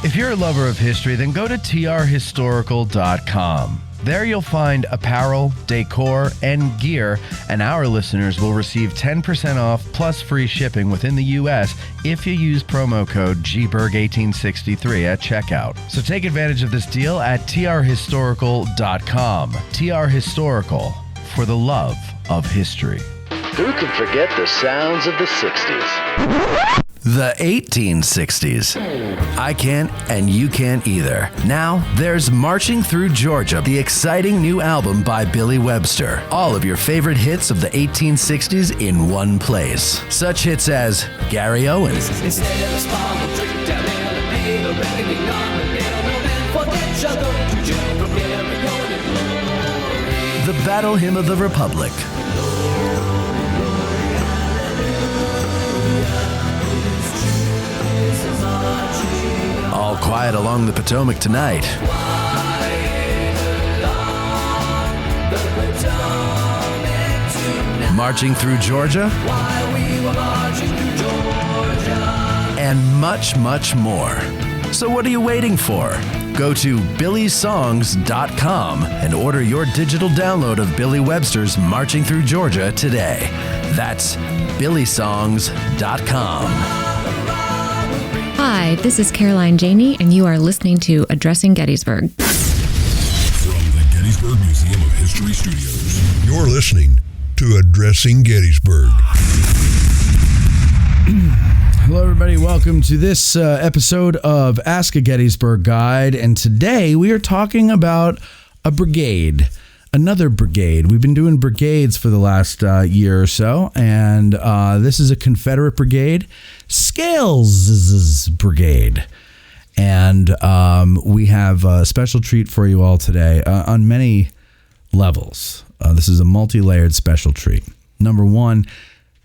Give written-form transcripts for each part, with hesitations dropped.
If you're a lover of history, then go to trhistorical.com. There you'll find apparel, decor, and gear, and our listeners will receive 10% off plus free shipping within the U.S. if you use promo code GBERG1863 at checkout. So take advantage of this deal at trhistorical.com. TR Historical, for the love of history. Who could forget the sounds of the 60s? The 1860s. I can't, and you can't either. Now, there's Marching Through Georgia, the exciting new album by Billy Webster. All of your favorite hits of the 1860s in one place. Such hits as Gary Owens, The Battle Hymn of the Republic, All Quiet Along the Potomac Tonight, Marching Through Georgia, and much, much more. So what are you waiting for? Go to billysongs.com and order your digital download of Billy Webster's Marching Through Georgia today. That's billysongs.com. Hi, this is Caroline Janey, and you are listening to Addressing Gettysburg. From the Gettysburg Museum of History Studios, you're listening to Addressing Gettysburg. Hello, everybody. Welcome to this episode of Ask a Gettysburg Guide. And today we are talking about a brigade, another brigade. We've been doing brigades for the last year or so. And this is a Confederate brigade, Scales Brigade. And we have a special treat for you all today on many levels. This is a multi-layered special treat. Number one,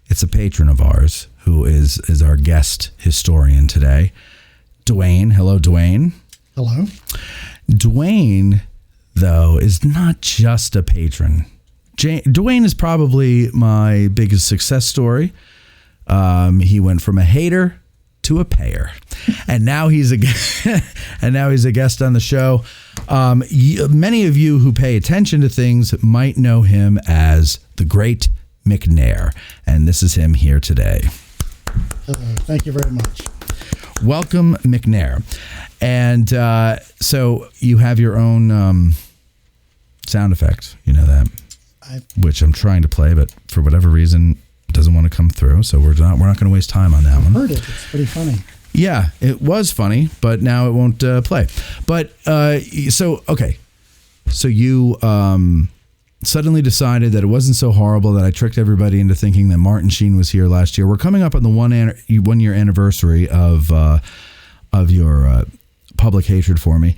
it's a patron of ours who is our guest historian today, Dwayne. Hello, Dwayne. Hello. Dwayne, though, is not just a patron. Dwayne is probably my biggest success story. He went from a hater to a payer, and now he's a guest on the show. Many of you who pay attention to things might know him as the Great McNair, and this is him here today. Thank you very much. Welcome, McNair. And so you have your own sound effect, you know that, which I'm trying to play, but for whatever reason, it doesn't want to come through. So we're not going to waste time on that one. I heard it. It's pretty funny. Yeah, it was funny, but now it won't play. But so you suddenly decided that it wasn't so horrible, that I tricked everybody into thinking that Martin Sheen was here last year. We're coming up on the 1 year anniversary of your public hatred for me,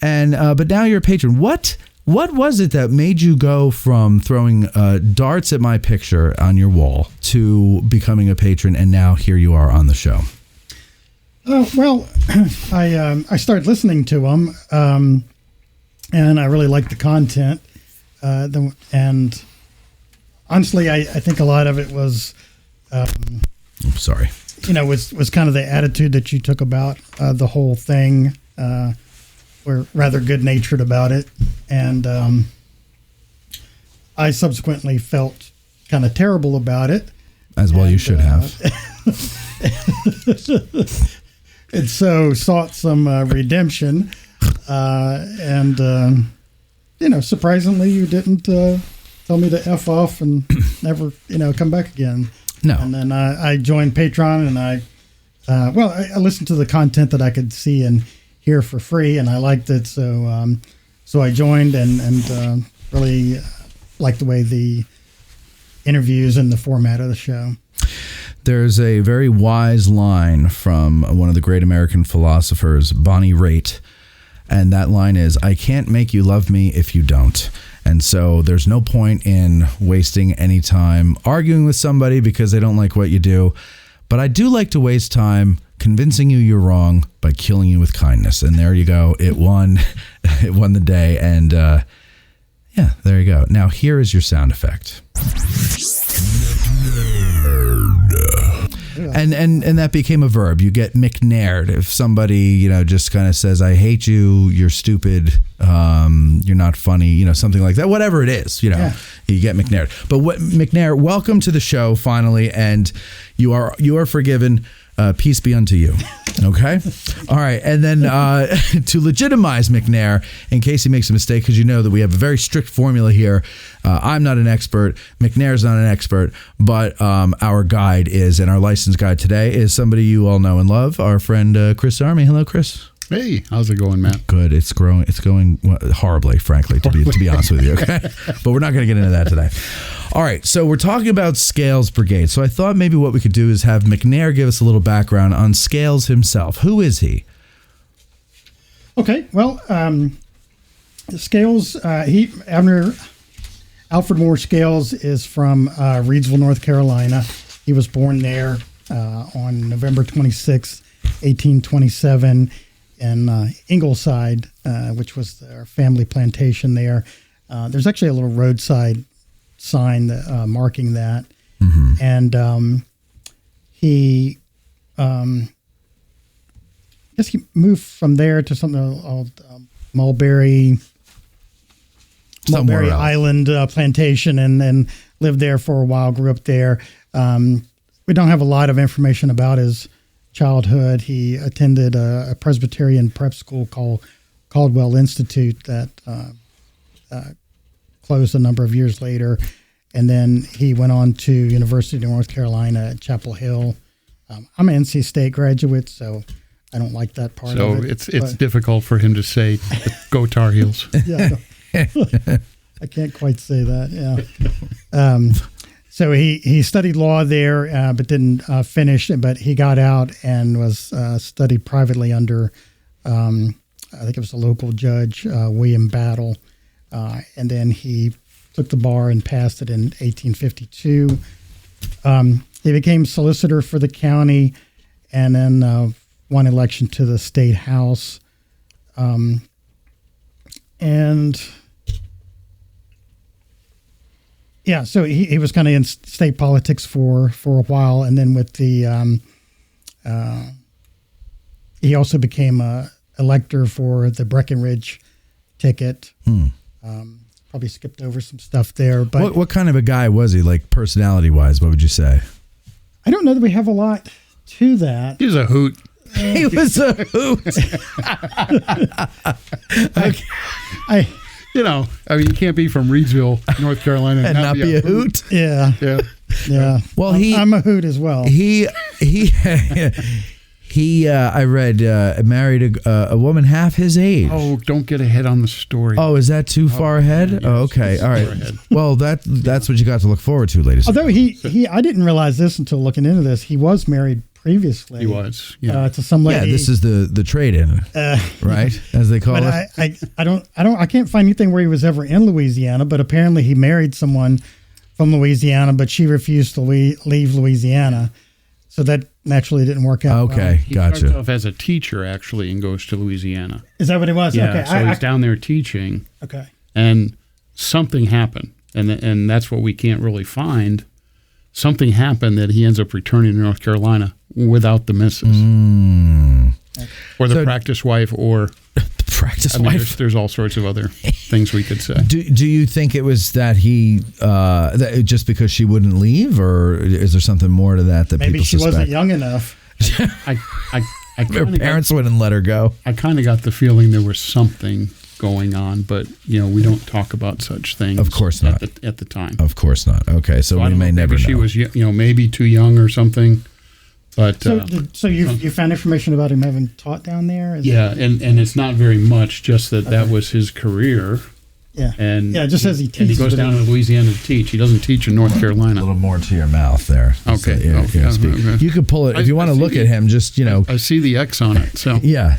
and but now you're a patron. What was it that made you go from throwing darts at my picture on your wall to becoming a patron, and now here you are on the show? Well, I started listening to them, and I really liked the content. And honestly, I think a lot of it was, sorry, was kind of the attitude that you took about the whole thing. Were rather good natured about it, and I subsequently felt kind of terrible about it. As well, you should have. And so sought some redemption, and. Surprisingly, you didn't tell me to F off and never, come back again. No. And then I joined Patreon, and I listened to the content that I could see and hear for free, and I liked it. So I joined and really liked the way the interviews and the format of the show. There's a very wise line from one of the great American philosophers, Bonnie Raitt. And that line is, I can't make you love me if you don't. And so there's no point in wasting any time arguing with somebody because they don't like what you do. But I do like to waste time convincing you you're wrong by killing you with kindness. And there you go. It won. It won the day. And yeah, there you go. Now here is your sound effect. And that became a verb. You get McNair if somebody, just kind of says, I hate you, you're stupid, you're not funny, something like that. Whatever it is, you get McNair. But McNair, welcome to the show finally, and you are forgiven. Peace be unto you. Okay? All right. And then to legitimize McNair, in case he makes a mistake, because you know that we have a very strict formula here. I'm not an expert. McNair's not an expert. But our guide is, and our license guide today is somebody you all know and love, our friend Chris Army. Hello, Chris. Hey, how's it going, Matt? Good. It's going horribly, frankly, to be honest with you. Okay, but we're not going to get into that today. All right. So we're talking about Scales Brigade. So I thought maybe what we could do is have McNair give us a little background on Scales himself. Who is he? Okay. Well, Scales. Alfred Moore Scales is from Reidsville, North Carolina. He was born there on November 26, 1827. In Ingleside, which was their family plantation there. There's actually a little roadside sign that, marking that. Mm-hmm. And he moved from there to something called Mulberry Island plantation and lived there for a while, grew up there. We don't have a lot of information about his childhood. He attended a Presbyterian prep school called Caldwell Institute that closed a number of years later, and then he went on to University of North Carolina at Chapel Hill. I'm an NC State graduate, so I don't like that part of it. So it's difficult for him to say, "Go Tar Heels." Yeah, I can't quite say that. Yeah. So he studied law there, but didn't finish. But he got out and was studied privately under, I think it was a local judge, William Battle. And then he took the bar and passed it in 1852. He became solicitor for the county and then won election to the state house. Yeah, so he was kind of in state politics for a while, and then with the he also became a elector for the Breckinridge ticket. Probably skipped over some stuff there, but what kind of a guy was he, like personality wise? What would you say? I don't know that we have a lot to that. He was a hoot. He was a hoot. You can't be from Reidsville, North Carolina, and not be a hoot. Yeah. Well, I'm a hoot as well. He I read married a woman half his age. Oh, don't get ahead on the story. Oh, is that too far ahead? Yes, oh, okay, all right. Well, that's what you got to look forward to, ladies. Although I didn't realize this until looking into this. He was married previously. He was, to some lady. Yeah, this is the trade-in, right, as they call it. I can't find anything where he was ever in Louisiana, but apparently he married someone from Louisiana, but she refused to leave Louisiana, so that naturally didn't work out. Okay, He gotcha. starts off as a teacher actually, and goes to Louisiana. Is that what it was? Yeah, okay. so he's down there teaching. Okay. And something happened, and that's what we can't really find. Something happened that he ends up returning to North Carolina without the missus. Or the practice wife, or practice wife. There's all sorts of other things we could say. Do you think it was that he that just because she wouldn't leave, or is there something more to that maybe people she suspect? wasn't young enough? Her parents wouldn't let her go. I kind of got the feeling there was something going on, but we don't talk about such things. Of course not at the time. Of course not. Okay, so we may never know. She was maybe too young or something. But so you found information about him having taught down there? And it's not very much. Just that was his career. Yeah. And it just says he teaches. And he goes down to Louisiana to teach. He doesn't teach in North Carolina. A little more to your mouth there. Okay. Okay. You could pull it if you want to look at him. Just I see the X on it. So yeah.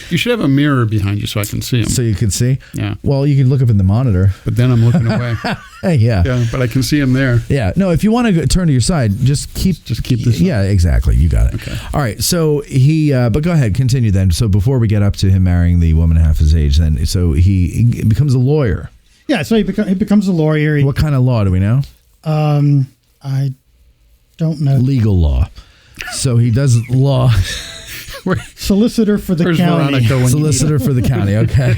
You should have a mirror behind you so I can see him. So you can see. Yeah. Well, you can look up in the monitor. But then I'm looking away. Yeah. Yeah. But I can see him there. Yeah. No. If you want to turn to your side, just keep this. Yeah. Exactly. You got it. Okay. All right. So he. But go ahead. Continue then. So before we get up to him marrying the woman half his age, then so he becomes a lawyer. Yeah, so he becomes a lawyer. What kind of law do we know? I don't know. Legal law. So he does law. Solicitor for the Where's county. Veronica when Solicitor for the county. Okay.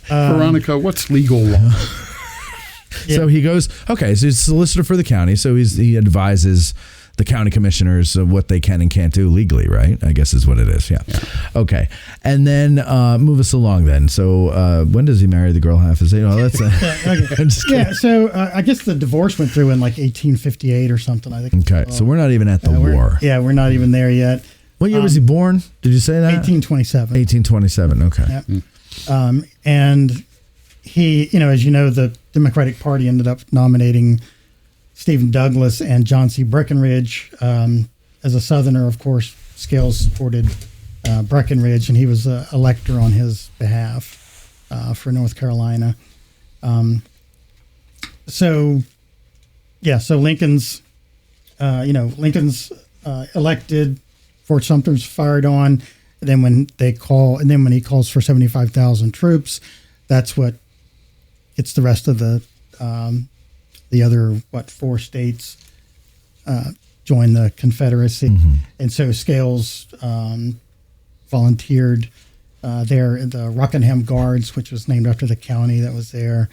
Veronica, what's legal law? So he goes, okay, so he's solicitor for the county. So he advises the county commissioners of what they can and can't do legally, right? I guess is what it is. Yeah. Okay. And then move us along then. So when does he marry the girl half his age? Oh, that's Yeah, so I guess the divorce went through in like 1858 or something, I think. Okay. So we're not even at the we're not even there yet. What year was he born? Did you say that? 1827. 1827. Okay. Yep. And he, as you know, the Democratic Party ended up nominating Stephen Douglas and John C. Breckinridge. As a Southerner, of course, Scales supported Breckinridge, and he was an elector on his behalf for North Carolina. So Lincoln's, Lincoln's elected. Fort Sumter's fired on. And then when he calls for 75,000 troops, that's what gets the rest of the other 4 states join the Confederacy. Mm-hmm. And so Scales volunteered there in the Rockingham Guards, which was named after the county that was there,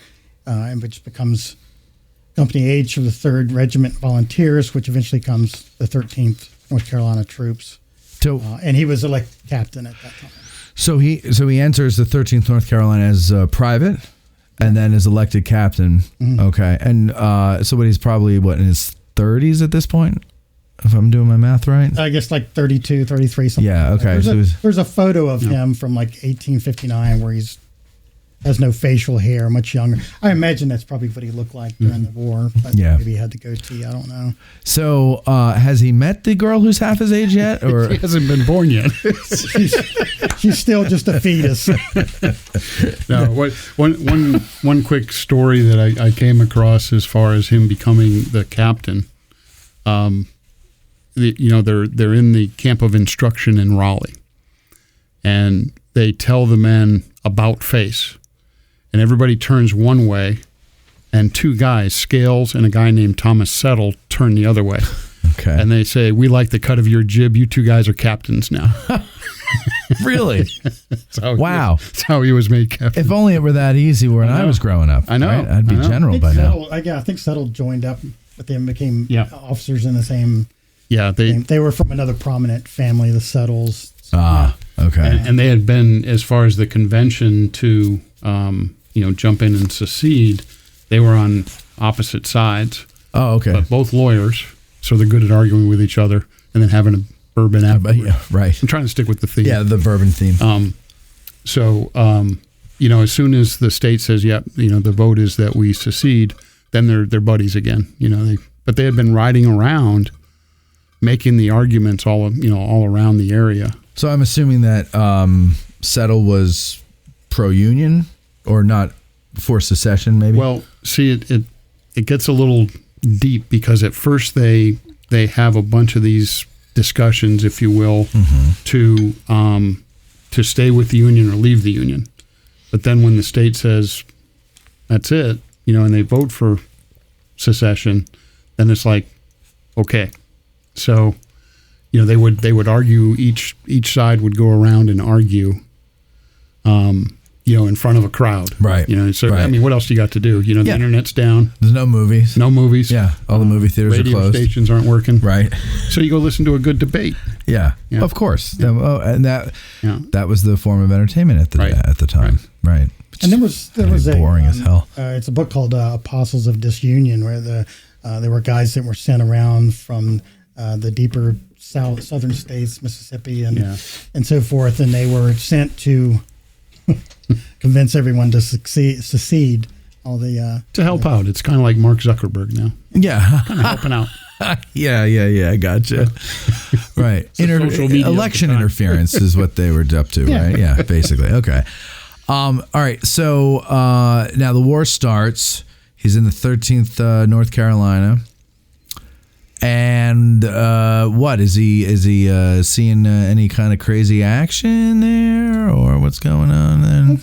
and which becomes Company H of the 3rd Regiment Volunteers, which eventually becomes the 13th North Carolina Troops. So, and he was elected captain at that time. So he enters the 13th North Carolina as a private, and then is elected captain. Mm-hmm. Okay, and so he's probably in his 30s at this point, if I'm doing my math right. I guess like 32, 33, something. Yeah. Like Okay. that. There's a photo of him from like 1859 where has no facial hair, much younger. I imagine that's probably what he looked like during the war. But maybe he had the goatee. I don't know. So has he met the girl who's half his age yet? Or He hasn't been born yet. she's still just a fetus. No. One quick story that I came across as far as him becoming the captain. They're in the camp of instruction in Raleigh, and they tell the men about face. And everybody turns one way, and 2 guys, Scales and a guy named Thomas Settle, turn the other way. Okay. And they say, "We like the cut of your jib. You 2 guys are captains now." Really? Wow. That's how he was made captain. If only it were that easy when I was growing up. I know. Right? I'd be general by now. I think Settle joined up with them, became officers in the same. Yeah, they were from another prominent family, the Settles. Okay. And they had been, as far as the convention to jump in and secede, they were on opposite sides. Oh, okay. But both lawyers, so they're good at arguing with each other and then having a bourbon afterward. Yeah, right. I'm trying to stick with the theme. Yeah, the bourbon theme. As soon as the state says, the vote is that we secede, then they're buddies again. But they had been riding around, making the arguments all around the area. So I'm assuming that Settle was pro-union or not, for secession, maybe? Well, see, it gets a little deep because at first they have a bunch of these discussions, if you will, to stay with the Union or leave the Union. But then when the state says, that's it, and they vote for secession, then it's like, okay. So, they would argue, each side would go around and argue, in front of a crowd. Right. So, right. I mean, what else do you got to do? The internet's down. There's no movies. No movies. Yeah. All the movie theaters are closed. Radio stations aren't working. Right. So you go listen to a good debate. Yeah. Of course. Yeah. And that was the form of entertainment at the time. Right. And there was boring as hell. It's a book called Apostles of Disunion, where there were guys that were sent around from the deeper southern states, Mississippi and so forth, and they were sent to convince everyone to secede. To help out. It's kind of like Mark Zuckerberg now. Yeah. Kind of helping out. Yeah. Gotcha. Right. Social media election interference is what they were up to, right? Yeah, basically. Okay. All right. So now the war starts. He's in the 13th North Carolina. And what is he seeing any kind of crazy action there, or what's going on then?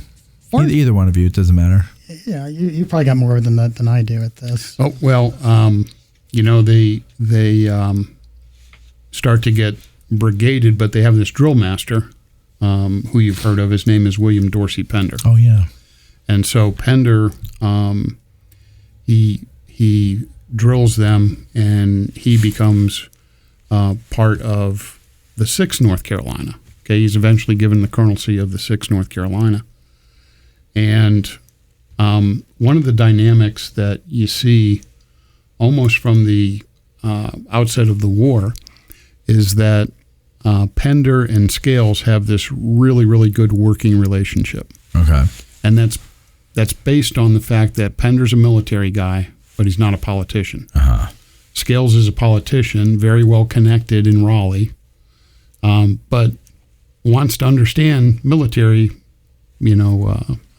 Either one of you, it doesn't matter. Yeah, you probably got more than I do at this. Oh well, they start to get brigaded, but they have this drill master who you've heard of. His name is William Dorsey Pender. Oh, yeah. And so Pender, he drills them, and he becomes part of the 6th North Carolina. Okay, he's eventually given the colonelcy of the 6th North Carolina. And one of the dynamics that you see almost from the outset of the war is that Pender and Scales have this really, really good working relationship. Okay. And that's based on the fact that Pender's a military guy, but he's not a politician. Uh-huh. Scales is a politician, very well connected in Raleigh, but wants to understand military,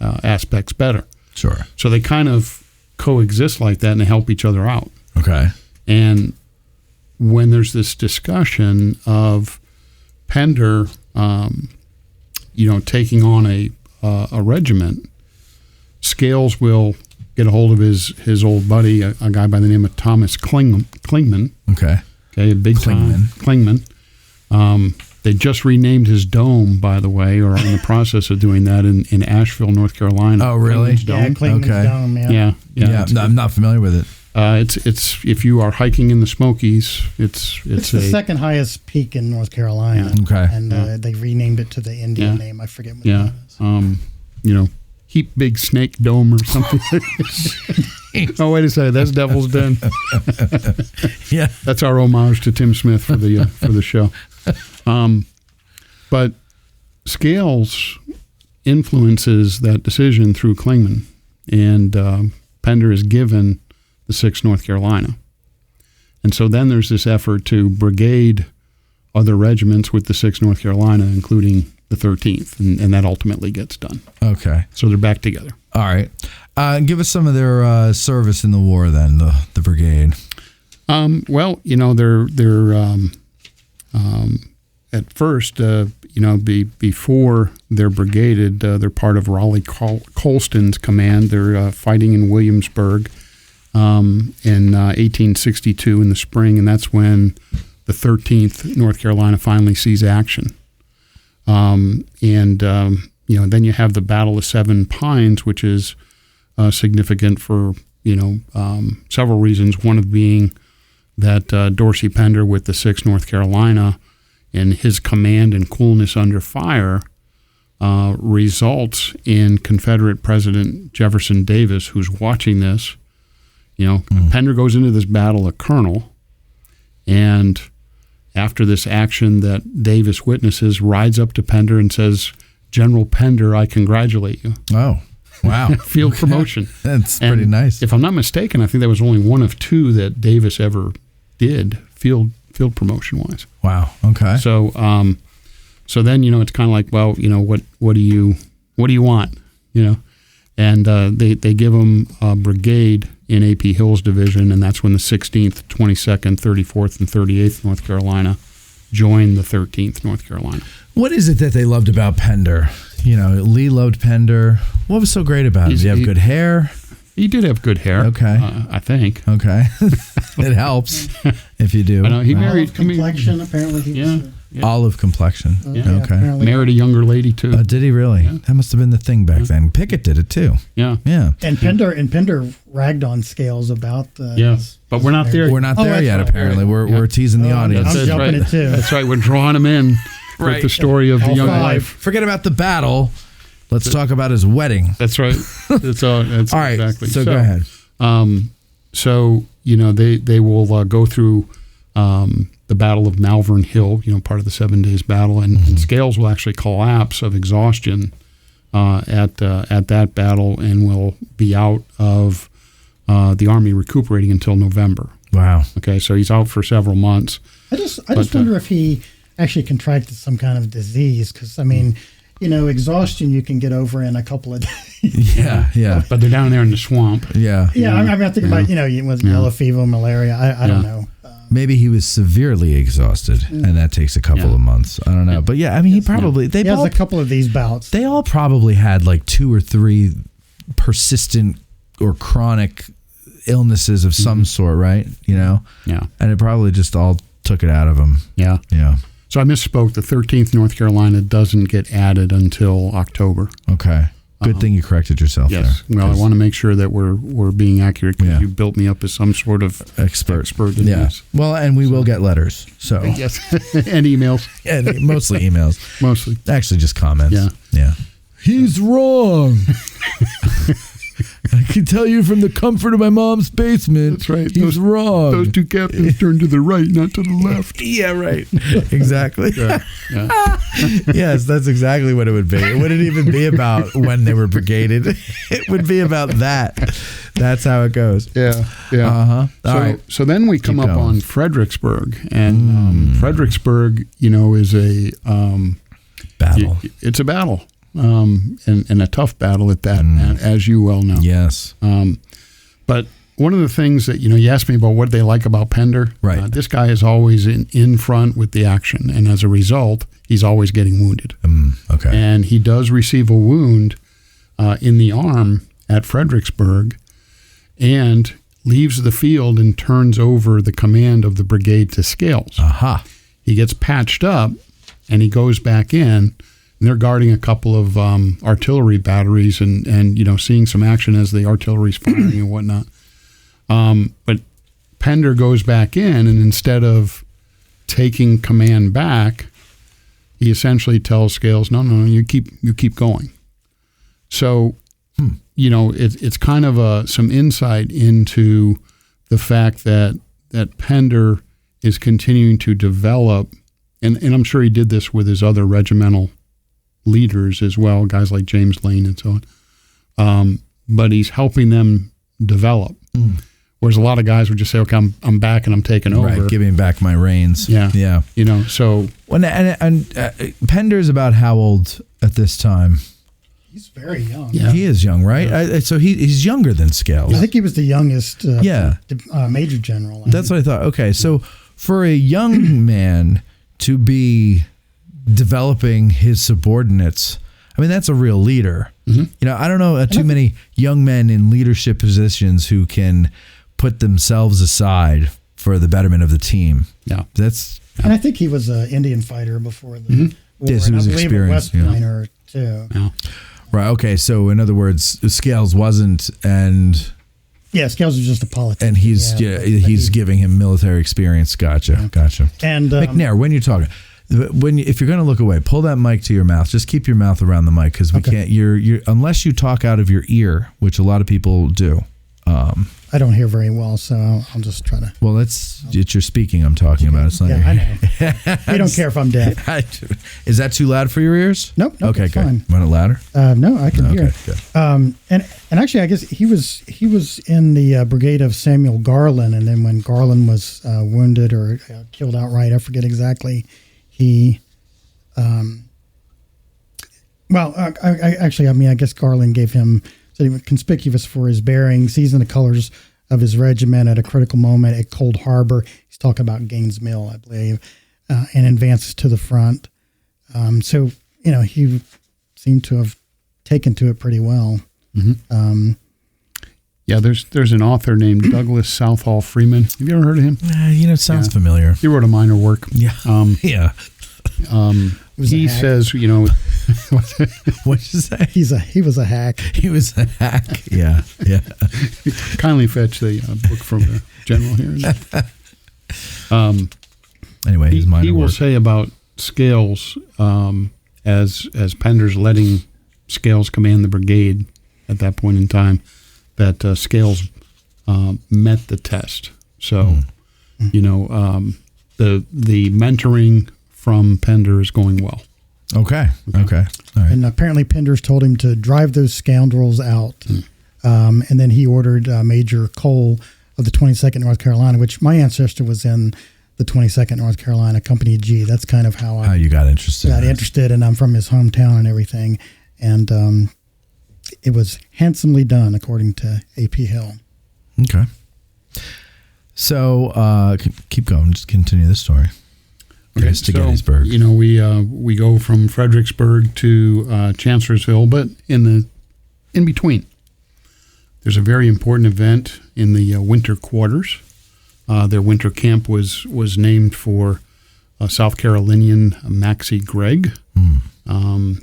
aspects better. Sure. So they kind of coexist like that, and they help each other out. Okay. And when there's this discussion of Pender, taking on a regiment, Scales will get a hold of his old buddy, a guy by the name of Thomas Clingman. Okay. Okay, a big time Clingman. They just renamed his dome, by the way, or are in the process of doing that in Asheville, North Carolina. Oh, really? Clingman's Dome. Yeah. No, I'm not familiar with it. It's if you are hiking in the Smokies, it's the second highest peak in North Carolina. Yeah. Okay. And they renamed it to the Indian name. I forget what it is. Heap Big Snake Dome or something. Oh, wait a second, that's Devil's Den. Yeah, that's our homage to Tim Smith for the show. But Scales influences that decision through Clingman, and Pender is given the 6th North Carolina. And so then there's this effort to brigade other regiments with the 6th North Carolina, including the 13th, and that ultimately gets done. Okay. So they're back together. All right. Give us some of their service in the war then, the brigade. Well, they're at first, before they're brigaded, they're part of Raleigh Colston's command. They're fighting in Williamsburg in 1862 in the spring, and that's when the 13th North Carolina finally sees action. Then you have the Battle of Seven Pines, which is significant for several reasons. One of being that Dorsey Pender with the 6th North Carolina and his command and coolness under fire results in Confederate President Jefferson Davis, who's watching this. Pender goes into this battle a colonel, and after this action that Davis witnesses, rides up to Pender and says, "General Pender, I congratulate you." Oh, wow. Field promotion. That's pretty nice. If I'm not mistaken, I think that was only one of two that Davis ever did field promotion wise. Wow. Okay. So then, it's kind of like, well, what do you want? And they give them a brigade in A.P. Hill's division, and that's when the 16th, 22nd, 34th, and 38th North Carolina joined the 13th North Carolina. What is it that they loved about Pender? Lee loved Pender. What was so great about him? Did he have good hair? He did have good hair. Okay. I think. Okay. It helps if you do. I know, he married. Complexion, apparently. He was, Olive complexion. Okay. Married a younger lady, too. Did he really? Yeah. That must have been the thing back then. Pickett did it, too. Yeah. Yeah. And Pender ragged on Scales about the... Yes. But we're not there. We're not there yet, right. Apparently. We're teasing the audience. I'm jumping it, too. That's right. We're drawing him in with the story of the young life. Forget about the battle. Let's talk about his wedding. That's right. That's all right. Exactly. So go ahead. They will go through the Battle of Malvern Hill, part of the 7 Days battle, and Scales will actually collapse of exhaustion at that battle and will be out of the Army recuperating until November. Wow. Okay, so he's out for several months. I just wonder if he actually contracted some kind of disease, because, exhaustion you can get over in a couple of days. Yeah. But they're down there in the swamp. Yeah. I'm thinking about, was yellow fever, malaria. I don't know. Maybe he was severely exhausted, and that takes a couple of months. I don't know. But he probably... He has a couple of these bouts. They all probably had like 2 or 3 persistent or chronic illnesses of some sort, right? Yeah. And it probably just all took it out of him. Yeah. Yeah. So I misspoke. The 13th North Carolina doesn't get added until October. Okay. Good thing you corrected yourself Yes. there. Well, I want to make sure that we're being accurate because you built me up as some sort of expert in Yeah. this. Well, and we will get letters. So Yes. And emails. and mostly emails. Mostly. Actually, just comments. Yeah. Yeah. He's wrong. I can tell you from the comfort of my mom's basement. That's right. He's wrong. Those two captains turn to the right, not to the left. Yeah, right. Exactly. Yeah. Yes, that's exactly what it would be. It wouldn't even be about when they were brigaded. It would be about that. That's how it goes. Yeah. Yeah. Uh-huh. So, All right. so then we come Keep up going. on Fredericksburg, and Fredericksburg, is a Battle. It's a battle, and a tough battle at that, as you well know. Yes. But one of the things that, you asked me about what they like about Pender. Right. This guy is always in front with the action, and as a result, he's always getting wounded. Okay. And he does receive a wound in the arm at Fredericksburg and leaves the field and turns over the command of the brigade to Scales. Aha. He gets patched up, and he goes back in. And they're guarding a couple of artillery batteries and seeing some action as the artillery's firing and whatnot. But Pender goes back in, and instead of taking command back, he essentially tells Scales, no, you keep going. So, it's kind of some insight into the fact that Pender is continuing to develop, and I'm sure he did this with his other regimental leaders as well, guys like James Lane and so on. But he's helping them develop. Whereas a lot of guys would just say, okay, I'm back and I'm taking over. Right, giving back my reins. Yeah. Yeah. So. And Pender's about how old at this time? He's very young. Yeah. He is young, right? So he's younger than Scales. I think he was the youngest major general. That's what I thought. Okay, so for a young man to be developing his subordinates, I mean, that's a real leader. Mm-hmm. I don't know too many young men in leadership positions who can put themselves aside for the betterment of the team. Yeah. And I think he was an Indian fighter before the war. Yes, he and was I believe experienced, a West Pointer too. Yeah. Right. Okay. So in other words, Scales wasn't, and Scales was just a politician. and he's giving him military experience. Gotcha. And McNair, when you're talking, if you're going to look away, pull that mic to your mouth. Just keep your mouth around the mic because we can't. You're unless you talk out of your ear, which a lot of people do. I don't hear very well, so I'll just try to. Well, it's your speaking I'm talking about. It's not your I know. I don't care if I'm deaf. Is that too loud for your ears? Nope. Okay, it's good. fine. Want it louder? No, I can hear. Okay, good. And actually, I guess he was in the brigade of Samuel Garland, and then when Garland was wounded or killed outright, I forget exactly. He, I guess Garland gave him. So he was conspicuous for his bearing, seizing the colors of his regiment at a critical moment at Cold Harbor. He's talking about Gaines' Mill, I believe, and advances to the front. So he seemed to have taken to it pretty well. Mm-hmm. There's an author named Douglas Southall Freeman. Have you ever heard of him? It sounds familiar. He wrote a minor work. Yeah. Yeah. He says, What'd you say? He was a hack. He was a hack. Yeah. Kindly fetch the book from the general here. Anyway, his minor he will work. say about Scales as Pender's letting Scales command the brigade at that point in time, that Scales met the test. So, the mentoring from Pender is going well. Okay. All right. And apparently Pender's told him to drive those scoundrels out. And then he ordered Major Cole of the 22nd North Carolina, which my ancestor was in the 22nd North Carolina, Company G. That's kind of how you got interested. And I'm from his hometown and everything. And it was handsomely done, according to A.P. Hill. Okay. So keep going. Just continue the story. Okay, to Gettysburg. We go from Fredericksburg to Chancellorsville, but in between, there's a very important event in the winter quarters Their winter camp was named for South Carolinian Maxie Gregg.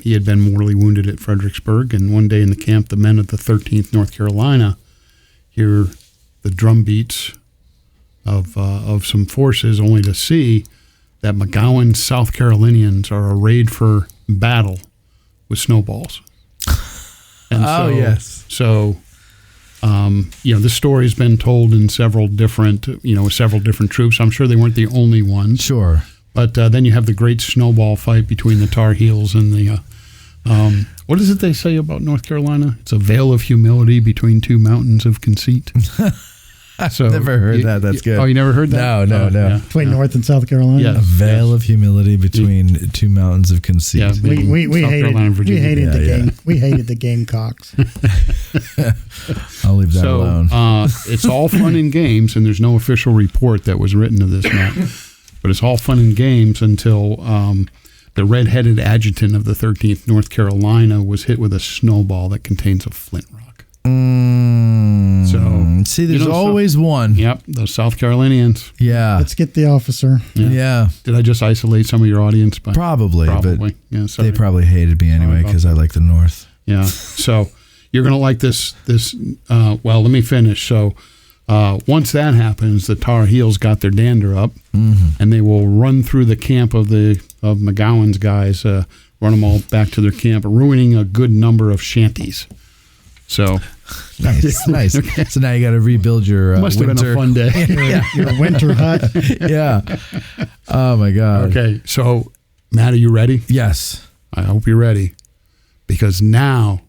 He had been mortally wounded at Fredericksburg, and one day in the camp, the men of the 13th North Carolina hear the drum beats of some forces, only to see that McGowan's South Carolinians are arrayed for battle with snowballs. And yes. So, this story has been told in several different troops. I'm sure they weren't the only ones. Sure. But then you have the great snowball fight between the Tar Heels and the, what is it they say about North Carolina? It's a veil of humility between two mountains of conceit. So Never heard that. That's good. Oh, you never heard that? No. Yeah. Between North and South Carolina. Yeah. A veil of humility between two mountains of conceit. Yeah, We South Carolina and Virginia. hated the game. We hated the Gamecocks. I'll leave that alone. It's all fun and games, and there's no official report that was written of this map. But it's all fun and games until the red-headed adjutant of the 13th North Carolina was hit with a snowball that contains a flint rock. So see, there's always one. Yep, those South Carolinians. Yeah. Let's get the officer. Yeah. Did I just isolate some of your audience? Probably. But Yeah, sorry. they probably hated me anyway because I like the North. Yeah. So you're going to like this. Well, let me finish. So once that happens, the Tar Heels got their dander up, and they will run through the camp of McGowan's guys, run them all back to their camp, ruining a good number of shanties. So nice. Okay. So now you got to rebuild your must have winter. been a fun day. Your winter hut. Yeah. Oh my God. Okay. So Matt, are you ready? Yes. I hope you're ready, because now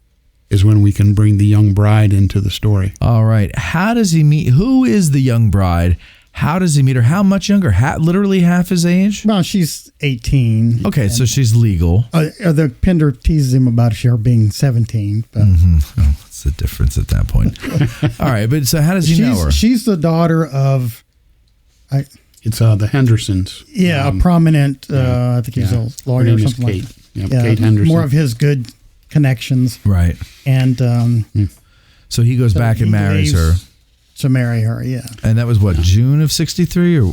is when we can bring the young bride into the story. All right. How does he meet? Who is the young bride? How does he meet her? How much younger? Literally half his age? Well, she's 18. Okay, so she's legal. The Pender teases him about her being 17. But What's the difference at that point? All right, but so how does he know her? She's the daughter of... It's the Hendersons. a prominent, I think he's a lawyer Her or name is something Kate. like that. Yep, Kate Henderson. More of his good connections. Right. And So he goes back and marries her. To marry her, yeah. And that was what, June of 63 or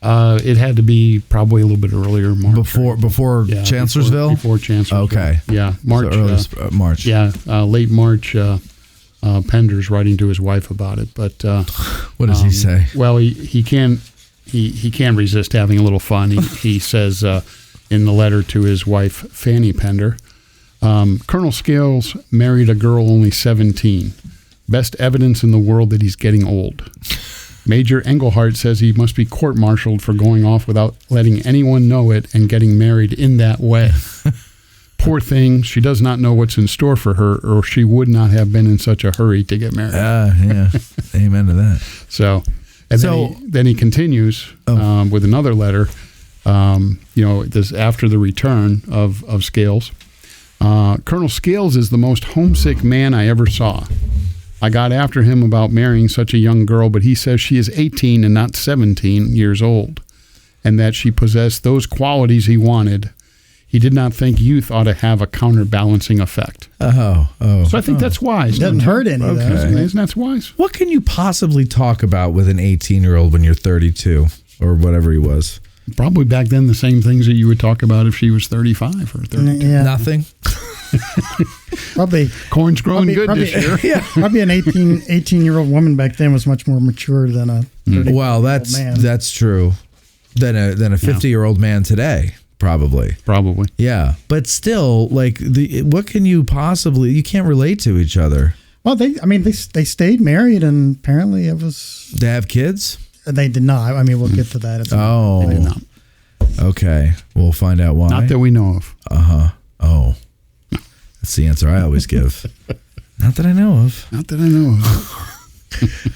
it had to be probably a little bit earlier, March. before Chancellorsville? Before Chancellorsville. Okay. Yeah, March. So early March. Yeah, late March. Pender's writing to his wife about it, but what does he say? Well, he can't resist having a little fun. He says in the letter to his wife Fanny Pender, Colonel Scales married a girl only 17. Best evidence in the world that he's getting old. Major Engelhart says he must be court-martialed for going off without letting anyone know it and getting married in that way. Poor thing, she does not know what's in store for her, or she would not have been in such a hurry to get married. Yeah. Amen to that. So, then he continues with another letter. This after the return of Scales. Colonel Scales is the most homesick man I ever saw. I got after him about marrying such a young girl, but he says she is 18 and not 17 years old, and that she possessed those qualities he wanted. He did not think youth ought to have a counterbalancing effect. So I think that's wise. Doesn't hurt any of that. Isn't that wise? what can you possibly talk about with an 18-year-old when you're 32 or whatever he was? Probably back then the same things that you would talk about if she was 35 or 32. Yeah. Nothing. Probably Corn's growing good this year. Yeah, probably an 18-year-old woman back then was much more mature than a 30-year-old Well, man. that's true. Than a 50-year-old man today, probably. Probably. Yeah, but still, like what can you possibly? You can't relate to each other. Well, they stayed married, and apparently it was. They have kids. They did not. I mean, we'll get to that. Oh, They did not. Okay, we'll find out why. Not that we know of. Oh, that's the answer I always give. Not that I know of. Not that I know of.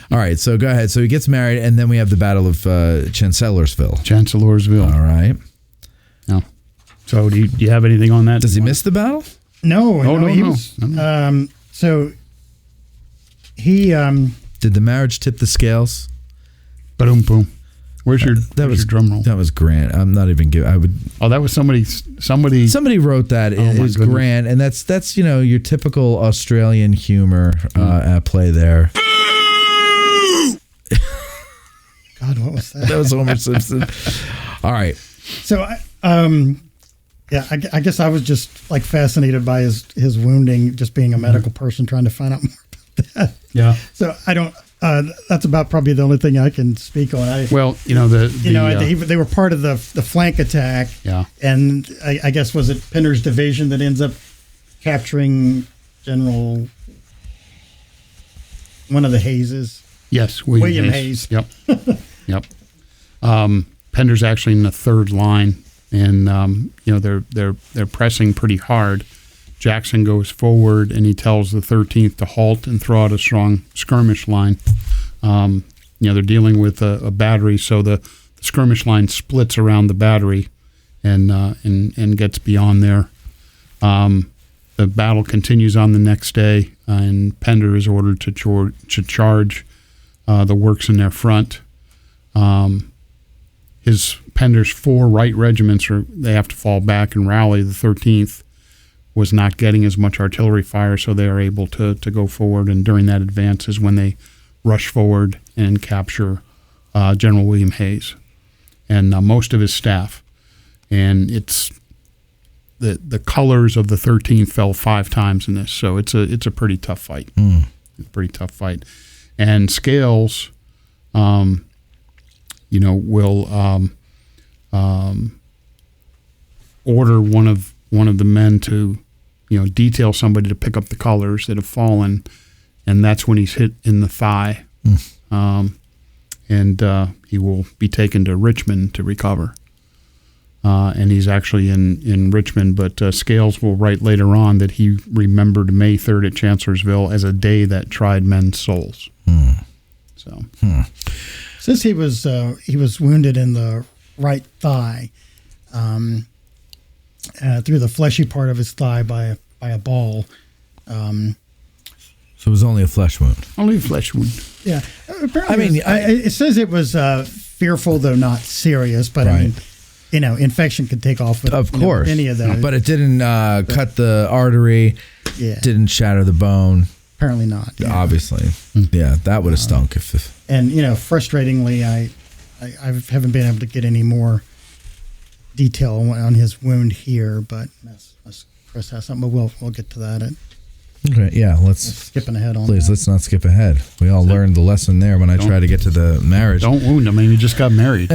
All right, so go ahead. So he gets married, and then we have the Battle of Chancellorsville. Chancellorsville. All right. No. So do you have anything on that? Does he miss the battle? No. No. Was, so he. Did the marriage tip the scales? Boom, boom. Where's your drum roll? That was Grant. I'm not even giving. I would. Oh, that was somebody. Somebody wrote that. It was Grant, and that's your typical Australian humor at play there. God, what was that? That was Homer Simpson. All right. So, I guess I was just like fascinated by his wounding, just being a medical person, trying to find out more about that. Yeah. So I don't. That's about probably the only thing I can speak on. They They were part of the flank attack. Yeah. And I guess was it Pender's division that ends up capturing General one of the Hayeses. Yes, William Hayes. Yep. Yep. Pender's actually in the third line, and they're pressing pretty hard. Jackson goes forward, and he tells the 13th to halt and throw out a strong skirmish line. They're dealing with a battery, so the skirmish line splits around the battery, and gets beyond there. The battle continues on the next day, and Pender is ordered to charge the works in their front. Pender's 4 right regiments they have to fall back and rally. The 13th was not getting as much artillery fire, so they are able to go forward. And during that advance is when they rush forward and capture General William Hayes and most of his staff. And it's the colors of the 13th fell 5 times in this, so it's a pretty tough fight. It's a pretty tough fight. And Scales, will order one of the men to, detail somebody to pick up the colors that have fallen, and that's when he's hit in the thigh, and he will be taken to Richmond to recover. And he's actually in Richmond, but Scales will write later on that he remembered May 3rd at Chancellorsville as a day that tried men's souls. So, since he was wounded in the right thigh, through the fleshy part of his thigh by a ball. So it was only a flesh wound. Only a flesh wound. Yeah, apparently it says it was fearful, though not serious. But right. I mean, infection could take off with, of course, any of those. But it didn't cut the artery. Yeah. Didn't shatter the bone. Apparently not. Yeah. Obviously, yeah, that would have stunk. If and frustratingly, I haven't been able to get any more detail on his wound here, but as Chris has something, but we'll get to that. Okay, yeah, let's skipping ahead on. Please, let's not skip ahead. We all learned the lesson there when I tried to get to the marriage. Don't wound him. I mean, he just got married.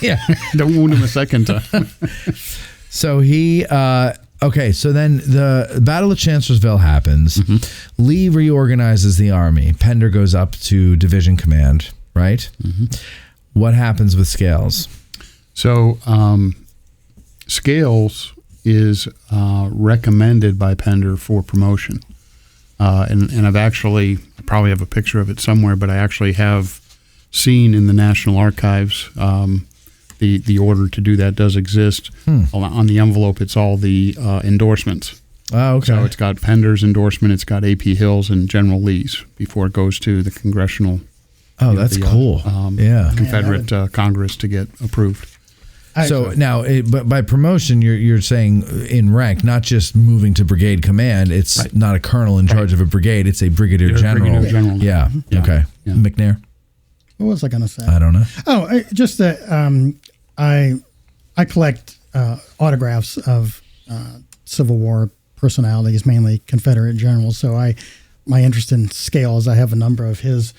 Yeah, don't wound him a second time. So he. Okay, so then the Battle of Chancellorsville happens. Mm-hmm. Lee reorganizes the army. Pender goes up to division command, right? Mm-hmm. What happens with Scales? So Scales is recommended by Pender for promotion. And I've actually, I probably have a picture of it somewhere, but I actually have seen in the National Archives the order to do that does exist. On the envelope, it's all the endorsements. Oh, okay. So it's got Pender's endorsement, it's got A.P. Hill's and General Lee's before it goes to the congressional. Oh, that's cool. Confederate Congress to get approved. So now, but by promotion, you're saying in rank, not just moving to brigade command. It's not a colonel in charge of a brigade. It's a brigadier general. Brigadier general. Yeah. Okay. Yeah. McNair. What was I going to say? I don't know. Oh, just that I collect autographs of Civil War personalities, mainly Confederate generals. So my interest in Scales, I have a number of his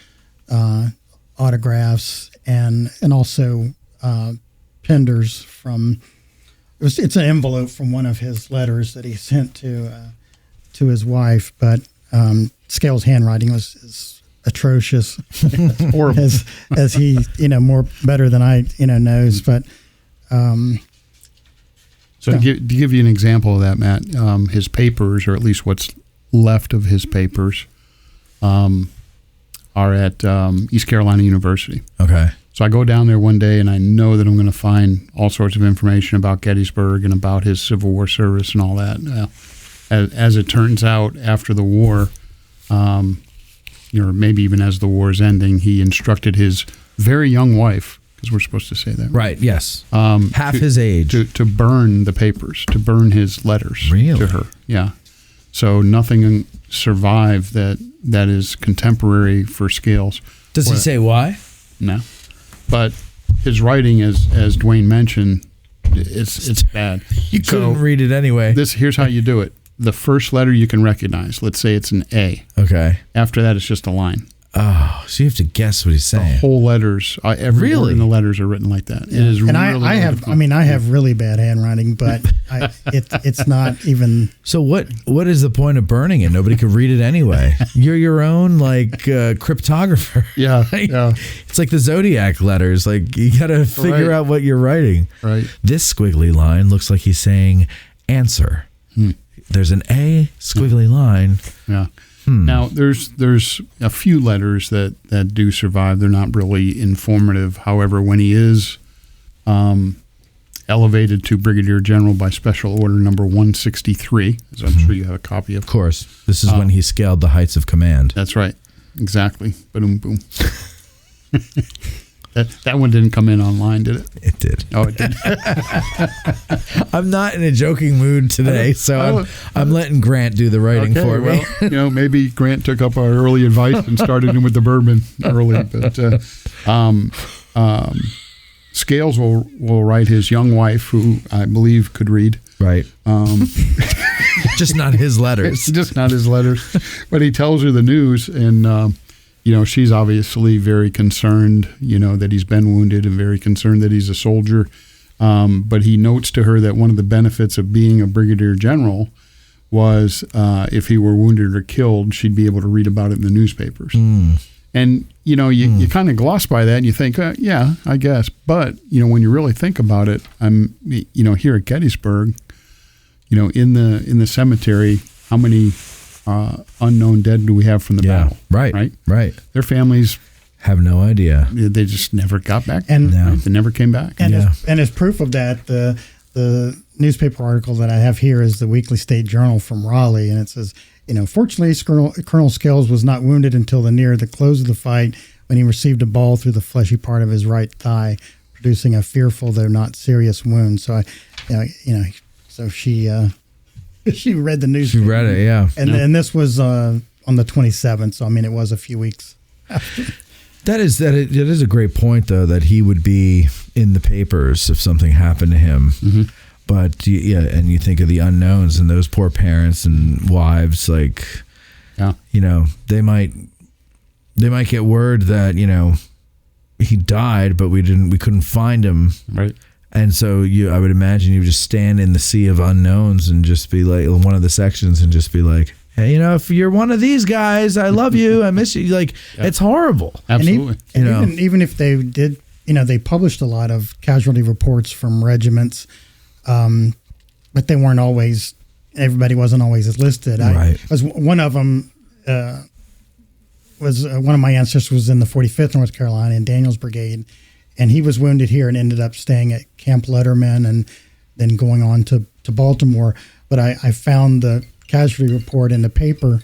autographs and also Pender's from. It's an envelope from one of his letters that he sent to his wife, but Scales' handwriting is atrocious, horrible, as he more better than I knows. But to give you an example of that, Matt, his papers, or at least what's left of his papers, are at East Carolina University. Okay. So I go down there one day, and I know that I'm going to find all sorts of information about Gettysburg and about his Civil War service and all that. As it turns out, after the war, or maybe even as the war is ending, he instructed his very young wife, because we're supposed to say that. Right, yes. Half his age. To burn the papers, to burn his letters to her. Yeah. So nothing survived that is contemporary for Scales. Does he say why? No. But his writing, as Dwayne mentioned, it's bad. You couldn't read it anyway. Here's how you do it. The first letter you can recognize. Let's say it's an A. Okay. After that, it's just a line. Oh, so you have to guess what he's saying. The whole letters, every word in the letters are written like that. It is and really I have, difficult. I mean, I have really bad handwriting, but it's not even. So what is the point of burning it? Nobody could read it anyway. You're your own cryptographer. Yeah, Like, yeah. It's like the zodiac letters. Like you got to figure out what you're writing. Right. This squiggly line looks like he's saying answer. There's an A squiggly line. Yeah. Now, there's a few letters that do survive. They're not really informative. However, when he is elevated to Brigadier General by Special Order number 163, as I'm sure you have a copy of. Of course. This is when he scaled the heights of command. That's right. Exactly. Boom, boom. That one didn't come in online, did it? It did. Oh, it did. I'm not in a joking mood today, so I'm letting Grant do the writing for me. Well, maybe Grant took up our early advice and started him with the bourbon early. But Scales will write his young wife, who I believe could read. Right. Just not his letters. Just not his letters. But he tells her the news, and she's obviously very concerned, that he's been wounded and very concerned that he's a soldier. But he notes to her that one of the benefits of being a brigadier general was if he were wounded or killed, she'd be able to read about it in the newspapers. And, you kind of gloss by that and you think, yeah, I guess. But, when you really think about it, I'm, here at Gettysburg, in the cemetery, how many unknown dead do we have from the battle? Right. Their families have no idea. They just never got back. And they never came back. And as proof of that, the newspaper article that I have here is the Weekly State Journal from Raleigh, and it says, fortunately, Colonel Scales was not wounded until near the close of the fight when he received a ball through the fleshy part of his right thigh, producing a fearful though not serious wound. So so she read the news. She read it, yeah. And this was on the 27th, so it was a few weeks after. It is a great point, though, that he would be in the papers if something happened to him. Mm-hmm. But and you think of the unknowns and those poor parents and wives, they might get word that he died, but we couldn't find him. Right. And so I would imagine you would just stand in the sea of unknowns and just be like one of the sections and just be like, hey, if you're one of these guys, I love you, I miss you. It's horrible. Absolutely. And even if they did, they published a lot of casualty reports from regiments, but they weren't always. Everybody wasn't always listed. Right. One of them was one of my ancestors was in the 45th North Carolina in Daniels Brigade, and he was wounded here and ended up staying at Camp Letterman and then going on to Baltimore. But I found the casualty report in the paper,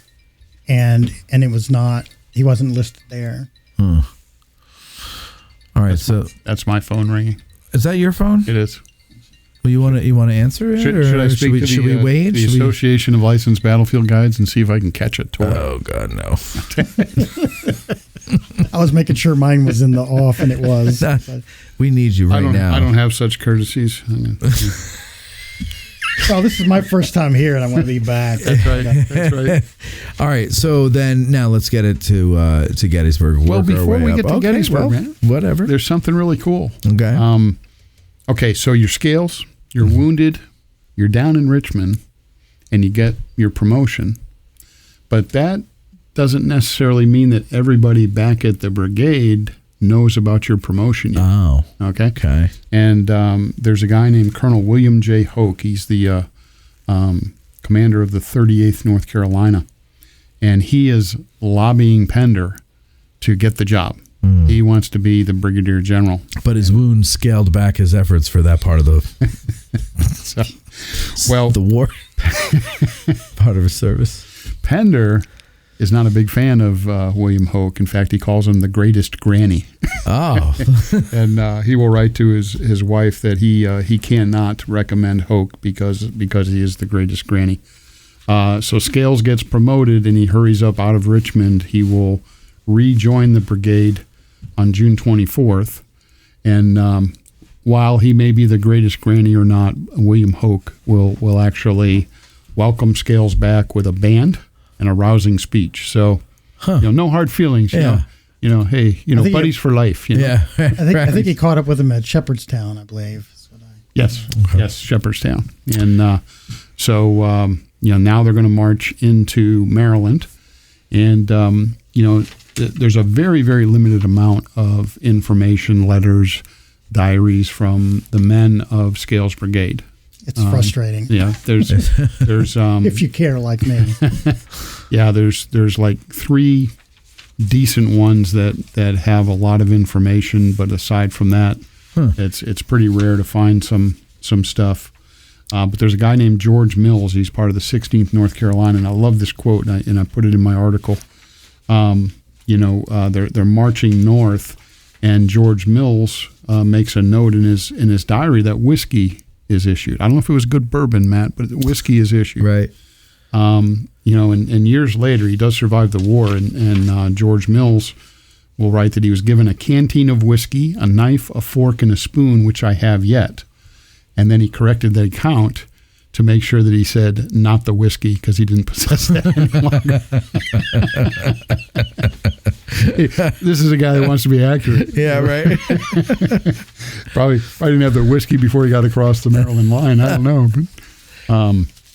and it was not. He wasn't listed there. All right, that's my phone ringing. Is that your phone? It is. Well, you want to answer it? Should I speak to should we wait? The Association of Licensed Battlefield Guides and see if I can catch it? Oh God, no! I was making sure mine was in the off, and it was. We need you now. I don't have such courtesies. Well, this is my first time here, and I want to be back. That's right. All right, so then now let's get it to Gettysburg. Well, before we get to Gettysburg, man, whatever. There's something really cool. Okay. Okay, so your Scales, you're wounded, you're down in Richmond, and you get your promotion. But that doesn't necessarily mean that everybody back at the brigade knows about your promotion yet. Oh. Okay. And there's a guy named Colonel William J. Hoke. He's the commander of the 38th North Carolina. And he is lobbying Pender to get the job. He wants to be the brigadier general. But his wounds scaled back his efforts for that part of the the war part of his service. Pender is not a big fan of William Hoke. In fact, he calls him the greatest granny. Oh. And he will write to his wife that he cannot recommend Hoke because he is the greatest granny. So Scales gets promoted and he hurries up out of Richmond. He will rejoin the brigade on June 24th. And while he may be the greatest granny or not, William Hoke will actually welcome Scales back with a band and a rousing speech. So, no hard feelings. Yeah. Hey, buddies for life. Yeah. I think he caught up with him at Shepherdstown, I believe. Yes, Shepherdstown. And so, now they're going to march into Maryland. And, there's a very, very limited amount of information, letters, diaries from the men of Scales Brigade. It's frustrating. Yeah, there's if you care like me. Yeah, there's like 3 decent ones that have a lot of information, but aside from that, it's pretty rare to find some stuff. But there's a guy named George Mills. He's part of the 16th North Carolina, and I love this quote, and I put it in my article. They're marching north, and George Mills makes a note in his diary that whiskey is issued. I don't know if it was good bourbon, Matt, but whiskey is issued. Right. And years later, he does survive the war, and George Mills will write that he was given a canteen of whiskey, a knife, a fork, and a spoon, which I have yet. And then he corrected the account to make sure that he said not the whiskey, because he didn't possess that any longer. This is a guy that wants to be accurate. Yeah, right. Probably didn't have the whiskey before he got across the Maryland line. I don't know. But,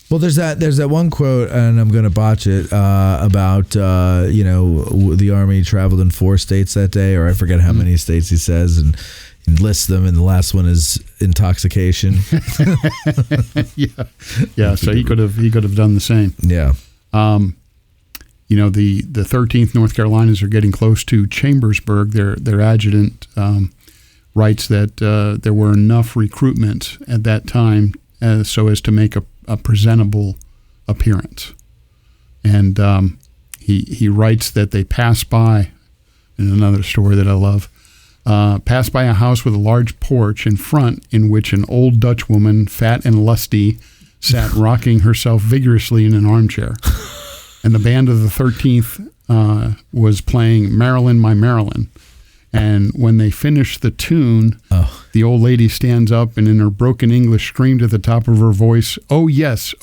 well, there's that one quote, and I'm going to botch it, about the Army traveled in 4 states that day, or I forget how many states he says, and he lists them, and the last one is intoxication. yeah. So he could have done the same. Yeah. The 13th North Carolinas are getting close to Chambersburg. Their adjutant writes that there were enough recruitment at that time so as to make a presentable appearance. And he writes that they passed by, in another story that I love, passed by a house with a large porch in front in which an old Dutch woman, fat and lusty, sat rocking herself vigorously in an armchair. And the band of the 13th was playing Maryland, My Maryland. And when they finished the tune, the old lady stands up and in her broken English screamed at the top of her voice, oh yes,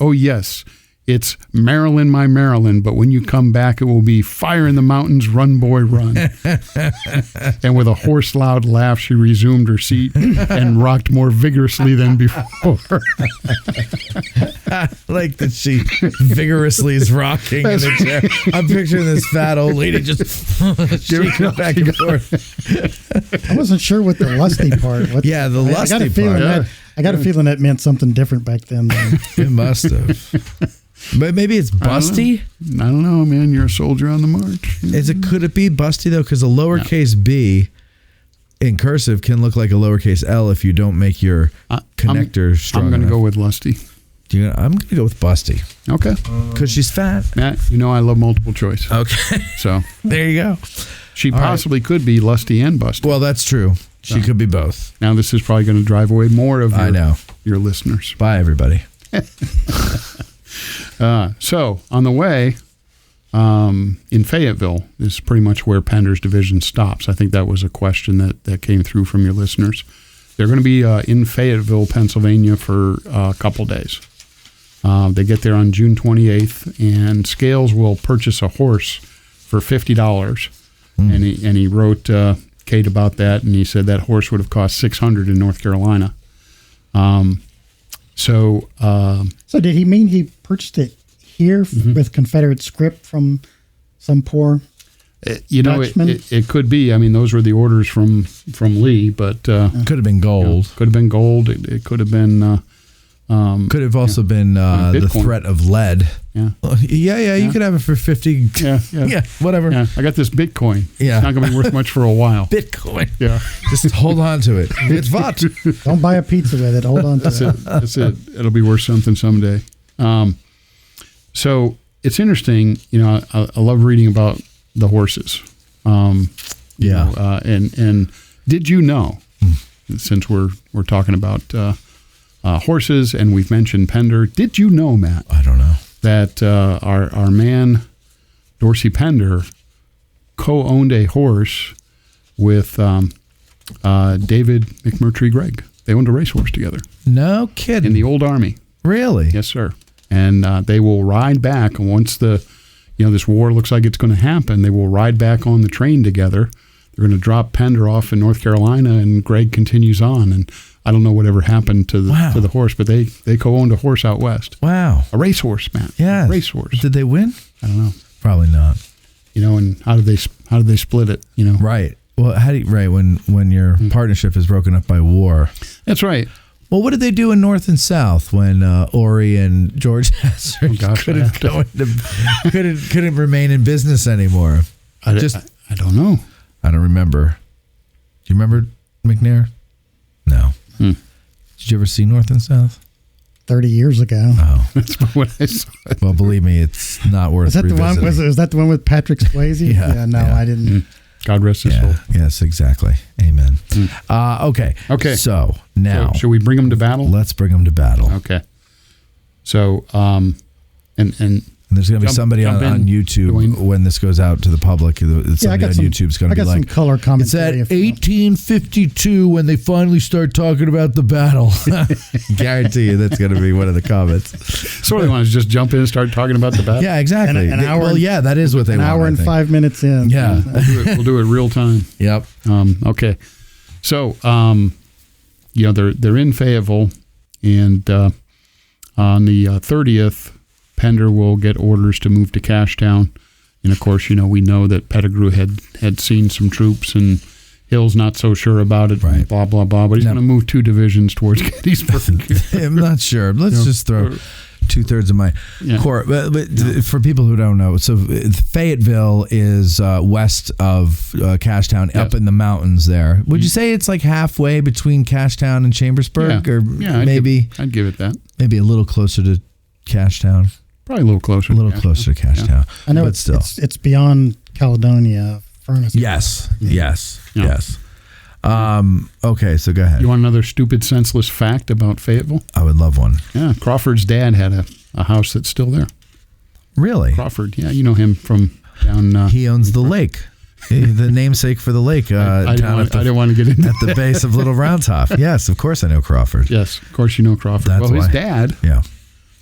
it's Maryland, My Maryland, but when you come back, it will be fire in the mountains, run, boy, run. And with a hoarse, loud laugh, she resumed her seat and rocked more vigorously than before. Like that she vigorously is rocking in the chair. I'm picturing this fat old lady just shaking back and forth. I wasn't sure what the lusty part. The lusty part. I got a feeling that meant something different back then. It must have. But maybe it's busty. I don't know, man. You're a soldier on the march. Could it be busty though? Because a lowercase b in cursive can look like a lowercase l if you don't make your connector strong. I'm going to go with lusty. I'm going to go with busty. Okay. Because she's fat. Matt, I love multiple choice. Okay. So there you go. She possibly could be lusty and busty. Well, that's true. She could be both. Now this is probably going to drive away more of your listeners. Bye, everybody. So on the way in Fayetteville is pretty much where Pender's division stops. I think that was a question that came through from your listeners. They're going to be in Fayetteville, Pennsylvania for a couple days. They get there on June 28th, and Scales will purchase a horse for $50. And he wrote Kate about that, and he said that horse would have cost $600 in North Carolina. So did he mean he purchased it here with Confederate script from some poor Dutchman? It could be. I mean, those were the orders from Lee, but could have been gold. Could have been gold. It could have been. Could have also been the threat of lead. Yeah. You could have it for 50. Yeah, whatever. Yeah, I got this Bitcoin. Yeah. It's not going to be worth much for a while. Bitcoin. Yeah. Just hold on to it. It's what? Don't buy a pizza with it. Hold on to it. That's it. It'll be worth something someday. So it's interesting. I love reading about the horses. And did you know, since we're talking about horses, and we've mentioned Pender. Did you know, Matt? I don't know. That our man, Dorsey Pender, co-owned a horse with David McMurtry Gregg. They owned a racehorse together No kidding. in the old Army. Really? Yes, sir. And they will ride back. And once this war looks like it's going to happen, they will ride back on the train together. They're going to drop Pender off in North Carolina, and Gregg continues on. And I don't know whatever happened to the horse, but they co-owned a horse out west. Wow. A racehorse, man. Yeah. A racehorse. Did they win? I don't know. Probably not. And how did they split it? Right. Well, when your partnership is broken up by war. That's right. Well, what did they do in North and South when Ori and George Hazard couldn't remain in business anymore? I don't know. I don't remember. Do you remember McNair? No. Did you ever see North and South? 30 years ago. Oh, That's what I saw. well, believe me, it's not worth. Was that the one? revisiting. Was that the one with Patrick Swayze? No, I didn't. God rest his soul. Yes, exactly. Amen. Okay. So now, should we bring them to battle? let's bring them to battle. Okay. So, and And there's going to be somebody jump on in, YouTube Dwayne. when this goes out to the public. Somebody on YouTube's going to be like, some color it's at commentary. 1852 when they finally start talking about the battle. Guarantee you that's going to be one of the comments. so they want to just jump in and start talking about the battle. Yeah, exactly. An hour well, yeah, that is what they An want. hour I and think. 5 minutes in. Yeah. We'll do it real time. Yep. Okay. So, they're in Fayetteville, and on the 30th, Pender will get orders to move to Cashtown. And of course, we know that Pettigrew had seen some troops, and Hill's not so sure about it, Right. blah, blah, blah. But he's going to move 2 divisions towards Gettysburg. I'm not sure. Let's just throw 2/3 of my core. But for people who don't know, so Fayetteville is west of Cashtown, up in the mountains there. Would you say it's like halfway between Cashtown and Chambersburg? Or maybe I'd give it that. Maybe a little closer to Cashtown? Probably a little closer. A little closer to Cashtown. Yeah. I know, but it's still. it's beyond Caledonia, Furnace. Yes. Yes. Yeah. Yes. Okay, so go ahead. You want another stupid, senseless fact about Fayetteville? I would love one. Yeah, Crawford's dad had a house that's still there. Really? Crawford, yeah, you know him from down. He owns the lake. The namesake for the lake I didn't want to get into at the base of Little Round Top. Yes, of course I know Crawford. Yes, of course you know Crawford. That's his why. dad Yeah.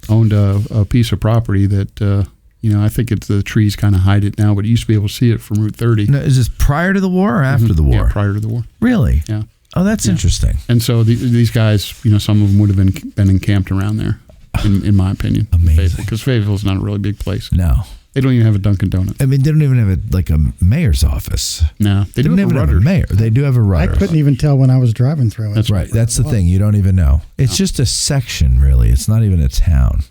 owned a piece of property that, I think it's the trees kind of hide it now, but you used to be able to see it from Route 30. No, is this prior to the war or after the war? Yeah, prior to the war. Really? Yeah. Oh, that's interesting. And so these guys, some of them would have been encamped around there, in my opinion. Amazing. Because Fayetteville's not a really big place. No. They don't even have a Dunkin' Donuts. I mean, they don't even have a mayor's office. No. They don't even have a mayor. They do have a I rudder. couldn't even tell when I was driving through it. That's Right. That's the thing. You don't even know. It's just a section, really. It's not even a town.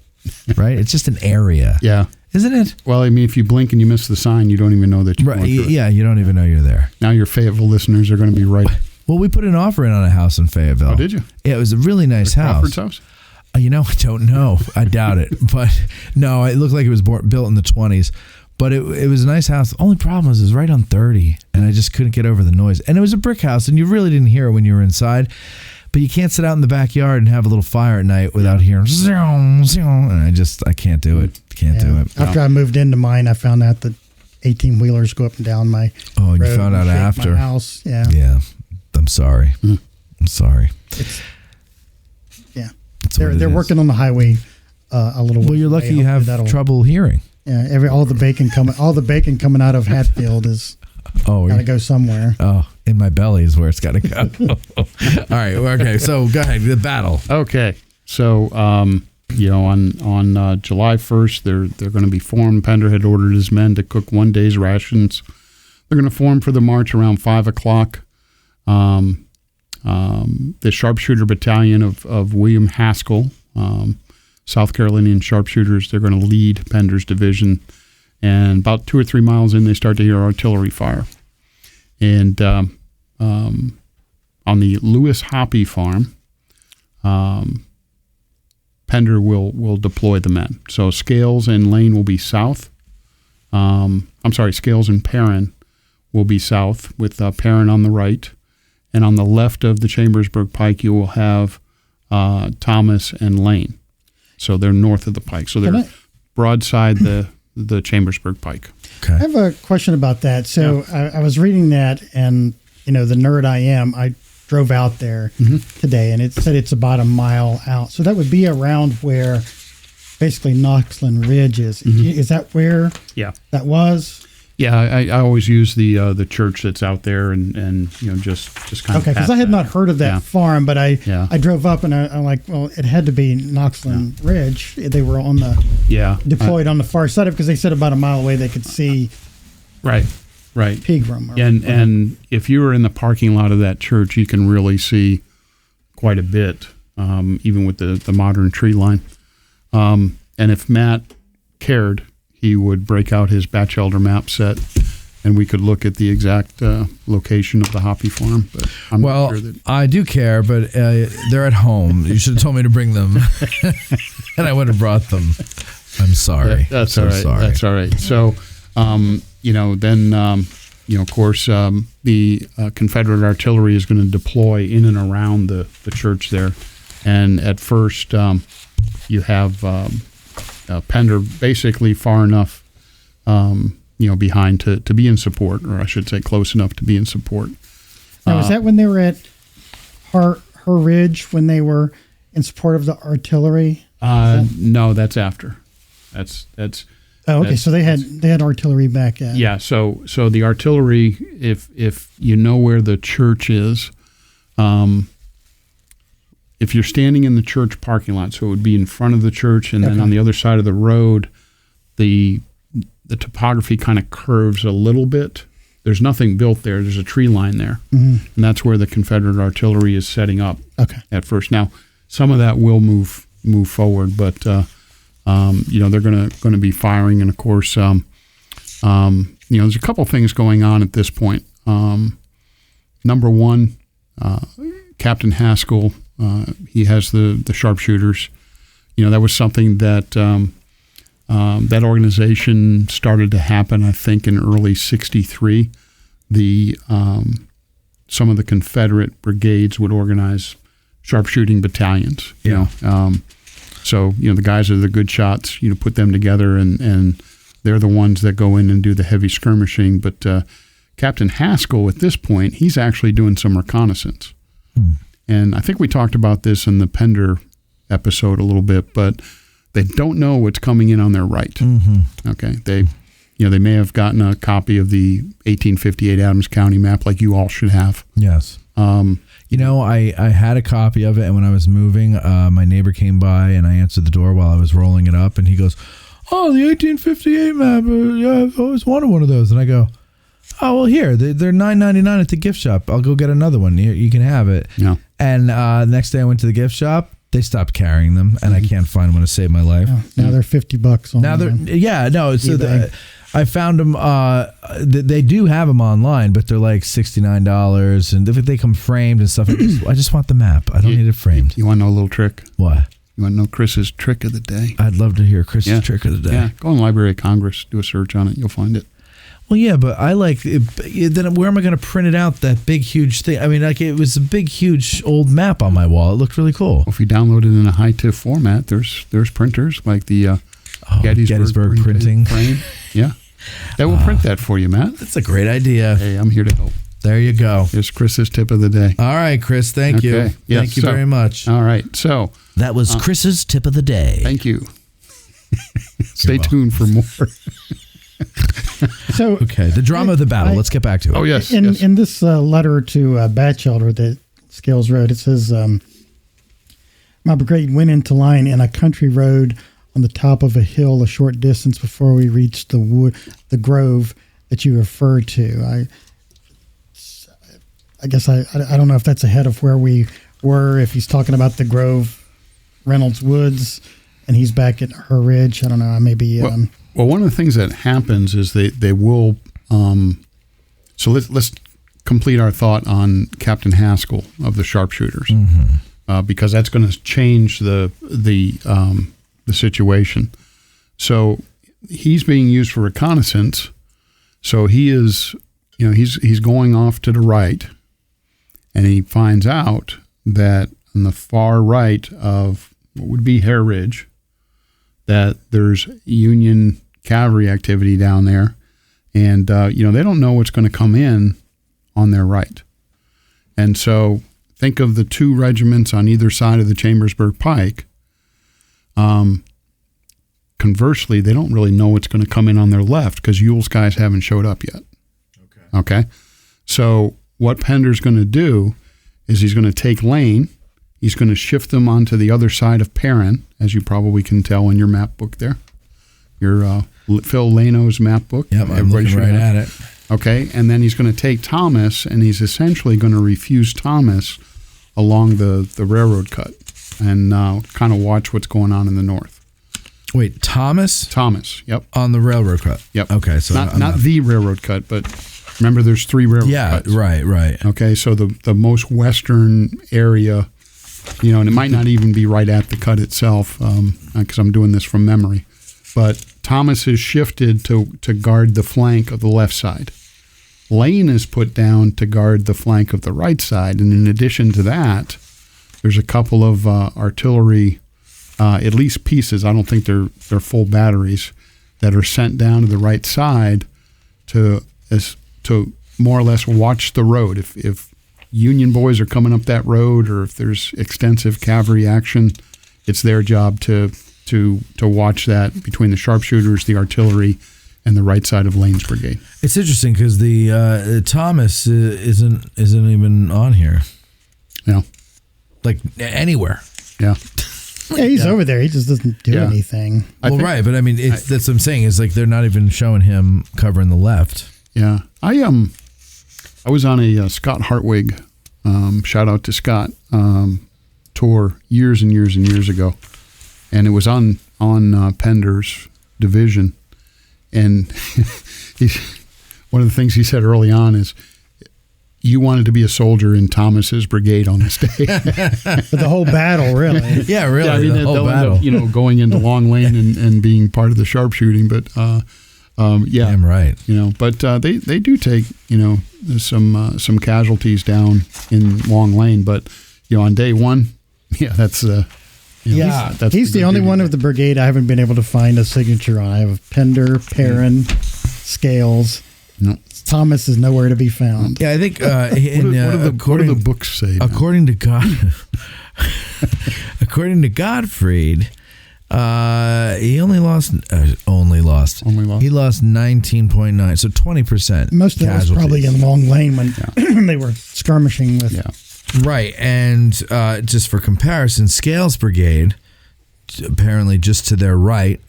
Right? It's just an area. Yeah. Isn't it? Well, I mean, if you blink and you miss the sign, you don't even know that you're Right. going through it. Yeah, you don't even know you're there. Now your Fayetteville listeners are going to be right. Well, we put an offer in on a house in Fayetteville. Oh, did you? Yeah, it was a really nice house. Crawford's house? I don't know. I doubt it. But no, it looked like it was built in the 20s. But it was a nice house. The only problem was it was right on 30, and I just couldn't get over the noise. And it was a brick house, and you really didn't hear it when you were inside. But you can't sit out in the backyard and have a little fire at night without hearing zoom, zoom. And I can't do it. Can't do it. After I moved into mine, I found out that 18-wheelers go up and down my Oh, and you road found out and shake after. my house. Yeah. Yeah. I'm sorry. I'm sorry. Yeah. That's what it They're is. working on the highway a little. Well, you're lucky you have trouble hearing. Yeah. All the bacon coming out of Hatfield is Oh, got to go somewhere. Oh, in my belly is where it's got to go. All right. Okay. So go ahead. The battle. Okay. So, on July 1st, they're going to be formed. Pender had ordered his men to cook 1 day's rations. They're going to form for the march around 5 o'clock. The sharpshooter battalion of William Haskell, South Carolinian sharpshooters, they're going to lead Pender's division. And about 2 or 3 miles in, they start to hear artillery fire. And on the Lewis Hoppy farm, Pender will deploy the men. So Scales and Lane will be south. Scales and Perrin will be south with Perrin on the right. And on the left of the Chambersburg Pike, you will have Thomas and Lane. So they're north of the Pike. So they're broadside the Chambersburg Pike. Okay. I have a question about that. So I was reading that, and the nerd I am, I drove out there today, and it said it's about a mile out. So that would be around where basically Knoxland Ridge is. Is that where that was? Yeah, I always use the church that's out there and just kind of okay, because I had not heard of that farm, but I drove up and I'm like, well, it had to be Knoxland Ridge. They were on the deployed on the far side of it, because they said about a mile away they could see right Pegram. And if you were in the parking lot of that church, you can really see quite a bit, even with the modern tree line. And if Matt cared, he would break out his Batchelder map set, and we could look at the exact location of the Hoppy farm. But I'm not sure that I do care, but they're at home. You should have told me to bring them, and I would have brought them. I'm sorry. That's all right. Sorry. That's all right. So, then, of course, the Confederate artillery is going to deploy in and around the church there. And at first, you have Pender basically far enough, behind to be in support, or I should say close enough to be in support. Now, was that when they were at her Ridge, when they were in support of the artillery? No, that's after. That's Oh, okay. So they had artillery back at. Yeah. So the artillery, if you know where the church is, if you're standing in the church parking lot, so it would be in front of the church, and then on the other side of the road, the topography kind of curves a little bit. There's nothing built there. There's a tree line there, and that's where the Confederate artillery is setting up. At first. Now, some of that will move forward, but they're going to be firing, and of course, there's a couple things going on at this point. Number one, Captain Haskell, he has the sharpshooters. That was something that that organization started to happen, I think, in early '63. Some of the Confederate brigades would organize sharpshooting battalions. So the guys are the good shots. Put them together, and they're the ones that go in and do the heavy skirmishing. But Captain Haskell, at this point, he's actually doing some reconnaissance. And I think we talked about this in the Pender episode a little bit, but they don't know what's coming in on their right. Okay, they may have gotten a copy of the 1858 Adams County map, like you all should have. Yes. I had a copy of it, and when I was moving, my neighbor came by, and I answered the door while I was rolling it up, and he goes, "Oh, the 1858 map. I've always wanted one of those." And I go, "Oh, well, here, they're $9.99 at the gift shop. I'll go get another one. You can have it." Yeah. And next day I went to the gift shop. They stopped carrying them, and I can't find one to save my life. Now they're $50 online. I found them. They do have them online, but they're like $69, and if they come framed and stuff, I just want the map. I don't need it framed. You want to know a little trick? What? You want to know Chris's trick of the day? I'd love to hear Chris's trick of the day. Yeah, go on Library of Congress, do a search on it, you'll find it. Well, yeah, but I like it. Then where am I going to print it out? That big, huge thing. I mean, like it was a big, huge old map on my wall. It looked really cool. Well, if you download it in a high-TIFF format, there's printers like the Gettysburg printing frame. Yeah, that will print that for you, Matt. That's a great idea. Hey, I'm here to help. There you go. Here's Chris's tip of the day. All right, Chris. Thank you. Yes, thank you very much. All right. So that was Chris's tip of the day. Thank you. Stay tuned for more. So okay, the drama of the battle. Let's get back to it. Oh yes. In this letter to Batchelder that Scales wrote, it says, "My brigade went into line in a country road on the top of a hill a short distance before we reached the grove that you referred to." I guess I don't know if that's ahead of where we were. If he's talking about the Grove, Reynolds Woods, and he's back at her Ridge. I don't know. I may be. Well, one of the things that happens is they will. So let's complete our thought on Captain Haskell of the sharpshooters, because that's going to change the situation. So he's being used for reconnaissance. So he is, he's going off to the right, and he finds out that on the far right of what would be Hare Ridge, that there's Union cavalry activity down there, and they don't know what's going to come in on their right. And so think of the two regiments on either side of the Chambersburg Pike. Conversely, they don't really know what's going to come in on their left because Ewell's guys haven't showed up yet. Okay. So what Pender's going to do is he's going to take Lane. He's going to shift them onto the other side of Perrin, as you probably can tell in your map book there. Your Phil Lano's map book. Yep, I'm looking right at it. Okay, and then he's going to take Thomas, and he's essentially going to refuse Thomas along the railroad cut and kind of watch what's going on in the north. Wait, Thomas? Thomas, yep. On the railroad cut? Yep. Okay, so not the railroad cut, but remember there's 3 railroad cuts. Yeah, right. Okay, so the most western area, and it might not even be right at the cut itself because I'm doing this from memory, but Thomas is shifted to guard the flank of the left side. Lane is put down to guard the flank of the right side, and in addition to that, there's a couple of artillery, at least pieces, I don't think they're full batteries, that are sent down to the right side to more or less watch the road. If Union boys are coming up that road or if there's extensive cavalry action, it's their job to watch that between the sharpshooters, the artillery, and the right side of Lane's brigade. It's interesting because the Thomas isn't even on here. Yeah. Like anywhere. Yeah. Yeah, he's over there. He just doesn't do anything. Right, but I mean, that's what I'm saying. Is like they're not even showing him covering the left. Yeah, I was on a Scott Hartwig, shout out to Scott, tour years and years and years ago, and it was on Pender's division, and one of the things he said early on is, you wanted to be a soldier in Thomas's brigade on this day. For the whole battle, really. Yeah, really. Yeah, I mean, the whole they'll battle. end up, going into Long Lane and being part of the sharpshooting. But yeah, I'm right. But they do take some casualties down in Long Lane. But on day one, that's he's the only one of the brigade I haven't been able to find a signature on. I have Pender, Perrin, Scales. No. Thomas is nowhere to be found. Yeah, I think what do the books say? According to Gottfried, he only lost. He lost 19.9, so 20%. Most of it was probably in Long Lane when they were skirmishing with. Yeah. Right, and just for comparison, Scales Brigade, apparently just to their right.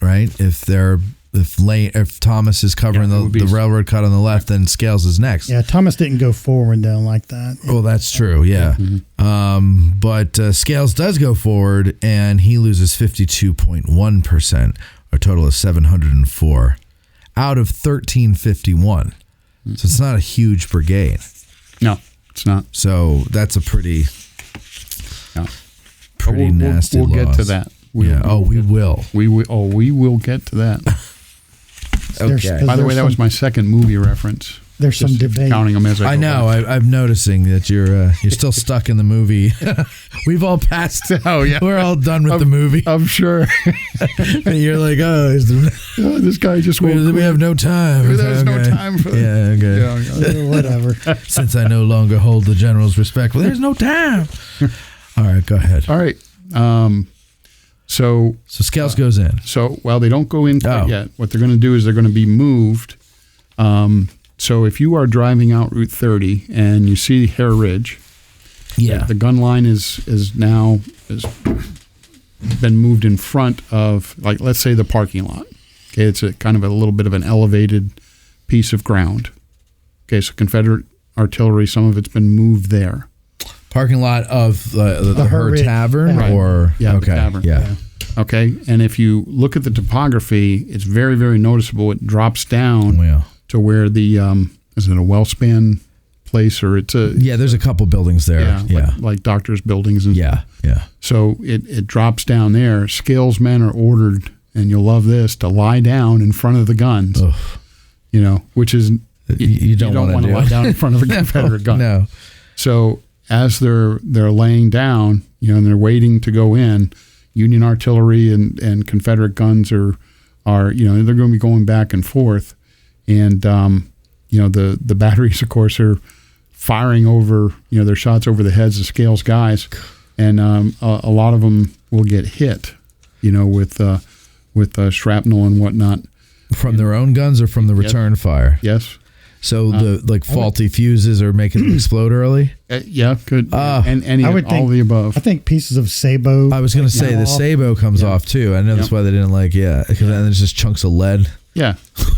If Thomas is covering the railroad cut on the left, then Scales is next. Yeah, Thomas didn't go forward down like that. Well, that's true, yeah. Mm-hmm. But Scales does go forward, and he loses 52.1%, a total of 704, out of 1351. So it's not a huge brigade. No, it's not. So that's a pretty nasty loss. We'll get to that. We will. We will get to that. Okay. By the way, that was my second movie reference. There's some debate. Counting them as I go know. I'm noticing that you're still stuck in the movie. We've all passed. Oh yeah, we're all done with the movie. I'm sure. And you're like, this guy just we have no time. There's no time for that. Yeah, okay. Whatever. Since I no longer hold the general's respect, there's no time. All right, go ahead. All right. So Scales goes in. So they don't go in quite yet. What they're going to do is they're going to be moved. So if you are driving out Route 30 and you see Hare Ridge, the gun line is been moved in front of, like, let's say the parking lot. Okay, it's a kind of a little bit of an elevated piece of ground. Okay, so Confederate artillery, some of it's been moved there. Parking lot of the Her Tavern, right. or the tavern. Yeah. Okay, and if you look at the topography, it's very, very noticeable. It drops down to where the is it a well span place, or it's a there's a couple buildings there. Like doctors' buildings and yeah. So it drops down there. Scales men are ordered, and you'll love this, to lie down in front of the guns. Ugh. Which is you don't want to lie down in front of a Confederate gun. No. So as they're laying down, and they're waiting to go in, Union artillery and Confederate guns are they're going to be going back and forth, and the batteries, of course, are firing over, their shots over the heads of Scales guys, and a lot of them will get hit, with shrapnel and whatnot. From their own guns or from the return fire? Yes. So the faulty fuses are making them explode early? Yeah, could. And I would all think, of the above. I think pieces of Sabo. I was going to say the Sabo comes off too. I know that's why they didn't because then there's just chunks of lead. Yeah,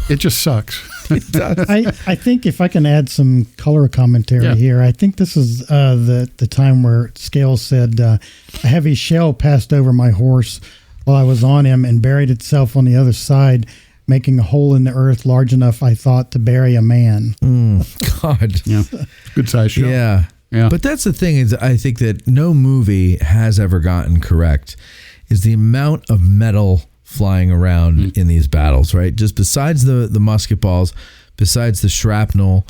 it just sucks. I think if I can add some color commentary here, I think this is the time where Scales said, a heavy shell passed over my horse while I was on him and buried itself on the other side, making a hole in the earth large enough, I thought, to bury a man. God. Yeah, good size shell. Yeah. But that's the thing is I think that no movie has ever gotten correct is the amount of metal flying around in these battles, right? Just besides the musket balls, besides the shrapnel,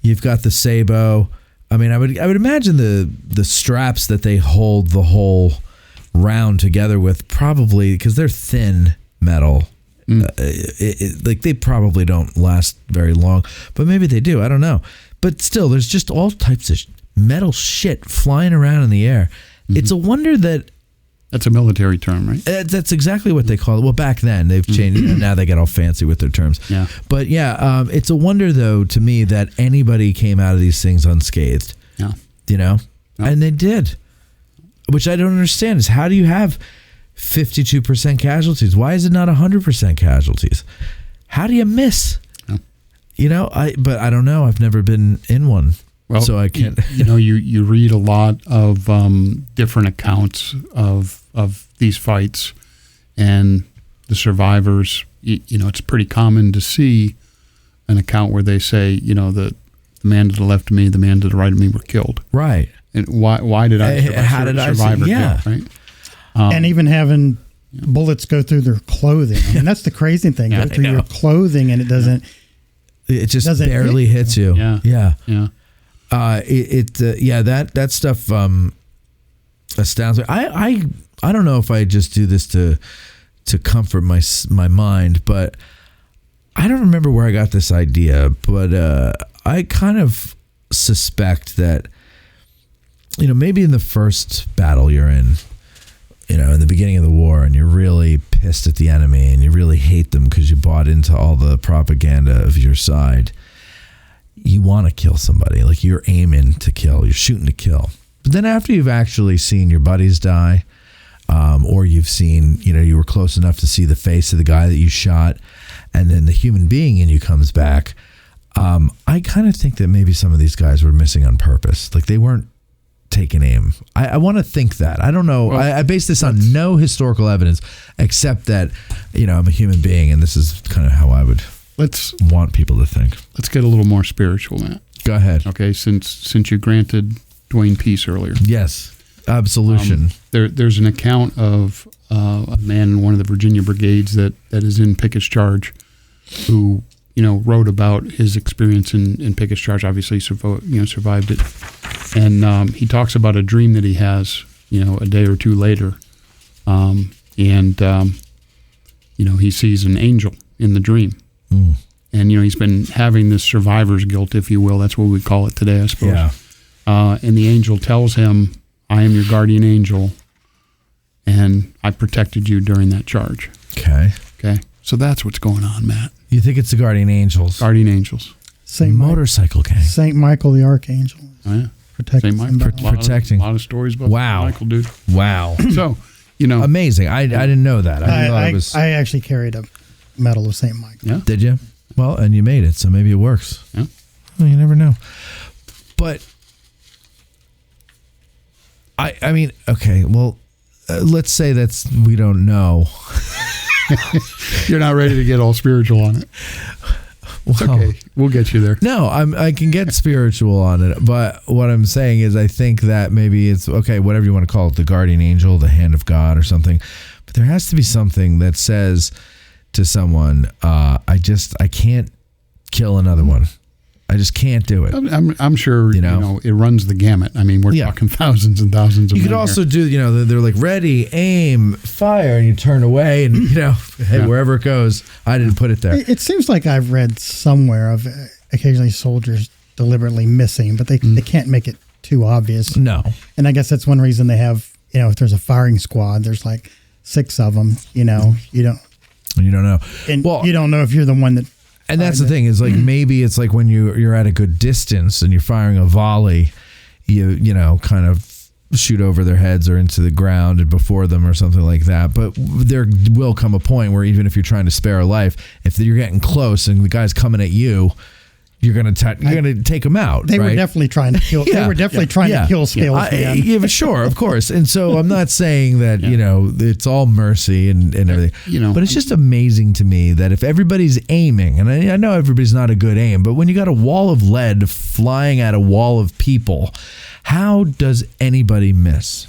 you've got the Sabo. I mean, I would imagine the straps that they hold the whole round together with, probably because they're thin metal. Like they probably don't last very long, but maybe they do. I don't know. But still, there's just all types of metal shit flying around in the air. It's a wonder that. That's a military term, right? That's exactly what they call it. Well, back then they've changed. Now they get all fancy with their terms. Yeah. But it's a wonder though to me that anybody came out of these things unscathed. Yeah. And they did. Which I don't understand is how do you have 52% casualties? Why is it not 100% casualties? How do you miss? Yeah. But I don't know. I've never been in one. Well, so I can't. You read a lot of different accounts of these fights and the survivors. It's pretty common to see an account where they say, the man to the left of me, the man to the right of me were killed. Right. And why did I survive? How did I survive? Yeah. Right. And even having bullets go through their clothing. I mean, that's the crazy thing. Go through your clothing and it doesn't. It just barely hits you. Yeah. Yeah. Yeah. That stuff astounds me. I don't know if I just do this to comfort my mind, but I don't remember where I got this idea, but I kind of suspect that maybe in the first battle you're in the beginning of the war, and you're really pissed at the enemy and you really hate them because you bought into all the propaganda of your side. You want to kill somebody, like you're aiming to kill, you're shooting to kill. But then after you've actually seen your buddies die, or you've seen, you were close enough to see the face of the guy that you shot, and then the human being in you comes back, I kind of think that maybe some of these guys were missing on purpose. Like they weren't taking aim. I want to think that. I don't know. Well, I base this on no historical evidence, except that, I'm a human being, and this is kind of how I would want people to think. Let's get a little more spiritual, Matt. Go ahead. Okay, since you granted Dwayne peace earlier. Yes, absolution. There's an account of a man in one of the Virginia brigades that is in Pickett's charge, who wrote about his experience in Pickett's charge. Obviously, survived it, and he talks about a dream that he has, a day or two later, and he sees an angel in the dream. And he's been having this survivor's guilt, if you will. That's what we call it today, I suppose. Yeah. And the angel tells him, "I am your guardian angel, and I protected you during that charge." Okay. So that's what's going on, Matt. You think it's the guardian angels? Guardian angels. Motorcycle gang. Saint Michael the Archangel. Oh yeah. Protecting. Protecting. A lot of stories about Saint Michael, dude. Wow. So amazing. I didn't know that. I actually carried a medal of Saint Michael. Yeah. Did you? Well, and you made it, so maybe it works. Yeah. Well, you never know. But I mean, okay. Well, let's say we don't know. You're not ready to get all spiritual on it. It's okay. We'll get you there. No, I can get spiritual on it, but what I'm saying is I think that maybe it's okay, whatever you want to call it, the guardian angel, the hand of God or something. But there has to be something that says to someone, I can't kill another one. I just can't do it. I'm sure it runs the gamut. I mean, we're talking thousands and thousands of. You could also do, they're like ready, aim, fire, and you turn away, and hey, wherever it goes, I didn't put it there. It seems like I've read somewhere of occasionally soldiers deliberately missing, but they can't make it too obvious. No. And I guess that's one reason they have, if there's a firing squad, there's like 6 of them, you don't know. And you don't know if you're the one that. And that's the thing is like, maybe it's like when you're at a good distance and you're firing a volley, you kind of shoot over their heads or into the ground and before them or something like that. But there will come a point where even if you're trying to spare a life, if you're getting close and the guy's coming at you, you're gonna take them out. They right? were definitely trying to kill. They were definitely trying to kill Scales. Yeah, sure, of course. And so I'm not saying that it's all mercy and everything. But it's just amazing to me that if everybody's aiming, and I know everybody's not a good aim, but when you got a wall of lead flying at a wall of people, how does anybody miss?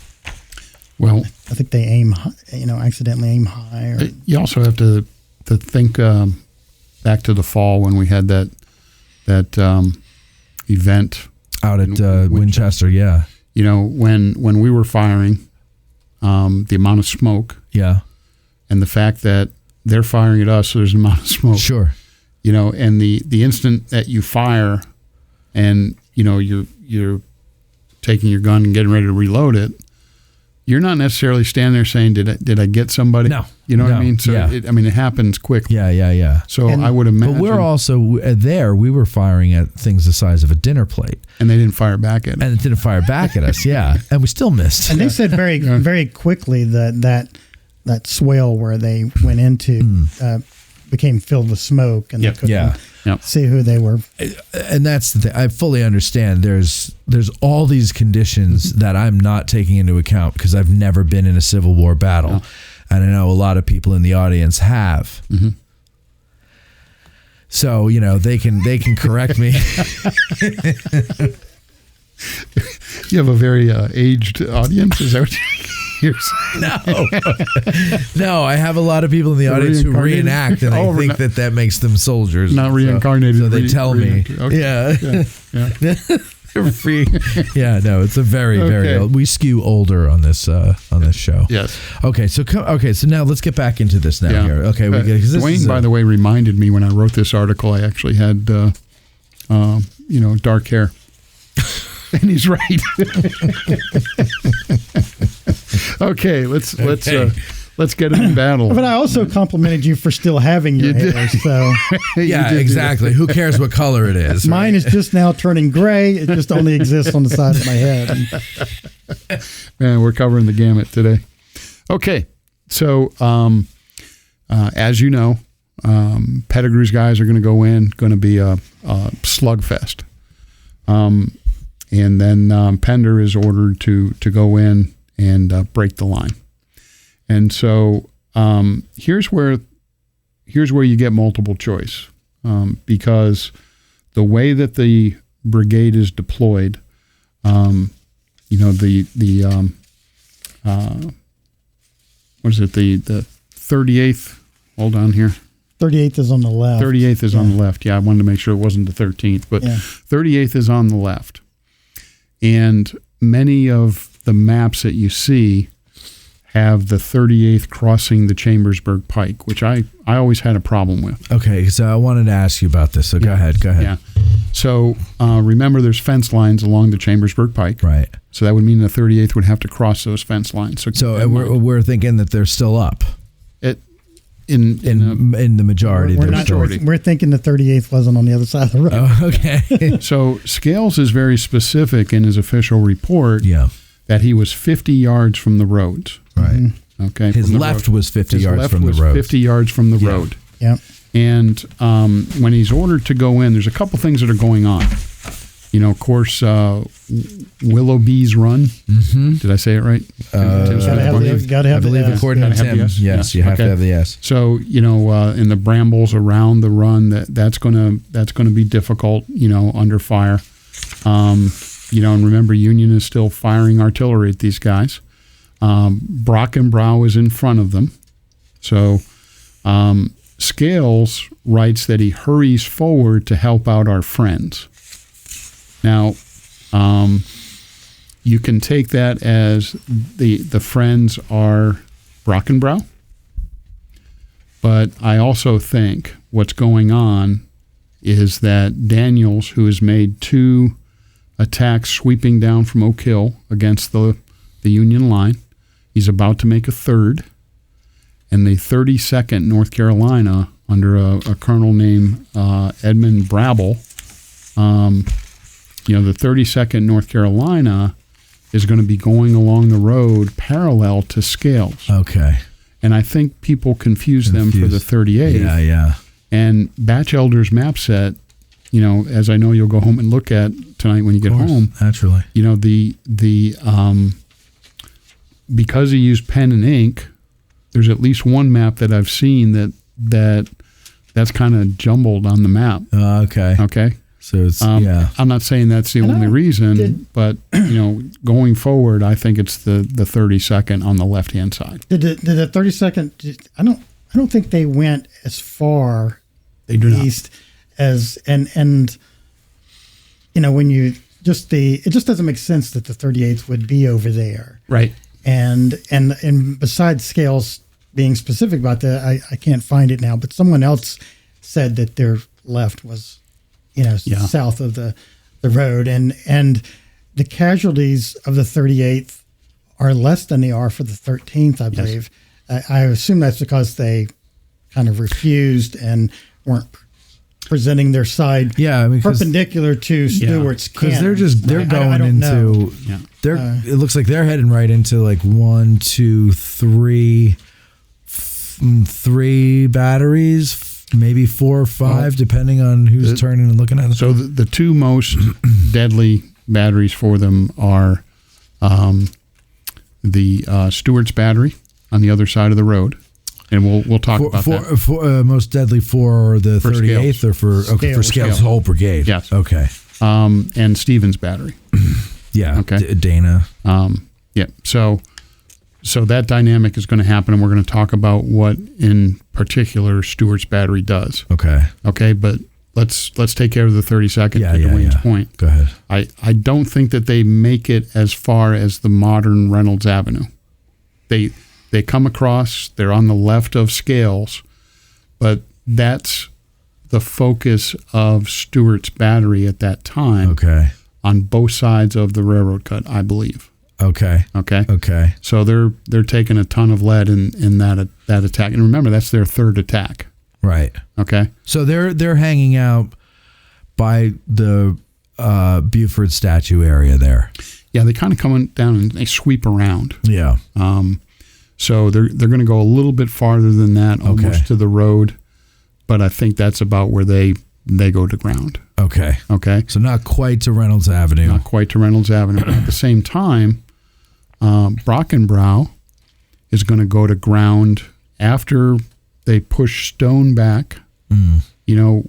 Well, I think they aim, accidentally aim high. You also have to think back to the fall when we had that event out at Winchester. Yeah. When we were firing, the amount of smoke. Yeah. And the fact that they're firing at us, so there's an amount of smoke. Sure. And the instant that you fire and, you're taking your gun and getting ready to reload it, you're not necessarily standing there saying, did I get somebody? No. You know what I mean? So, it happens quickly. Yeah. So I would imagine. But we're also we were firing at things the size of a dinner plate. And they didn't fire back at us. And it didn't fire back at us, yeah. And we still missed. And they said very, very quickly that swale where they went into became filled with smoke. And they couldn't see who they were. And that's the thing. I fully understand. There's all these conditions that I'm not taking into account because I've never been in a Civil War battle. No. And I know a lot of people in the audience have. Mm-hmm. So, they can correct me. You have a very aged audience? Is that what you're saying? No, I have a lot of people in the audience who reenact, and I think that makes them soldiers. Not reincarnated. So they tell me. Okay. Yeah. They're free. Yeah, no, it's a very, very old. We skew older on this show. Yes. Okay, so now let's get back into this now here. Okay, Dwayne, by the way, reminded me when I wrote this article, I actually had, dark hair. And he's right. Okay, let's get in battle. But I also complimented you for still having your hair. So yeah, exactly. Who cares what color it is? Mine is just now turning gray. It just only exists on the side of my head. Man, we're covering the gamut today. Okay, so as you know, Pettigrew's guys are going to go in. Going to be a slugfest. And then Pender is ordered to go in and break the line. And so here's where you get multiple choice because the way that the brigade is deployed, the what is it, the 38th? Hold on here. 38th is on the left. 38th is on the left. Yeah, I wanted to make sure it wasn't the 13th, but 38th is on the left. And many of the maps that you see have the 38th crossing the Chambersburg Pike, which I always had a problem with. Okay, so I wanted to ask you about this. So go ahead. Yeah. So remember, there's fence lines along the Chambersburg Pike. Right. So that would mean the 38th would have to cross those fence lines. So we're thinking that they're still up. In the majority. We're thinking the 38th wasn't on the other side of the road. Oh, okay. So Scales is very specific in his official report that he was 50 yards from the roads. Right. Okay. His left was 50 yards from the road. 50 yards from the road. Yeah. And when he's ordered to go in, there's a couple things that are going on. Of course, Willoughby's Run. Mm-hmm. Did I say it right? Gotta have the S. According to Tim, yes, you have to have the S. So in the brambles around the run, that's gonna be difficult. Under fire. And remember, Union is still firing artillery at these guys. Brockenbrough is in front of them. So Scales writes that he hurries forward to help out our friends. Now, you can take that as the friends are Brockenbrough, but I also think what's going on is that Daniels, who has made 2 attacks sweeping down from Oak Hill against the Union line, he's about to make a 3rd, and the 32nd North Carolina, under a colonel named Edmund Brabble, the 32nd North Carolina is going to be going along the road parallel to Scales. Okay. And I think people confuse them for the 38th. Yeah. And Batchelder's map set, as I know you'll go home and look at tonight when you get home. Naturally. Because he used pen and ink, there's at least one map that I've seen that's kind of jumbled on the map. Okay. Okay. So it's I'm not saying that's the only reason, but going forward, I think it's the 32nd on the left hand side. Did the 32nd? I don't think they went as far east as and when you it just doesn't make sense that the 38th would be over there, right? And besides Scales being specific about that, I can't find it now, but someone else said that their left was south of the road, and the casualties of the 38th are less than they are for the 13th, I believe. Yes. I assume that's because they kind of refused and weren't presenting their side perpendicular to Stewart's cannon. Because they're going into it looks like they're heading right into like 1, 2, 3 batteries, maybe 4 or 5, depending on who's turning and looking at them. So the 2 most deadly batteries for them are the Stewart's battery on the other side of the road, and we'll talk about that. Most deadly for the 38th or for Scales' whole brigade. Yes. Okay. And Stevens battery. Yeah. Okay. Dana. So that dynamic is going to happen, and we're going to talk about what, in particular, Stewart's battery does. Okay. Okay, but let's take care of the 32nd to Dwayne's point. Go ahead. I don't think that they make it as far as the modern Reynolds Avenue. They come across, they're on the left of Scales, but that's the focus of Stewart's battery at that time. Okay. On both sides of the railroad cut, I believe. Okay. So they're taking a ton of lead in that attack, and remember that's their 3rd attack. Right. Okay. So they're hanging out by the Buford statue area there. Yeah, they kind of come down and they sweep around. Yeah. So they're going to go a little bit farther than that, almost to the road, but I think that's about where they go to ground. Okay. So not quite to Reynolds Avenue. Not quite to Reynolds Avenue. But at the same time, Brockenbrough is going to go to ground after they push Stone back,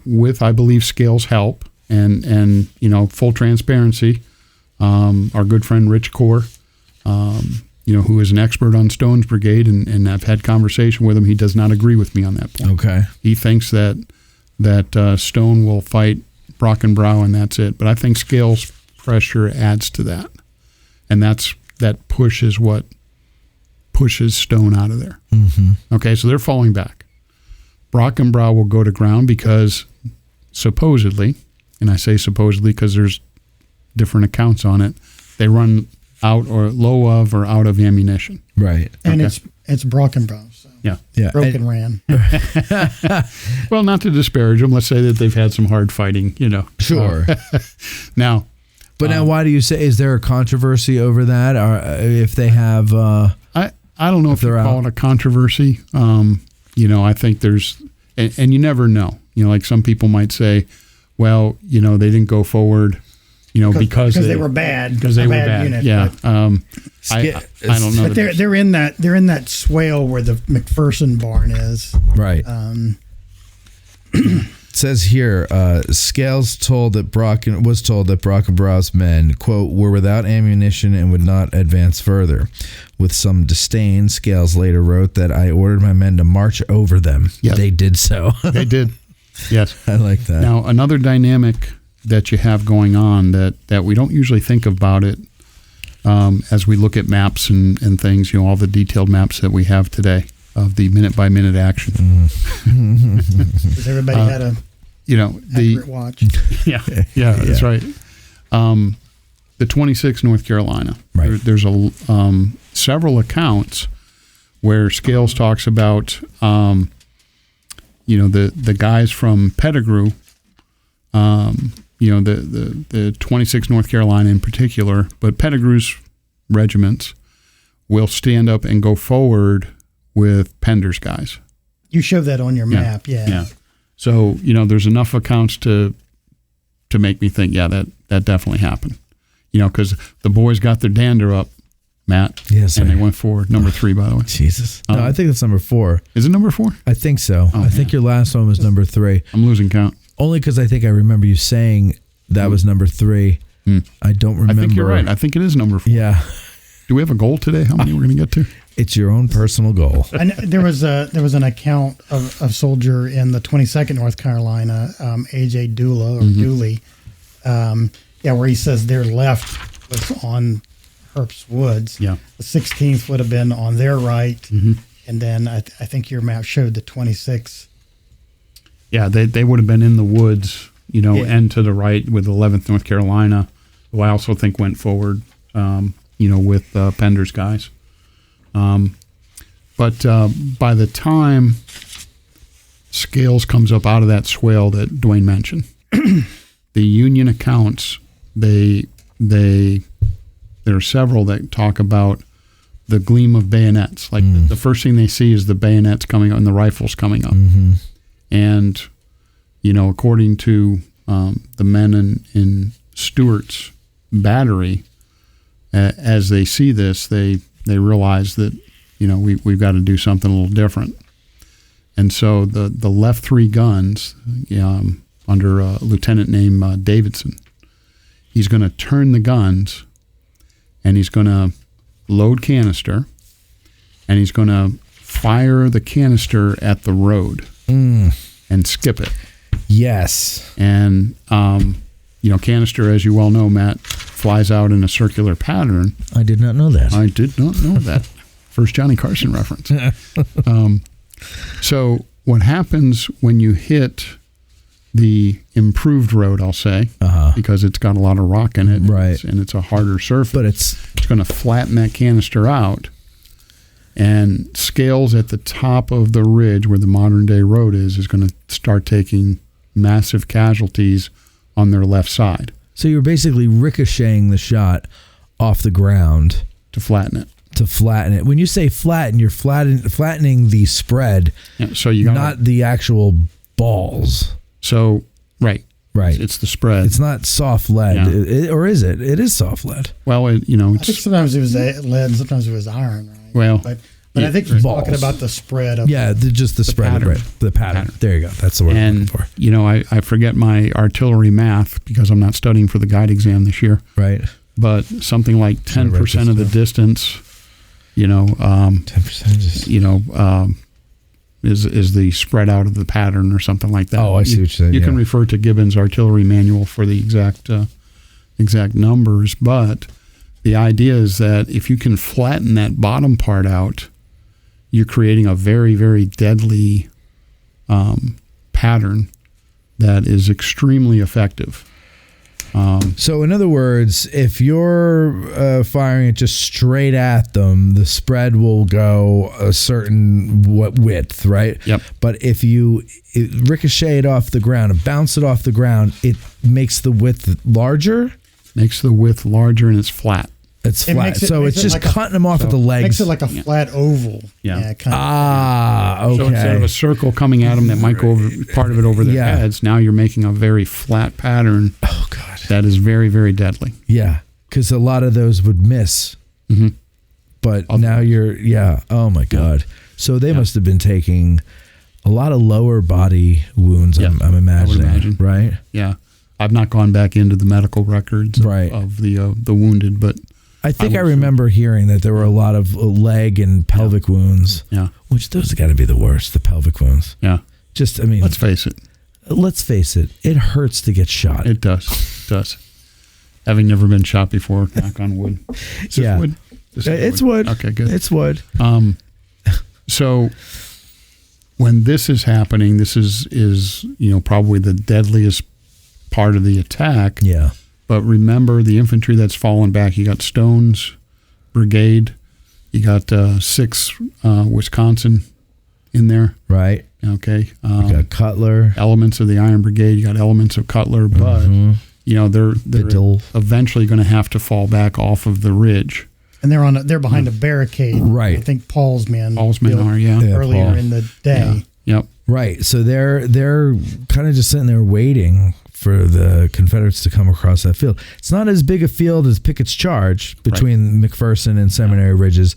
with, I believe, Scales' help and full transparency. Our good friend Rich Core, who is an expert on Stone's brigade, and I've had conversation with him. He does not agree with me on that point. Okay. He thinks that Stone will fight Brockenbrough and that's it. But I think Scales' pressure adds to that, and that pushes what pushes Stone out of there. Mm-hmm. Okay, so they're falling back. Brockenbrough will go to ground because supposedly, and I say supposedly because there's different accounts on it, they run out or low of or out of ammunition. Right. And it's Brockenbrough. So. Yeah. Broken ran. Well, not to disparage them. Let's say that they've had some hard fighting, Sure. Now. But now why do you say, is there a controversy over that? Or if they have... I don't know if you call it a controversy. I think there's... And you never know. Like some people might say, well, they didn't go forward... because they were bad. Because they were bad. Unit, yeah. I don't know. But they're in that swale where the McPherson barn is. Right. It says here, Scales was told that Brockenbrough's men, quote, were without ammunition and would not advance further. With some disdain, Scales later wrote that I ordered my men to march over them. Yes. They did so. They did. Yes. I like that. Now, another dynamic that you have going on that we don't usually think about it as we look at maps and things, all the detailed maps that we have today of the minute-by-minute action. Because everybody had a accurate watch. Yeah, that's right. The 26th North Carolina. Right. There's several accounts where Scales talks about, the guys from Pettigrew, the 26th North Carolina in particular, but Pettigrew's regiments will stand up and go forward with Pender's guys. You show that on your map, yeah. So, there's enough accounts to make me think, that definitely happened. Because the boys got their dander up, Matt. Yes, and they went forward. Number 3, by the way. Jesus. No, I think that's number 4. Is it number 4? I think so. I think your last one was number 3. I'm losing count. Only because I think I remember you saying that was number 3. I don't remember. I think you're right. I think it is number 4. Yeah. Do we have a goal today? How many we're going to get to? It's your own personal goal. And there was an account of a soldier in the 22nd North Carolina, A.J. Dooley, where he says their left was on Herbst Woods. Yeah. The 16th would have been on their right. Mm-hmm. And then I think your map showed the 26th. Yeah, they would have been in the woods, and to the right with 11th North Carolina, who I also think went forward, with Pender's guys. But by the time Scales comes up out of that swale that Dwayne mentioned, the Union accounts, there are several that talk about the gleam of bayonets. Like the first thing they see is the bayonets coming up and the rifles coming up. Mm-hmm. And, according to the men in Stewart's battery, as they see this, they realize that, we've got to do something a little different. And so the left 3 guns, under a lieutenant named Davidson, he's going to turn the guns, and he's going to load canister, and he's going to fire the canister at the road and skip it. Yes. And, canister, as you well know, Matt, flies out in a circular pattern. I did not know that. I did not know that. First Johnny Carson reference. So what happens when you hit the improved road, I'll say, because it's got a lot of rock in it, right, and it's a harder surface, but it's going to flatten that canister out, and Scales at the top of the ridge where the modern day road is going to start taking massive casualties on their left side. So you're basically ricocheting the shot off the ground to flatten it. When you say flatten, you're flattening the spread, so you not the actual balls. So, right. It's the spread. It's not soft lead, or is it? It is soft lead. Well, I think sometimes it was lead, and sometimes it was iron. Right? Well, but I think you're talking about the spread of just the spread pattern. Of the pattern. There you go. That's the word I'm looking for. I forget my artillery math because I'm not studying for the guide exam this year. Right. But something like 10% of the distance, 10%. Is the spread out of the pattern or something like that. Oh, I see what you're saying. You can refer to Gibbon's artillery manual for the exact numbers, but the idea is that if you can flatten that bottom part out, you're creating a very, very deadly pattern that is extremely effective. So in other words, if you're firing it just straight at them, the spread will go a certain width, right? Yep. But if you ricochet it off the ground and bounce it off the ground, it makes the width larger? Makes the width larger and it's flat. It's flat. So it's just cutting them off at the legs. Makes it like a flat oval. Yeah. Okay. So instead of a circle coming at them that might go over part of it over their heads, now you're making a very flat pattern. Oh, God. That is very, very deadly. Yeah. Because a lot of those would miss. Mm-hmm. But now oh, my God. So they must have been taking a lot of lower body wounds, I'm imagining. I would imagine. Right? Yeah. I've not gone back into the medical records of the wounded, but I think I remember hearing that there were a lot of leg and pelvic wounds. Yeah. Which those have got to be the worst, the pelvic wounds. Yeah. Let's face it. It hurts to get shot. It does. Having never been shot before, knock on wood. Is this wood? It's wood. Okay, good. It's wood. So when this is happening, this is probably the deadliest part of the attack. Yeah. But remember the infantry that's fallen back. You got Stone's brigade. You got 6th Wisconsin in there. Right. Okay. You got Cutler. Elements of the Iron Brigade. You got elements of Cutler, but they're eventually going to have to fall back off of the ridge. And they're behind a barricade. Right. I think Paul's men are, earlier Paul. in the day. Yeah. Yep. Right. So they're kind of just sitting there waiting for the Confederates to come across that field. It's not as big a field as Pickett's charge between McPherson and Seminary Ridges,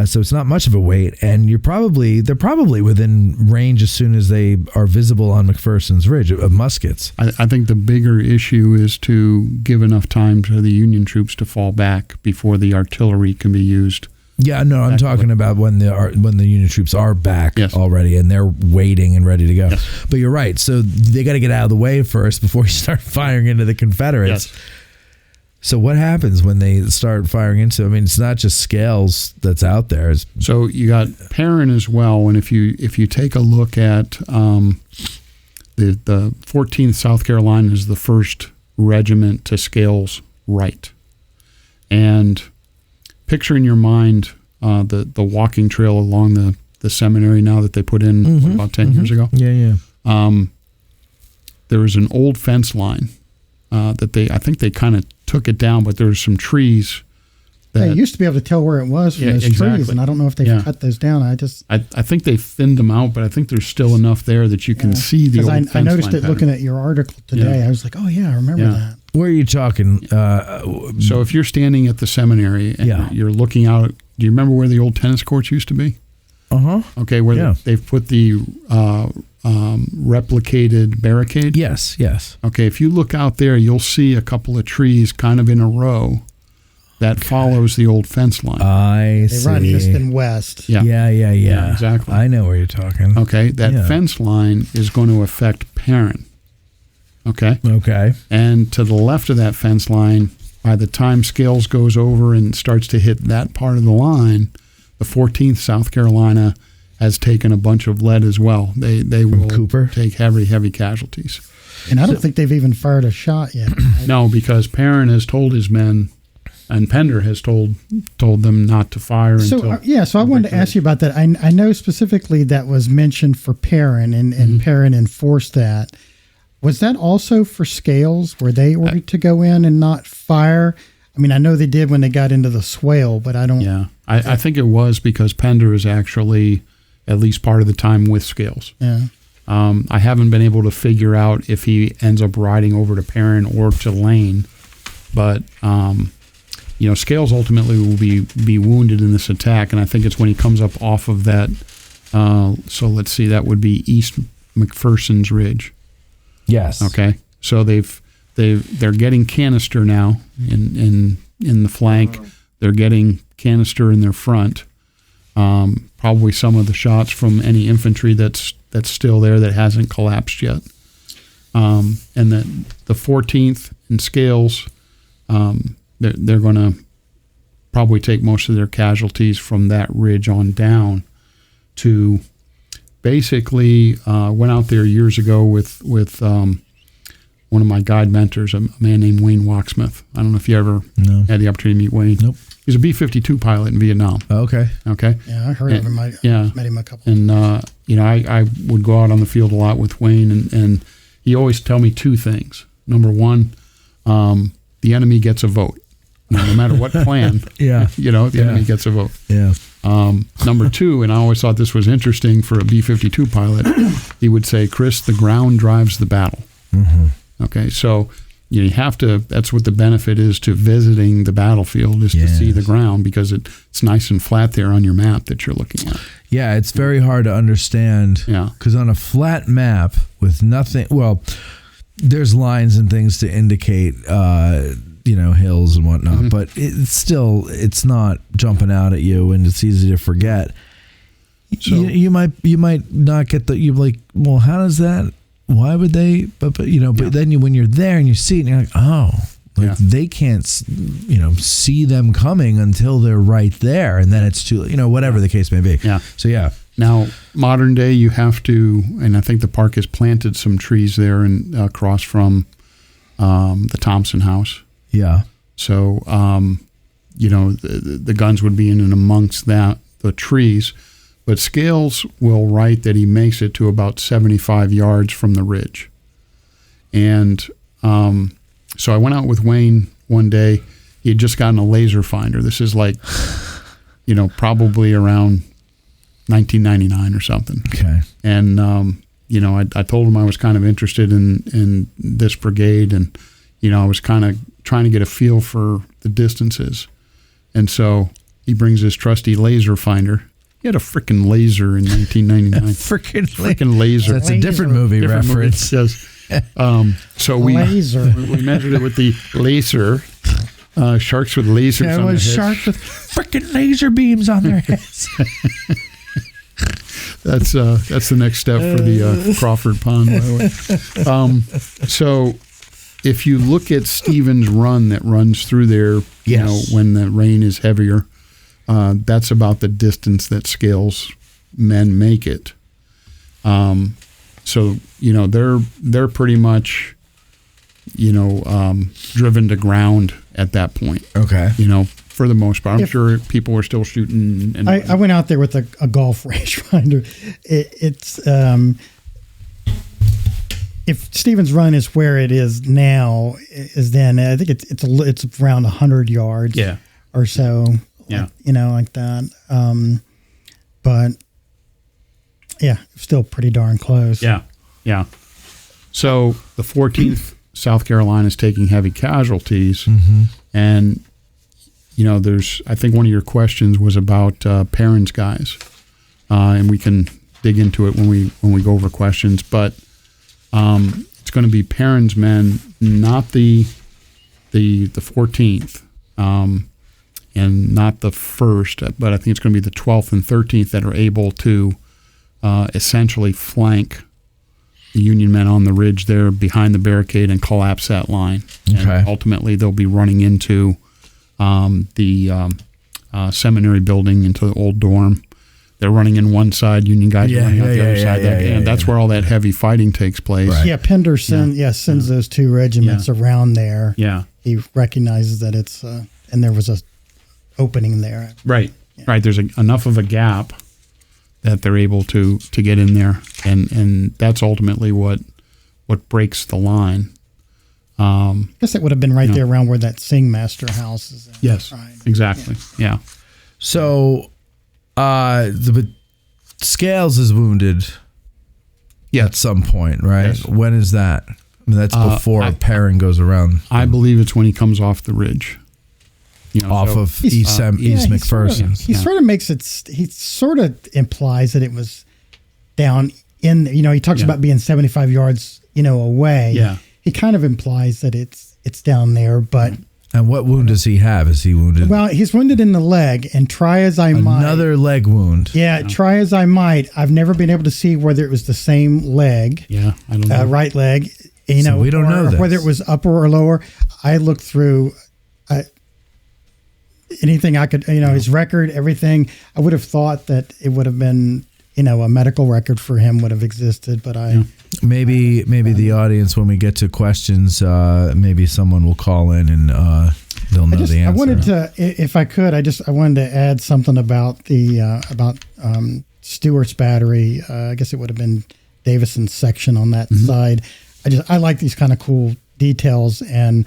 so it's not much of a wait. And they're probably within range as soon as they are visible on McPherson's ridge of muskets. I think the bigger issue is to give enough time to the Union troops to fall back before the artillery can be used. Yeah, no, I'm talking about when the Union troops are back already and they're waiting and ready to go. Yes. But you're right. So they got to get out of the way first before you start firing into the Confederates. Yes. So what happens when they start firing into? I mean, it's not just Scales that's out there. So you got Perrin as well. And if you take a look at the 14th South Carolina is the first regiment to Scales' right, and picture in your mind the walking trail along the seminary now that they put in about 10 years ago. Yeah. There was an old fence line that I think they kind of took it down, but there were some trees. They used to be able to tell where it was from those trees, and I don't know if they've cut those down. I think they thinned them out, but I think there's still enough there that you can see the old fence line. I noticed it looking at your article today. I was like, oh yeah, I remember that. Where are you talking? So if you're standing at the semitary and you're looking out, do you remember where the old tennis courts used to be? Okay, where they've put the replicated barricade? Yes. Okay, if you look out there, you'll see a couple of trees kind of in a row that follows the old fence line. I see. They run east and west. Yeah. Exactly. I know where you're talking. Okay, that fence line is going to affect Perrin. Okay. And to the left of that fence line, by the time Scales goes over and starts to hit that part of the line, the 14th South Carolina has taken a bunch of lead as well. They will take heavy casualties. And I don't think they've even fired a shot yet. Right? No, because Perrin has told his men, and Pender has told them not to fire until... So I wanted to ask you about that. I know specifically that was mentioned for Perrin, and Perrin enforced that. Was that also for Scales? Were they ordered to go in and not fire? I mean, I know they did when they got into the swale, but I don't... Yeah, I think it was because Pender is actually at least part of the time with Scales. Yeah. I haven't been able to figure out if he ends up riding over to Perrin or to Lane, but... Scales ultimately will be wounded in this attack, and I think it's when he comes up off of that. So let's see, that would be East McPherson's Ridge. Yes. Okay. So they're getting canister now in the flank. They're getting canister in their front. Probably some of the shots from any infantry that's still there that hasn't collapsed yet. And then the 14th and Scales. They're going to probably take most of their casualties from that ridge on down to basically went out there years ago with one of my guide mentors, a man named Wayne Walksmith. I don't know if you ever had the opportunity to meet Wayne. Nope. He's a B-52 pilot in Vietnam. Okay. Yeah, I heard of him. I met him a couple and, I would go out on the field a lot with Wayne, and he always tell me two things. Number one, the enemy gets a vote. No matter what plan, the enemy gets a vote. Yeah. Number two, and I always thought this was interesting for a B-52 pilot, he would say, Chris, the ground drives the battle. Mm-hmm. Okay, so you have to, that's what the benefit is to visiting the battlefield, is to see the ground, because it's nice and flat there on your map that you're looking at. Yeah, it's very hard to understand. Yeah. Because on a flat map with nothing, there's lines and things to indicate hills and whatnot, but it's not jumping out at you, and it's easy to forget. So, you might not get you're like, well, how does that? Why would they? But then when you're there and you see it, and you're like, oh, they can't see them coming until th're right there, and then it's too whatever the case may be. Yeah. So Now, modern day, you have to, and I think the park has planted some trees there and across from the Thompson house. Yeah. So, the guns would be in and amongst the trees. But Scales will write that he makes it to about 75 yards from the ridge. And so I went out with Wayne one day. He had just gotten a laser finder. This is like, probably around 1999 or something. Okay. And, I told him I was kind of interested in this brigade, and, I was kind of trying to get a feel for the distances. And so he brings his trusty laser finder. He had a freaking laser in 1999. Freaking laser. That's a different movie reference. Yes. So we measured it with the laser. Sharks with lasers on their heads. Sharks with freaking laser beams on their heads. That's the next step for the Crawford Pond, by the way. So if you look at Stevens Run that runs through there, when the rain is heavier, that's about the distance that Scales men make it. So they're pretty much driven to ground at that point. Okay. For the most part, I'm sure people were still shooting. And I went out there with a golf rangefinder. It's if Stevens Run is where it is now, is then I think it's around 100 yards. Yeah. Or so. Yeah. Like that. But yeah, still pretty darn close. Yeah. Yeah. So the 14th South Carolina is taking heavy casualties, and I think one of your questions was about Perrin's guys, and we can dig into it when we go over questions. But it's going to be Perrin's men, not the 14th, and not the 1st, but I think it's going to be the 12th and 13th that are able to essentially flank the Union men on the ridge there behind the barricade and collapse that line. Okay. And ultimately, they'll be running into the seminary building, into the old dorm. They're running in one side, Union guys are running out the other side. And that's where all that heavy fighting takes place. Right. Yeah, Pender sends those two regiments around there. Yeah. He recognizes that it's, and there was a opening there. Right. Yeah. Right. There's enough of a gap that they're able to get in there, and that's ultimately what breaks the line. I guess that would have been right there around where that Singmaster house is. Yes, right. Exactly. Yeah. So, the Scales is wounded. At some point, right? Yes. When is that? I mean, that's before Perrin goes around. I believe it's when he comes off the ridge. Off of East McPherson. He sort of makes it. He sort of implies that it was down in. He talks about being 75 yards, away. Yeah. He kind of implies that it's down there, but. And what wound does he have? Is he wounded? Well, he's wounded in the leg, and try as I might. Another leg wound. Yeah, try as I might. I've never been able to see whether it was the same leg. Yeah, I don't know. Right leg. So we don't know this. Whether it was upper or lower. I looked through. Anything I could, his record, everything. I would have thought that it would have been, a medical record for him would have existed, but maybe the audience, when we get to questions, maybe someone will call in and they'll know the answer. I wanted to, if I could, I wanted to add something about the Stewart's battery. I guess it would have been Davison's section on that side. I like these kind of cool details, and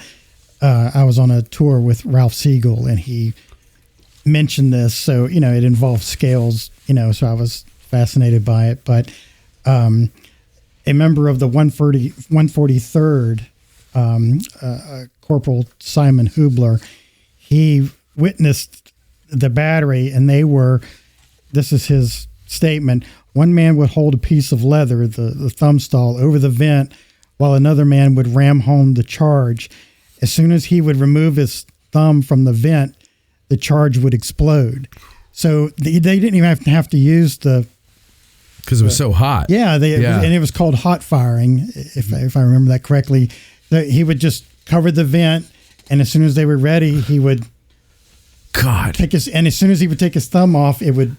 I was on a tour with Ralph Siegel, and he mentioned this. So, it involves Scales, so I was fascinated by it. But a member of the 143rd, Corporal Simon Hubler, he witnessed the battery, and this is his statement, one man would hold a piece of leather, the thumb stall, over the vent, while another man would ram home the charge. As soon as he would remove his thumb from the vent, the charge would explode. So they didn't even have to use because it was so hot. Yeah, and it was called hot firing, if I remember that correctly. He would just cover the vent, and as soon as they were ready, he would and as soon as he would take his thumb off, it would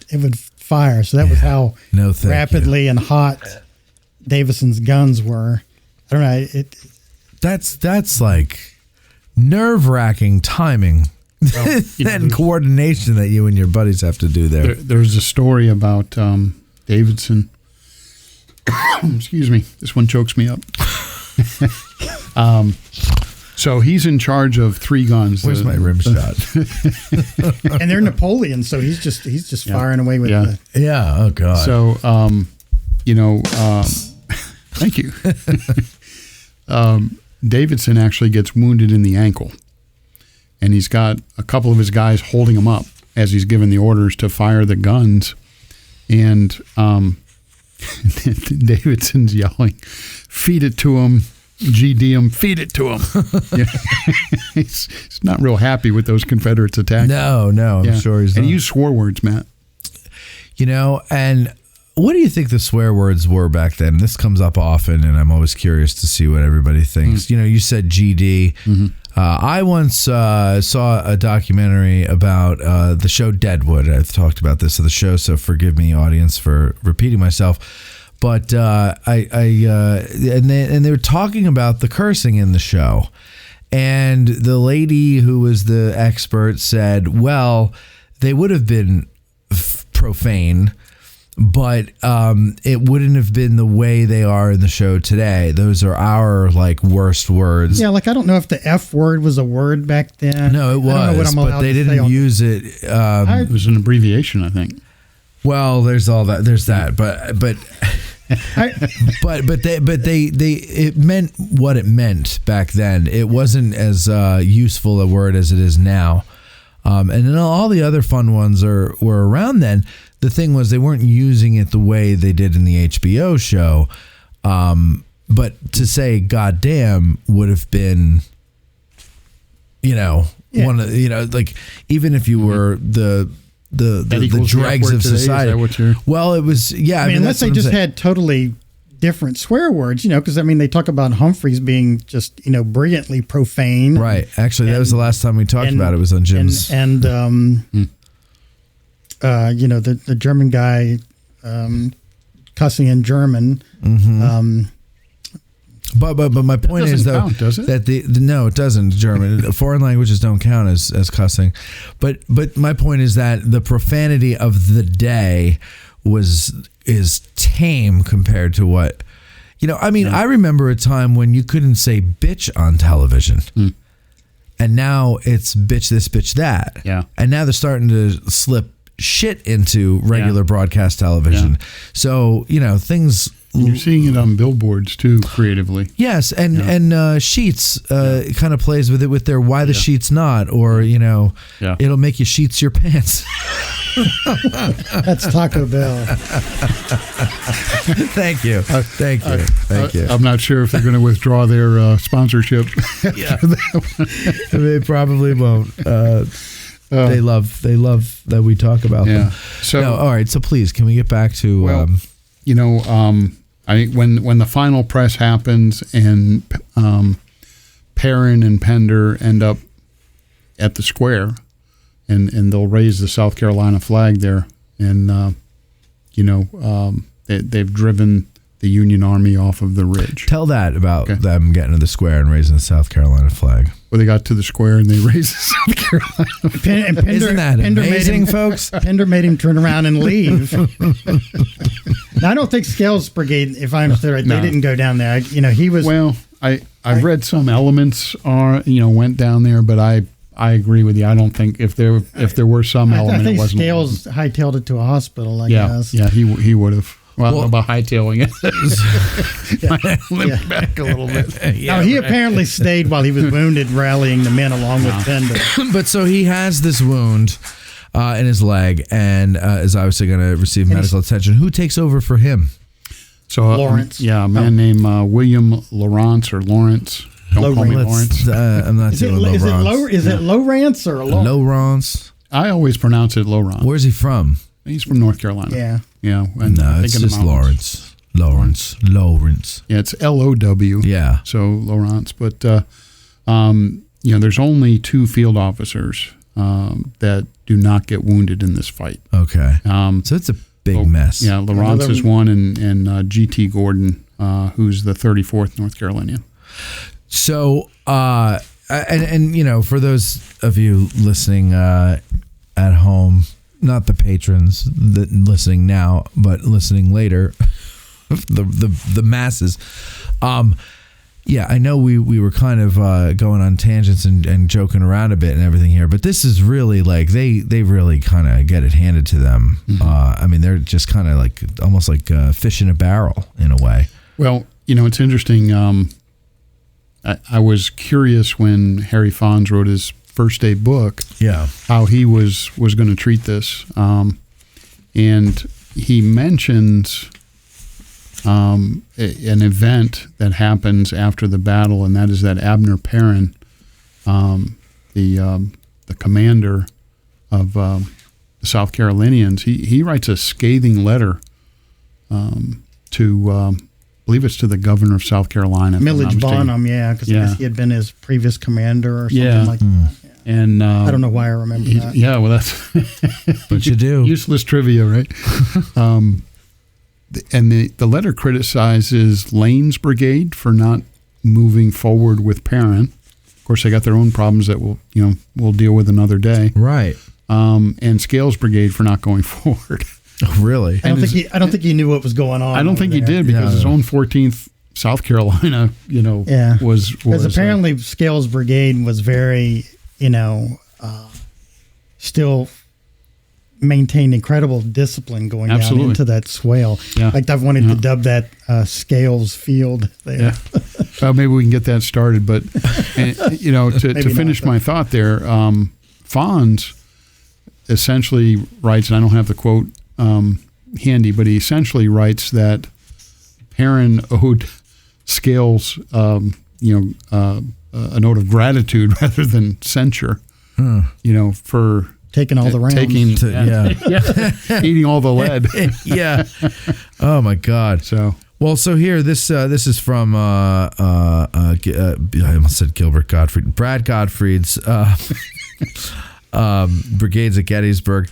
fire. So that was how No, thank rapidly and hot Davison's guns were. I don't know. That's like nerve-wracking timing and coordination that you and your buddies have to do there. There's a story about Davidson. Excuse me. This one chokes me up. So he's in charge of 3 guns. Where's my rim shot? And they're Napoleon, so he's just firing away with the. Yeah. Oh God. So thank you. Davidson actually gets wounded in the ankle, and he's got a couple of his guys holding him up as he's given the orders to fire the guns, and Davidson's yelling, "Feed it to him, GD him, feed it to him." He's not real happy with those Confederates attacking. No, I'm sure he's not. And he used swear words, Matt. And what do you think the swear words were back then? This comes up often, and I'm always curious to see what everybody thinks. You said GD. I once saw a documentary about the show Deadwood. I've talked about this on the show, so forgive me, audience, for repeating myself. But they were talking about the cursing in the show, and the lady who was the expert said, "Well, they would have been profane, but it wouldn't have been the way they are in the show today. Those are our worst words." Yeah, I don't know if the F word was a word back then. No, it was, but they didn't use it. It was an abbreviation, I think. Well, there's all that. There's that, but it meant what it meant back then. It wasn't as useful a word as it is now. And then all the other fun ones were around then. The thing was, they weren't using it the way they did in the HBO show. But to say "goddamn" would have been, one of even if you were the dregs of society. Well, it was unless they just had totally different swear words, because they talk about Humphreys being just brilliantly profane. Right. Actually, that was the last time we talked about it. Was on Jim's the German guy cussing in German. But my point is, though, that no, it doesn't. German foreign languages don't count as cussing. But my point is that the profanity of the day is tame compared to what I remember a time when you couldn't say bitch on television. And now it's bitch this, bitch that. Yeah. And now they're starting to slip shit into regular broadcast television. Yeah. So, things. And you're seeing it on billboards too, creatively. Yes, and Sheets kind of plays with it with their "why the sheets not," or it'll make you sheets your pants. That's Taco Bell. Thank you. Thank you. I'm not sure if they're going to withdraw their sponsorship. Yeah, they probably won't. They love that we talk about them. So all right. So please, can we get back to? I think when the final press happens and Perrin and Pender end up at the square, and they'll raise the South Carolina flag there, and they've driven the Union Army off of the ridge. Tell that about them getting to the square and raising the South Carolina flag. Well, they got to the square and they raised the South Carolina flag. Isn't that amazing, folks? Pender made him turn around and leave. Now, I don't think Scales Brigade, if I understood right, they didn't go down there. He was. Well, I've read some elements went down there, but I agree with you. I don't think if there were some element, I think it wasn't. Scales hightailed it to a hospital. I guess. Yeah, he would have. Well, I don't know about hightailing it. Limp back a little bit. Now, he apparently stayed while he was wounded, rallying the men along with Pender. But so he has this wound in his leg and is obviously going to receive medical attention. Who takes over for him? So Lawrence. A man named William Lawrence or Lawrence. Don't call me Lawrence. I'm not doing Lawrence. Is it Lawrence or Lawrence? I always pronounce it Lawrence. Where's he from? He's from North Carolina. Yeah. Yeah. No, it's just Lawrence. Lawrence. Yeah, it's LOW. Yeah. So Lawrence. But, there's only 2 field officers that do not get wounded in this fight. Okay. So it's a big mess. Yeah, Lawrence is one, and G.T. Gordon, who's the 34th North Carolinian. So, and you know, for those of you listening at home, not the patrons that listening now, but listening later, the masses. Yeah, I know we were kind of going on tangents and joking around a bit and everything here, but this is really like they really kind of get it handed to them. I mean, they're just kind of like almost like fish in a barrel in a way. Well, you know, it's interesting. I was curious when Harry Fonz wrote his first day book, how he was going to treat this, and he mentions an event that happens after the battle, and that is that Abner Perrin, the commander of the South Carolinians, he writes a scathing letter to. I believe it's to the governor of South Carolina. Millage Bonham, because I guess he had been his previous commander or something like that. Yeah. And I don't know why I remember that. Yeah, well, that's what you do. Useless trivia, right? And the letter criticizes Lane's brigade for not moving forward with Perrin. Of course, they got their own problems that we'll deal with another day. Right. And Scales Brigade for not going forward. Oh, really? I don't think he knew what was going on. I don't think he did because his own 14th South Carolina, was because apparently Scales Brigade was very, still maintained incredible discipline going down into that swale. Yeah. Like I've wanted to dub that Scales Field there. Yeah. Well, maybe we can get that started, but to finish my thought there, Fonz essentially writes, and I don't have the quote handy, but he essentially writes that Perrin owed Scales, a note of gratitude rather than censure, for taking all the rounds, eating all the lead. Yeah. Oh my God. So here, this is from I almost said Gilbert Gottfried, Brad Gottfried's brigades at Gettysburg.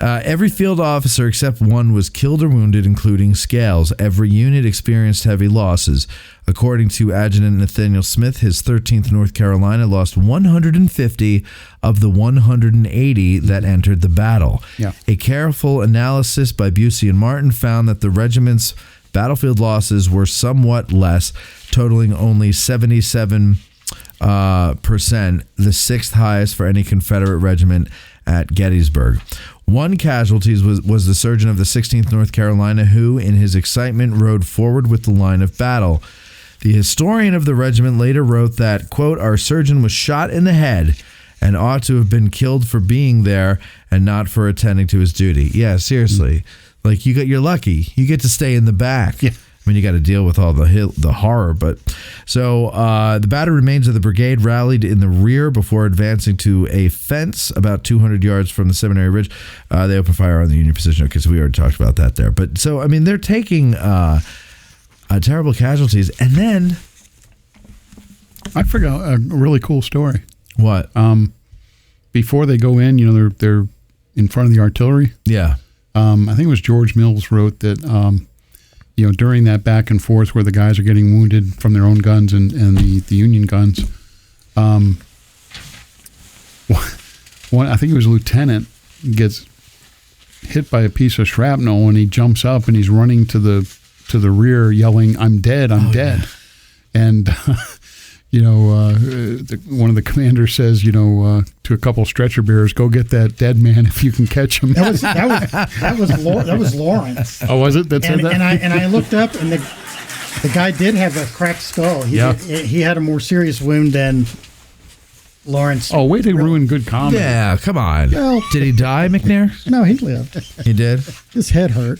Every field officer except one was killed or wounded, including Scales. Every unit experienced heavy losses. According to Adjutant Nathaniel Smith, his 13th North Carolina lost 150 of the 180 that entered the battle. Yeah. A careful analysis by Busey and Martin found that the regiment's battlefield losses were somewhat less, totaling only 77%, the sixth highest for any Confederate regiment at Gettysburg. One casualty was the surgeon of the 16th North Carolina who, in his excitement, rode forward with the line of battle. The historian of the regiment later wrote that, quote, our surgeon was shot in the head and ought to have been killed for being there and not for attending to his duty. Yeah, seriously. Like, you're lucky. You get to stay in the back. Yeah. I mean, you got to deal with all the horror. But so the battered remains of the brigade rallied in the rear before advancing to a fence about 200 yards from the Seminary Ridge. They opened fire on the Union position because we already talked about that there. But so, I mean, they're taking terrible casualties. And then I forgot a really cool story. What? Before they go in, they're in front of the artillery. Yeah. I think it was George Mills wrote that. During that back and forth where the guys are getting wounded from their own guns and the Union guns, I think it was a lieutenant gets hit by a piece of shrapnel and he jumps up and he's running to the rear yelling, "I'm dead! I'm dead!" Yeah. And one of the commanders says, to a couple stretcher bearers, "Go get that dead man if you can catch him." That was Lawrence. Oh, was it? That said that? And I looked up, and the guy did have a cracked skull. He had a more serious wound than Lawrence. Oh, way to ruin good comedy. Yeah, come on. Well, did he die, McNair? No, he lived. He did? His head hurt.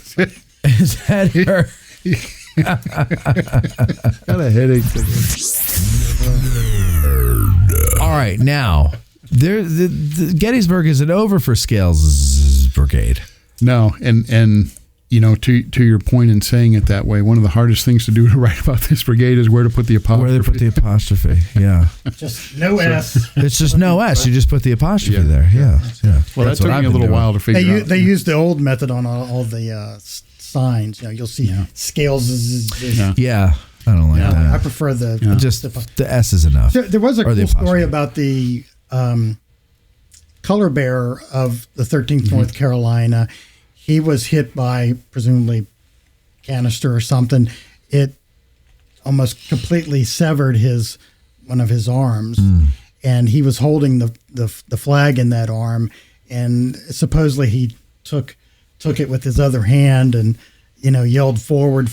His head hurt. Got a headache. All right, now the Gettysburg isn't over for Scales' brigade. No, and to your point in saying it that way, one of the hardest things to do to write about this brigade is where to put the apostrophe. Where they put the apostrophe, yeah. Just no S. It's just no S. You just put the apostrophe there, yeah. Well, that took me a little while to figure out. They used the old method on all the signs. You'll see Scales is Yeah, I don't like that. I prefer the Just the S is enough. There was a Or the cool story apostrophe. about the color bearer of the 13th North Carolina. He was hit by presumably canister or something. It almost completely severed one of his arms, and he was holding the flag in that arm, and supposedly he took it with his other hand and yelled forward.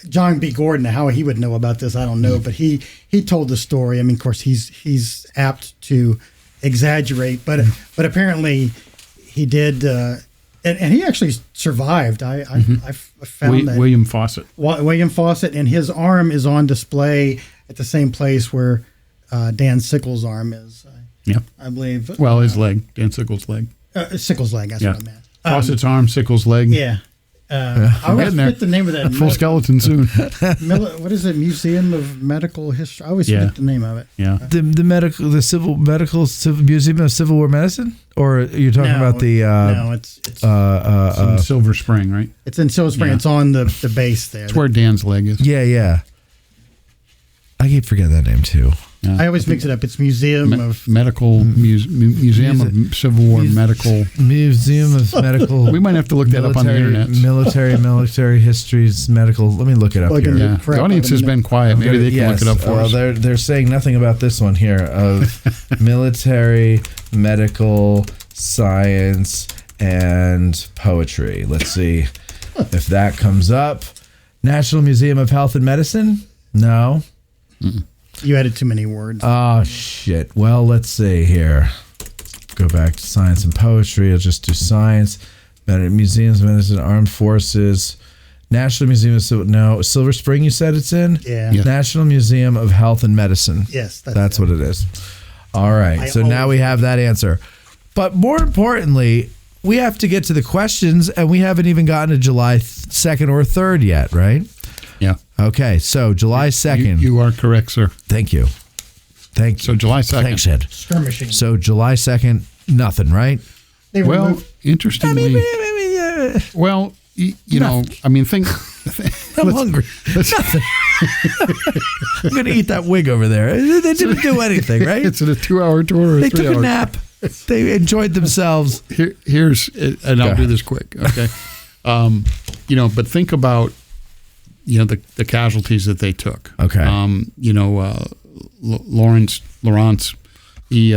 John B. Gordon, how he would know about this, I don't know, but he told the story. I mean, of course, he's apt to exaggerate, but apparently he did. And he actually survived. I found that William Fawcett. William Fawcett, and his arm is on display at the same place where Dan Sickles' arm is. I believe. Well, his leg, Dan Sickles' leg. Sickles' leg. That's what I meant. Fawcett's arm, Sickles' leg. Yeah. I always forget the name of that. Full skeleton soon. What is it? Museum of Medical History. I always forget the name of it. Yeah. The Museum of Civil War Medicine, or are you talking about the? No, it's in Silver Spring, right? It's in Silver Spring. Yeah. It's on the base there. It's where Dan's leg is. Yeah. I keep forgetting that name too. Yeah. I always mix it up. It's Museum of Medical Museum of Civil War Medical. Museum of Medical. We might have to look that up on the internet. Military histories, medical. Let me look it up here. Yeah. The audience has been quiet. Maybe they can look it up for us. They're saying nothing about this one here of military, medical, science, and poetry. Let's see if that comes up. National Museum of Health and Medicine? No. You added too many words. Oh, shit. Well, let's see here. Go back to science and poetry. I'll just do science. Museums of Medicine, Armed Forces. National Museum of Silver Spring, you said it's in? Yeah. Yes. National Museum of Health and Medicine. Yes. That's what it is. All right. So now we have that answer. But more importantly, we have to get to the questions, and we haven't even gotten to July 2nd or 3rd yet, right? Yeah. Okay, so July 2nd. You are correct, sir. Thank you. So July 2nd. Thanks, Ed. Skirmishing. So July 2nd, nothing, right? Well, interestingly, well, you know, I mean, think. I'm hungry. Nothing. I'm going to eat that wig over there. They didn't do anything, right? It's a 2-hour tour or They 3 took hours. a nap. They enjoyed themselves. Here's, and I'll do this quick, okay? You know, but think about, you know, the casualties that they took. Okay. You know, Lawrence, he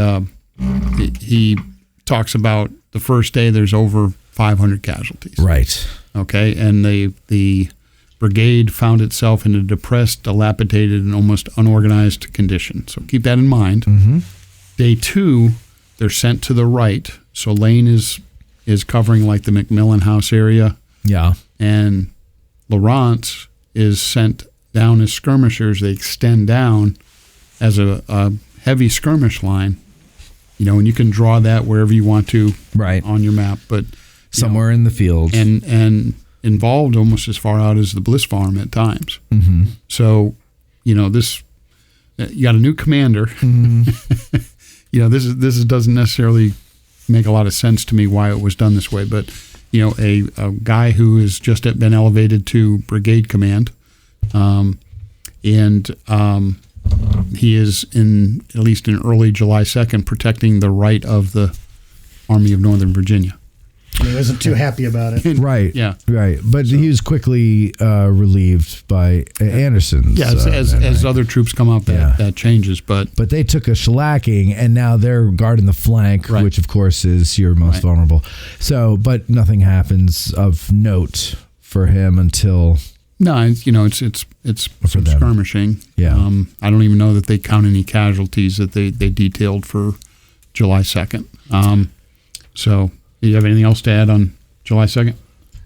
talks about the first day there's over 500 casualties. Right. Okay, and the brigade found itself in a depressed, dilapidated, and almost unorganized condition. So keep that in mind. Mm-hmm. Day 2, they're sent to the right. So Lane is covering like the McMillan House area. Yeah. And Lawrence is sent down as skirmishers. They extend down as a heavy skirmish line. You know, and you can draw that wherever you want to on your map. But somewhere in the fields. And involved almost as far out as the Bliss Farm at times. Mm-hmm. So, you know, this you got a new commander. Mm-hmm. You know, this doesn't necessarily make a lot of sense to me why it was done this way, but you know, a guy who has just been elevated to brigade command, and he is at least in early July 2nd protecting the right of the Army of Northern Virginia. He wasn't too happy about it. Right. Yeah. Right. But he was quickly relieved by Anderson. Yeah, as other troops come up, that changes. But they took a shellacking, and now they're guarding the flank, Right. which of course is your most vulnerable. So, but nothing happens of note for him until. No, it's some them. skirmishing. Yeah. I don't even know that they count any casualties that they detailed for July 2nd. So, do you have anything else to add on July 2nd?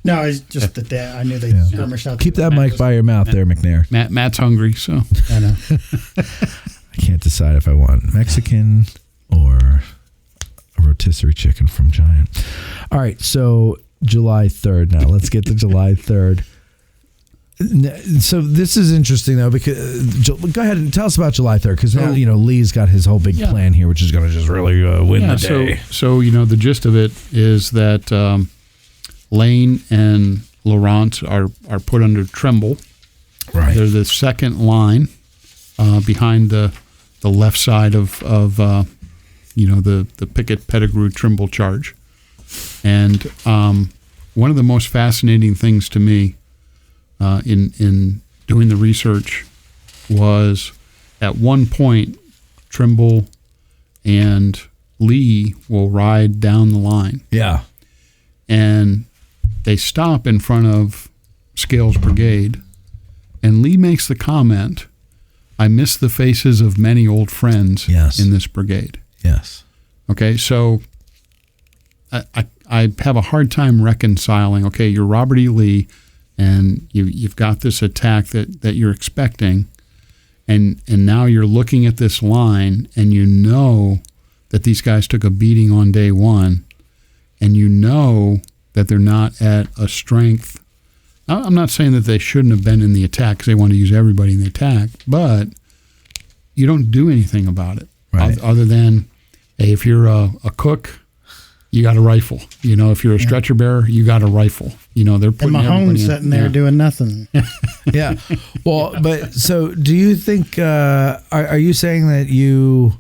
No, it's just that I knew they skirmished out. Keep that mic by your mouth there, McNair. Matt's hungry, so. I know. I can't decide if I want Mexican or a rotisserie chicken from Giant. All right, so July 3rd now. Let's get to July 3rd. So this is interesting, though, because go ahead and tell us about July 3rd, because now, Lee's got his whole big plan here, which is going to just really win the day. So, the gist of it is that Lane and Laurent are put under Trimble. Right. They're the second line behind the left side of the Pickett Pettigrew Trimble charge. And one of the most fascinating things to me in doing the research was at one point Trimble and Lee will ride down the line. Yeah. And they stop in front of Scales Brigade, and Lee makes the comment, "I miss the faces of many old friends in this brigade." Yes. Okay, so I have a hard time reconciling, okay, you're Robert E. Lee, and you've got this attack that you're expecting, and now you're looking at this line, and you know that these guys took a beating on day one, and you know that they're not at a strength. I'm not saying that they shouldn't have been in the attack because they want to use everybody in the attack, but you don't do anything about it, right, other than, hey, if you're a cook, you got a rifle. If you're a stretcher bearer, you got a rifle. They're putting Mahomes sitting there doing nothing. Yeah. Well, but so do you think? Are you saying that you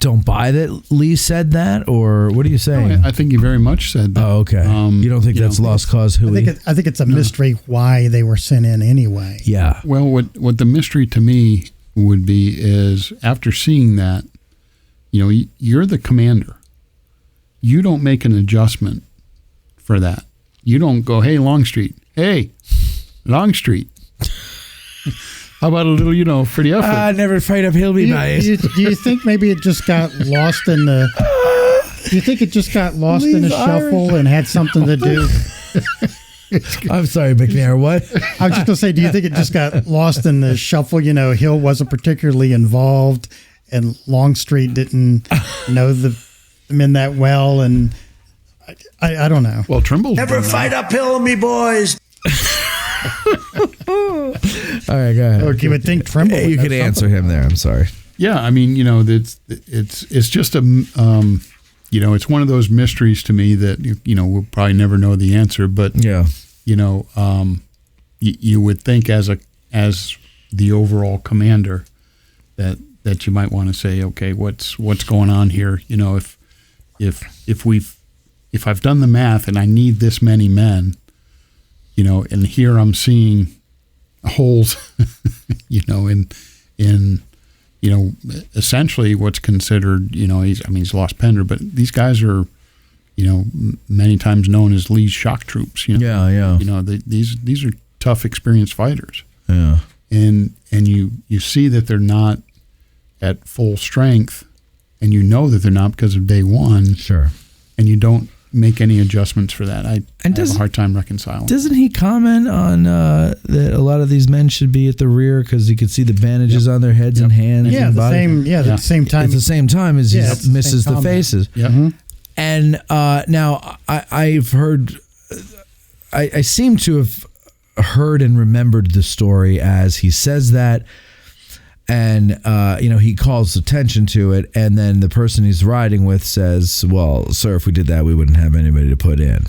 don't buy that Lee said that, or what are you saying? No, I think he very much said that. Oh, okay. You don't think that's lost cause? I think it's a mystery why they were sent in anyway. Yeah. Well, what the mystery to me would be is after seeing that, you're the commander. You don't make an adjustment for that. You don't go, hey, Longstreet. Hey, Longstreet. How about a little, for the effort? Never fight uphill, be nice. Do you think maybe it just got lost in the... Do you think it just got lost in the shuffle and had something to do... I'm sorry, McNair, what? I was just going to say, do you think it just got lost in the shuffle? Hill wasn't particularly involved, and Longstreet didn't know the men that well, and I don't know. Well, Trimble never fight uphill, me boys. All right, go ahead. Or you would think Trimble. You could answer him there. I'm sorry. Yeah, I mean, it's just a it's one of those mysteries to me that we'll probably never know the answer. But yeah, you would think as the overall commander that you might want to say, okay, what's going on here? If I've done the math and I need this many men, and here I'm seeing holes, in essentially what's considered, he's lost Pender, but these guys are, many times known as Lee's shock troops. Yeah. These are tough, experienced fighters. Yeah. And you see that they're not at full strength, and that they're not because of day one. Sure. And you don't make any adjustments for that. I have a hard time reconciling. Doesn't he comment on that a lot of these men should be at the rear because you could see the bandages on their heads and hands? Yeah, and the body? same. Yeah, the same time. At the same time as he misses the faces. Yeah. Mm-hmm. And now I've heard. I seem to have heard and remembered the story as he says that. And, he calls attention to it. And then the person he's riding with says, well, sir, if we did that, we wouldn't have anybody to put in.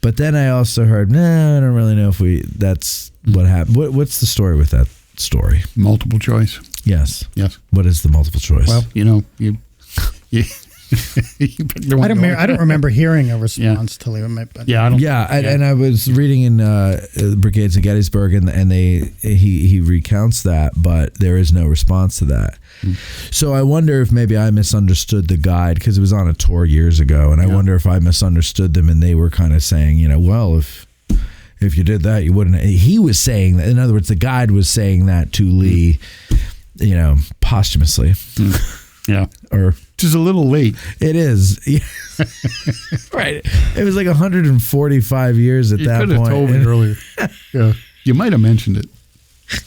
But then I also heard, I don't really know if that's what happened. What's the story with that story? Multiple choice. Yes. Yes. What is the multiple choice? Well, you I don't remember hearing a response to Lee. And I was reading in the Brigades of Gettysburg, and he recounts that, but there is no response to that. So I wonder if maybe I misunderstood the guide because it was on a tour years ago, and I wonder if I misunderstood them, and they were kind of saying, well, if you did that, you wouldn't. He was saying that. In other words, the guide was saying that to Lee, posthumously. Yeah. Or just a little late. It is. Right. It was like 145 years at that point. You could have told me earlier. Yeah. You might have mentioned it.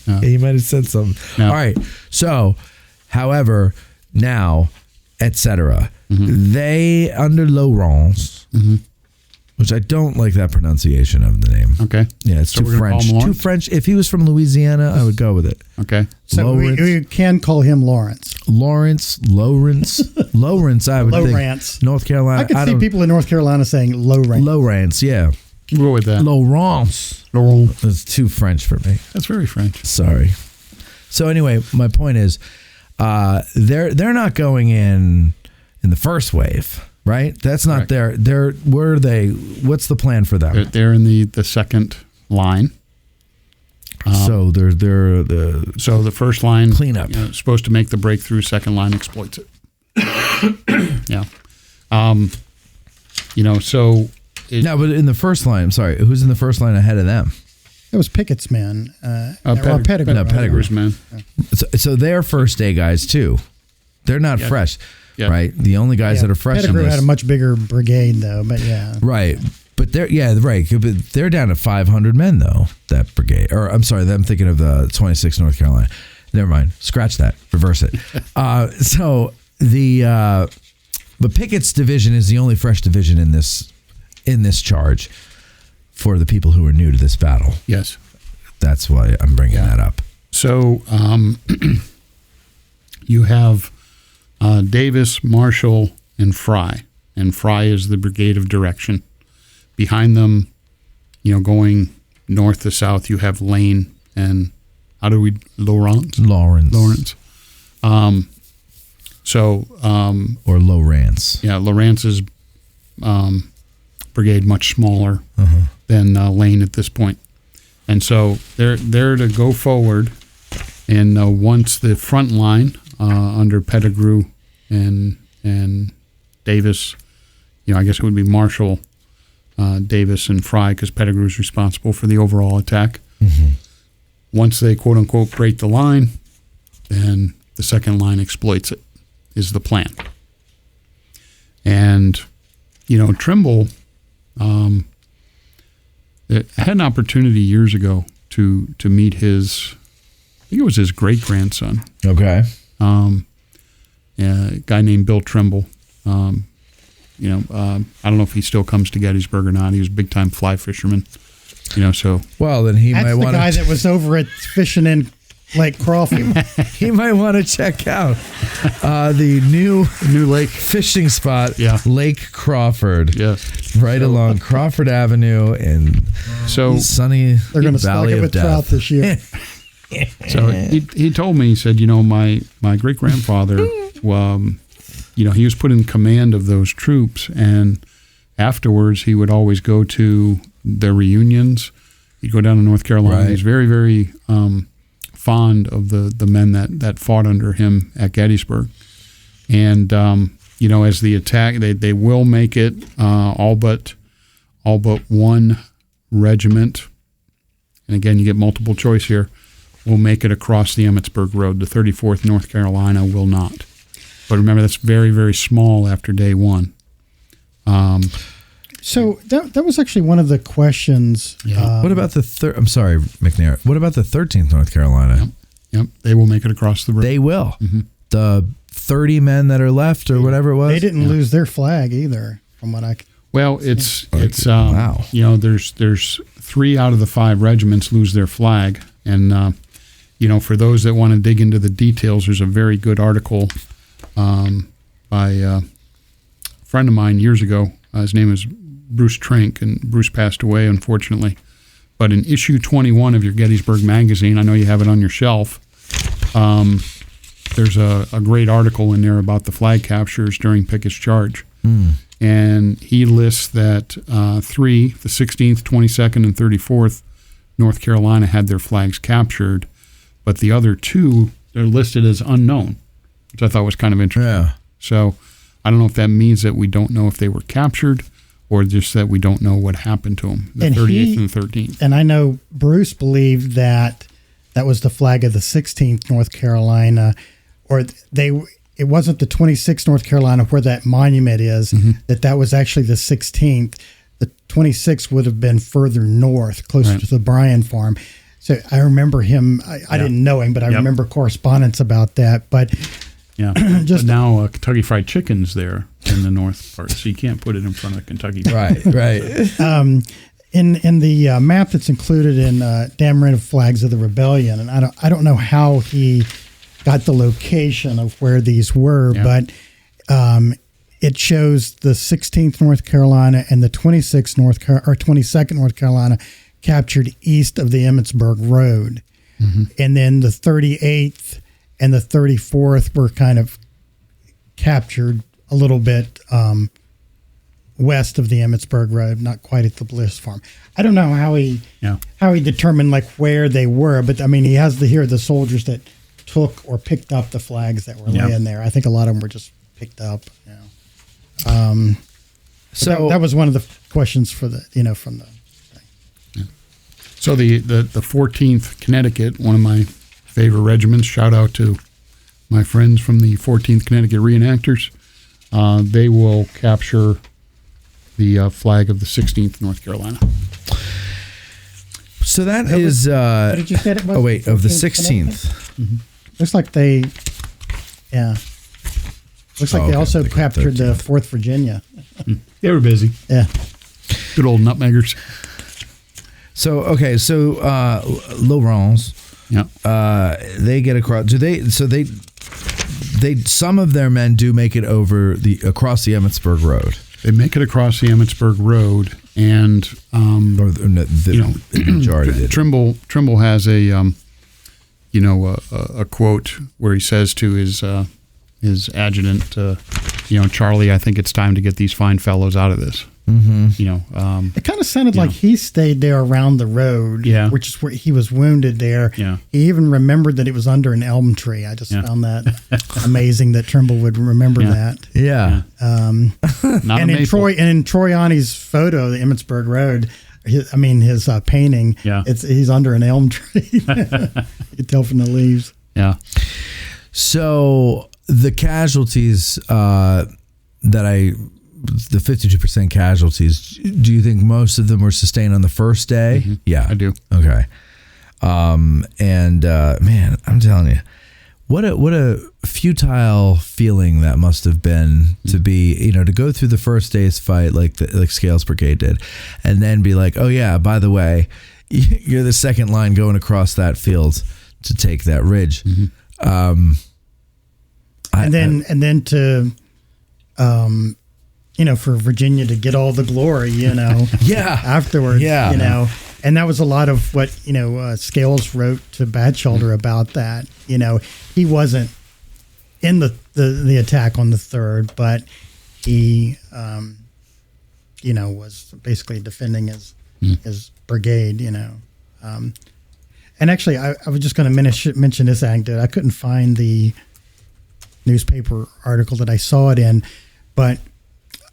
Yeah, you might have said something. No. All right. So, however, now, etc. They, under Laurent, Which I don't like that pronunciation of the name. Okay. Yeah, it's So too we're gonna call French. him Too Lawrence? French. If he was from Louisiana, I would go with it. Okay. So we can call him Lawrence. Lawrence. I would Lowrance. think. North Carolina. I could see people in North Carolina saying Lowrance. Lowrance, yeah. We'll go with that. Lawrence. It's too French for me. That's very French. Sorry. So anyway, my point is, they're not going in the first wave, right? That's not Correct. where are they? What's the plan for them? They're in the second line. So they're the So the first line Cleanup. Supposed to make the breakthrough. Second line exploits it. Yeah. So no, but in the first line, I'm sorry, who's in the first line ahead of them? It was Pickett's men. Pettigrew. No, Pettigrew's man. So they're first day guys too. They're not fresh, right? The only guys that are fresh. Pettigrew in this, had a much bigger brigade, though. But yeah, right. But But they're down to 500 men though. That brigade, or I'm sorry, I'm thinking of the 26th North Carolina. Never mind. Scratch that. Reverse it. So but Pickett's division is the only fresh division in this charge for the people who are new to this battle. Yes. That's why I'm bringing that up. So you have Davis, Marshall, and Fry. And Fry is the brigade of direction. Behind them, going north to south, you have Lane and Lawrence. Or Lawrence. Yeah, Lawrence's brigade much smaller than Lane at this point. And so they're to go forward, and once the front line under Pettigrew and Davis, I guess it would be Marshall, Davis, and Fry, because Pettigrew is responsible for the overall attack. Mm-hmm. Once they quote unquote break the line, then the second line exploits it, is the plan. And Trimble. I had an opportunity years ago to meet I think it was his great grandson. Okay. A guy named Bill Trimble. I don't know if he still comes to Gettysburg or not. He was a big time fly fisherman. So. Well, then he might want to. That's the guy that was over at fishing in Lake Crawford. He might want to check out the new lake fishing spot, Lake Crawford. Yes, right along Crawford Avenue in sunny They're going to stock it with trout this year. So he told me, he said, my great grandfather, he was put in command of those troops, and afterwards he would always go to their reunions. He'd go down to North Carolina. Right. He's very, very fond of the men that fought under him at Gettysburg. And as the attack, they will make it. All but one regiment, and again you get multiple choice here, will make it across the Emmitsburg Road. The 34th North Carolina will not. But remember, that's very, very small after day one. So that was actually one of the questions. Yeah. What about I'm sorry, McNair. What about the 13th North Carolina? Yep. They will make it across the road. They will. Mm-hmm. The 30 men that are left, or whatever it was. They didn't lose their flag either, from what I. Well, it's wow. There's 3 out of the 5 regiments lose their flag, and for those that want to dig into the details, there's a very good article by a friend of mine years ago. His name is Bruce Trank, and Bruce passed away, unfortunately. But in issue 21 of your Gettysburg magazine, I know you have it on your shelf, there's a great article in there about the flag captures during Pickett's charge. Mm. And he lists that 3, the 16th, 22nd, and 34th North Carolina had their flags captured, but the other 2, they're listed as unknown, which I thought was kind of interesting. Yeah. So I don't know if that means that we don't know if they were captured, or just that we don't know what happened to them, the 38th and the 13th. And I know Bruce believed that was the flag of the 16th North Carolina, or it wasn't the 26th North Carolina where that monument is, that was actually the 16th. The 26th would have been further north, closer to the Bryan farm. So I remember him, I didn't know him, but I remember correspondence about that. But Yeah. Just- But now Kentucky Fried Chicken's there in the north part, so you can't put it in front of Kentucky. Right. In the map that's included in Damn Red Flags of the Rebellion, and I don't know how he got the location of where these were, but it shows the 16th North Carolina and the 22nd North Carolina captured east of the Emmitsburg Road, and then the 38th and the 34th were kind of captured a little bit west of the Emmitsburg Road, not quite at the Bliss Farm. I don't know how he determined like where they were, but I mean he has here the soldiers that took or picked up the flags that were laying there. I think a lot of them were just picked up. So that was one of the questions for the from the thing. So the 14th Connecticut, one of my favorite regiments. Shout out to my friends from the 14th Connecticut reenactors. They will capture the flag of the 16th North Carolina. So that is. What did you say it was? Oh wait, of the 16th. Looks like they. Yeah. Looks like they also captured the 4th Virginia. They were busy. Yeah. Good old nutmeggers. So Laurens. Yeah. They get across. Do they? So they. Some of their men do make it across the Emmitsburg Road. They make it across the Emmitsburg Road, and the majority did. Trimble has a quote where he says to his adjutant, Charlie, I think it's time to get these fine fellows out of this. It kind of sounded like he stayed there around the road, which is where he was wounded there. Yeah. He even remembered that it was under an elm tree. I just found that amazing that Trimble would remember that. Yeah. And in Troiani's photo, the Emmitsburg Road, his painting, he's under an elm tree. You can tell from the leaves. Yeah. So the casualties the 52% casualties, do you think most of them were sustained on the first day? Mm-hmm. Yeah. I do. Okay. Man, I'm telling you, what a futile feeling that must have been to be, to go through the first day's fight like Scales Brigade did, and then be like, oh yeah, by the way, you're the second line going across that field to take that ridge. And then to for Virginia to get all the glory, afterwards, and that was a lot of what, Scales wrote to Batchelder about that. He wasn't in the attack on the 3rd, but he, was basically defending his brigade, and actually I was just going to mention this anecdote. I couldn't find the newspaper article that I saw it in, but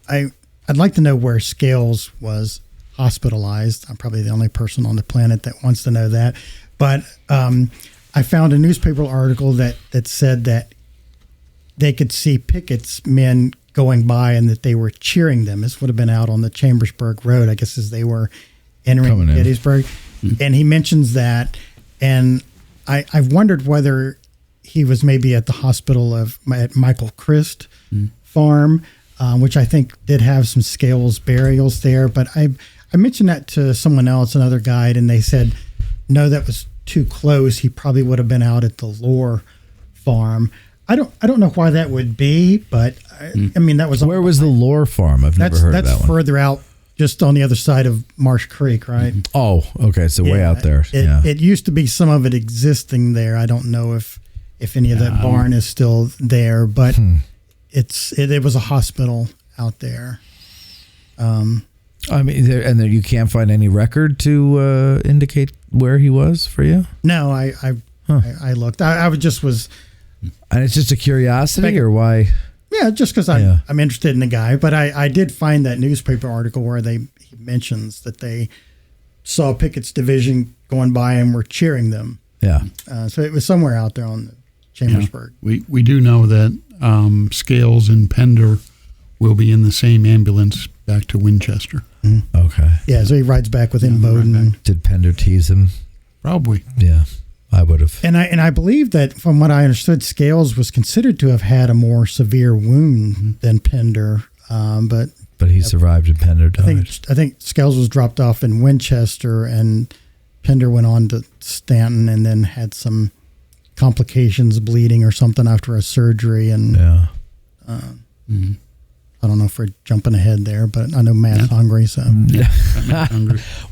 I'd like to know where Scales was hospitalized. I'm probably the only person on the planet that wants to know that. But I found a newspaper article that said that they could see Pickett's men going by and that they were cheering them. This would have been out on the Chambersburg Road, I guess, as they were entering Gettysburg. And he mentions that. And I've wondered whether he was maybe at the hospital at Michael Christ farm, which I think did have some Scales burials there. But I mentioned that to someone else, another guide, and they said, no, that was too close. He probably would have been out at the Lore farm. I don't know why that would be, but I mean, that was... Where was the Lore farm? I've never heard of that one. That's further out, just on the other side of Marsh Creek, right? Oh, okay. So way out there. It used to be some of it existing there. I don't know if any of that barn is still there, but it was a hospital out there. I mean, and then you can't find any record to indicate where he was for you? No, I looked. I was. And it's just a curiosity, or why? Yeah, just because I'm interested in the guy. But I did find that newspaper article where he mentions that they saw Pickett's division going by and were cheering them. Yeah. So it was somewhere out there on the Chambersburg. Yeah. We do know that Scales and Pender will be in the same ambulance back to Winchester. Okay. Yeah, so he rides back with him, Bowden. Did Pender tease him? Probably. Yeah. I would have. And I believe that, from what I understood, Scales was considered to have had a more severe wound than Pender, but he survived and Pender died. I think Scales was dropped off in Winchester, and Pender went on to Stanton, and then had some complications, bleeding or something after a surgery. And I don't know if we're jumping ahead there, but I know Matt's hungry, so.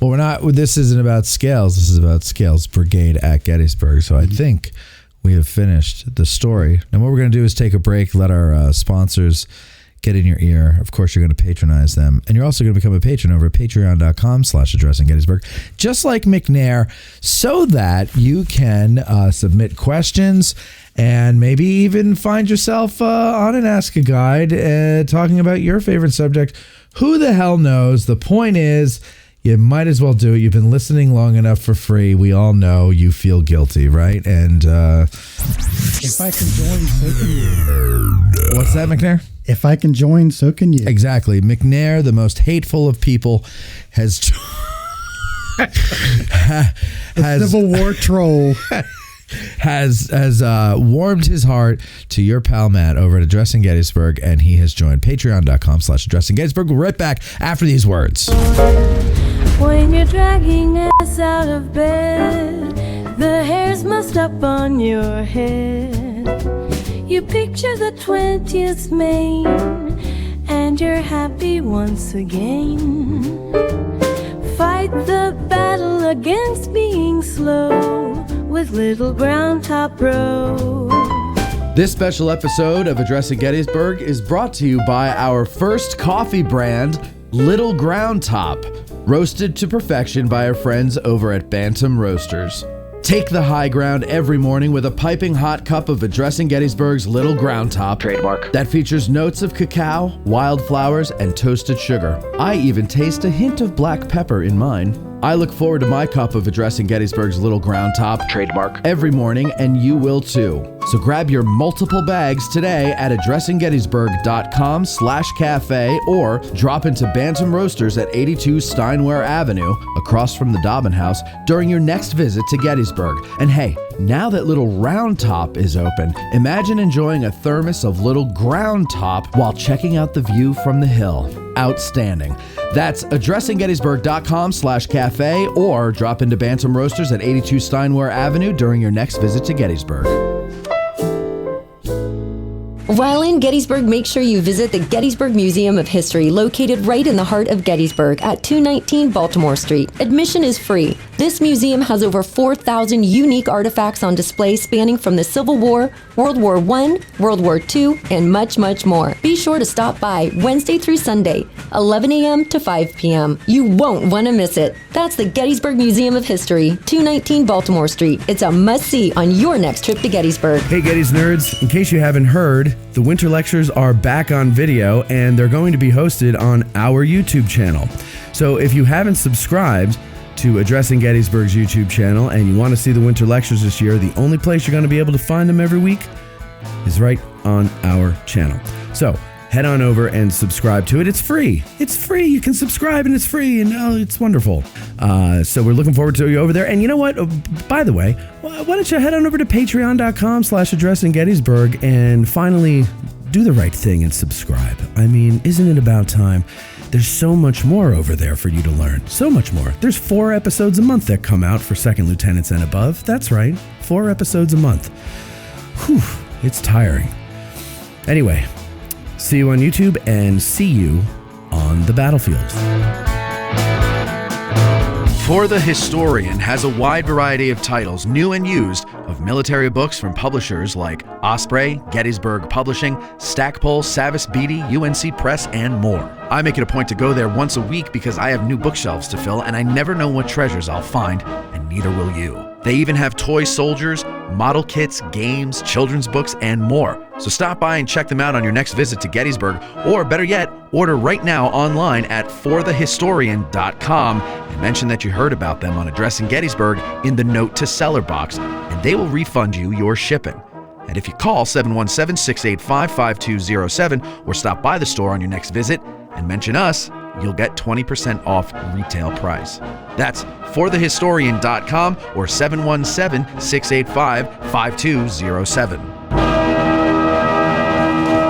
Well, we're not. This isn't about Scales. This is about Scales Brigade at Gettysburg. So I think we have finished the story. And what we're going to do is take a break, let our sponsors get in your ear. Of course, you're going to patronize them. And you're also going to become a patron over at patreon.com/addressing Gettysburg, just like McNair, so that you can submit questions and maybe even find yourself on an Ask a Guide talking about your favorite subject. Who the hell knows? The point is, you might as well do it. You've been listening long enough for free. We all know you feel guilty, right? And if I can join, so can you. What's that, McNair? If I can join, so can you. Exactly. McNair, the most hateful of people, has Civil War troll. has warmed his heart to your pal Matt over at Addressing Gettysburg, and he has joined patreon.com/Addressing Gettysburg. We'll be right back after these words. When you're dragging ass out of bed, the hair's mussed up on your head. You picture the 20th Maine, and you're happy once again. Fight the battle against being slow with Little Ground Top Row. This special episode of Addressing Gettysburg is brought to you by our first coffee brand, Little Ground Top, roasted to perfection by our friends over at Bantam Roasters. Take the high ground every morning with a piping hot cup of Addressing Gettysburg's Little Ground Top. Trademark. That features notes of cacao, wildflowers, and toasted sugar. I even taste a hint of black pepper in mine. I look forward to my cup of Addressing Gettysburg's Little Ground Top. Trademark. Every morning, and you will too. So grab your multiple bags today at addressinggettysburg.com/cafe or drop into Bantam Roasters at 82 Steinware Avenue, across from the Dobbin House, during your next visit to Gettysburg. And hey, now that Little Round Top is open, imagine enjoying a thermos of Little Ground Top while checking out the view from the hill. Outstanding. That's addressinggettysburg.com/cafe or drop into Bantam Roasters at 82 Steinware Avenue during your next visit to Gettysburg. While in Gettysburg, make sure you visit the Gettysburg Museum of History, located right in the heart of Gettysburg at 219 Baltimore Street. Admission is free. This museum has over 4,000 unique artifacts on display spanning from the Civil War, World War I, World War II, and much, much more. Be sure to stop by Wednesday through Sunday, 11 a.m. to 5 p.m. You won't want to miss it. That's the Gettysburg Museum of History, 219 Baltimore Street. It's a must-see on your next trip to Gettysburg. Hey, Gettys nerds. In case you haven't heard, the winter lectures are back on video, and they're going to be hosted on our YouTube channel. So if you haven't subscribed to Addressing Gettysburg's YouTube channel and you want to see the winter lectures this year, the only place you're going to be able to find them every week is right on our channel. So head on over and subscribe to it. It's free. It's free. You can subscribe and it's free, and it's wonderful. So we're looking forward to you over there. And you know what? By the way, why don't you head on over to patreon.com/Addressing Gettysburg and finally do the right thing and subscribe. I mean, isn't it about time? There's so much more over there for you to learn. So much more. There's 4 episodes a month that come out for second lieutenants and above. That's right. 4 episodes a month. Whew, it's tiring. Anyway, see you on YouTube and see you on the battlefield. For the Historian has a wide variety of titles, new and used, of military books from publishers like Osprey, Gettysburg Publishing, Stackpole, Savas Beatty, UNC Press, and more. I make it a point to go there once a week because I have new bookshelves to fill and I never know what treasures I'll find, and neither will you. They even have toy soldiers, model kits, games, children's books, and more. So stop by and check them out on your next visit to Gettysburg, or better yet, order right now online at forthehistorian.com and mention that you heard about them on Addressing Gettysburg in the Note to Seller box, and they will refund you your shipping. And if you call 717-685-5207 or stop by the store on your next visit and mention us, you'll get 20% off retail price. That's forthehistorian.com or 717-685-5207.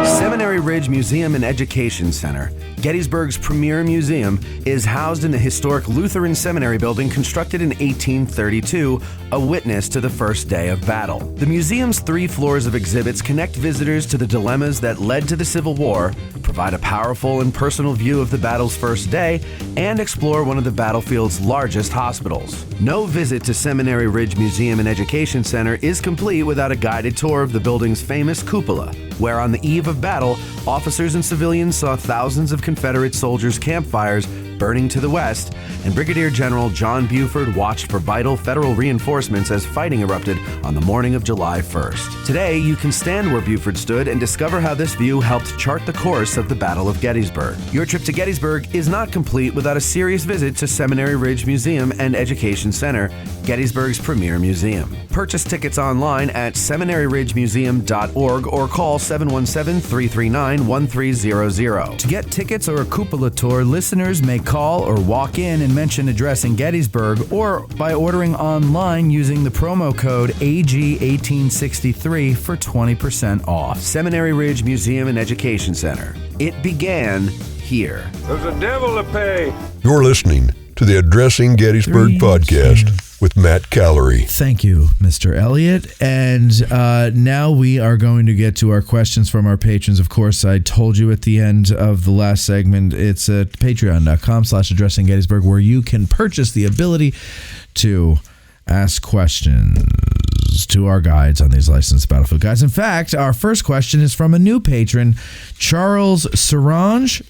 Seminary Ridge Museum and Education Center, Gettysburg's premier museum, is housed in the historic Lutheran Seminary building constructed in 1832, a witness to the first day of battle. The museum's 3 floors of exhibits connect visitors to the dilemmas that led to the Civil War, provide a powerful and personal view of the battle's first day, and explore one of the battlefield's largest hospitals. No visit to Seminary Ridge Museum and Education Center is complete without a guided tour of the building's famous cupola, where on the eve of battle, officers and civilians saw thousands of Confederate soldiers' campfires burning to the west, and Brigadier General John Buford watched for vital federal reinforcements as fighting erupted on the morning of July 1st. Today, you can stand where Buford stood and discover how this view helped chart the course of the Battle of Gettysburg. Your trip to Gettysburg is not complete without a serious visit to Seminary Ridge Museum and Education Center, Gettysburg's premier museum. Purchase tickets online at seminaryridgemuseum.org or call 717-339-1300. To get tickets or a cupola tour, listeners may call or walk in and mention addressing Gettysburg, or by ordering online using the promo code AG1863 for 20% off. Seminary Ridge Museum and Education Center. It began here. There's a devil to pay. You're listening to the Addressing Gettysburg podcast with Matt Callery. Thank you, Mr. Elliott. And now we are going to get to our questions from our patrons. Of course, I told you at the end of the last segment, it's at patreon.com/addressing Gettysburg, where you can purchase the ability to ask questions to our guides on these licensed battlefield guides. In fact, our first question is from a new patron, Charles Lawrence.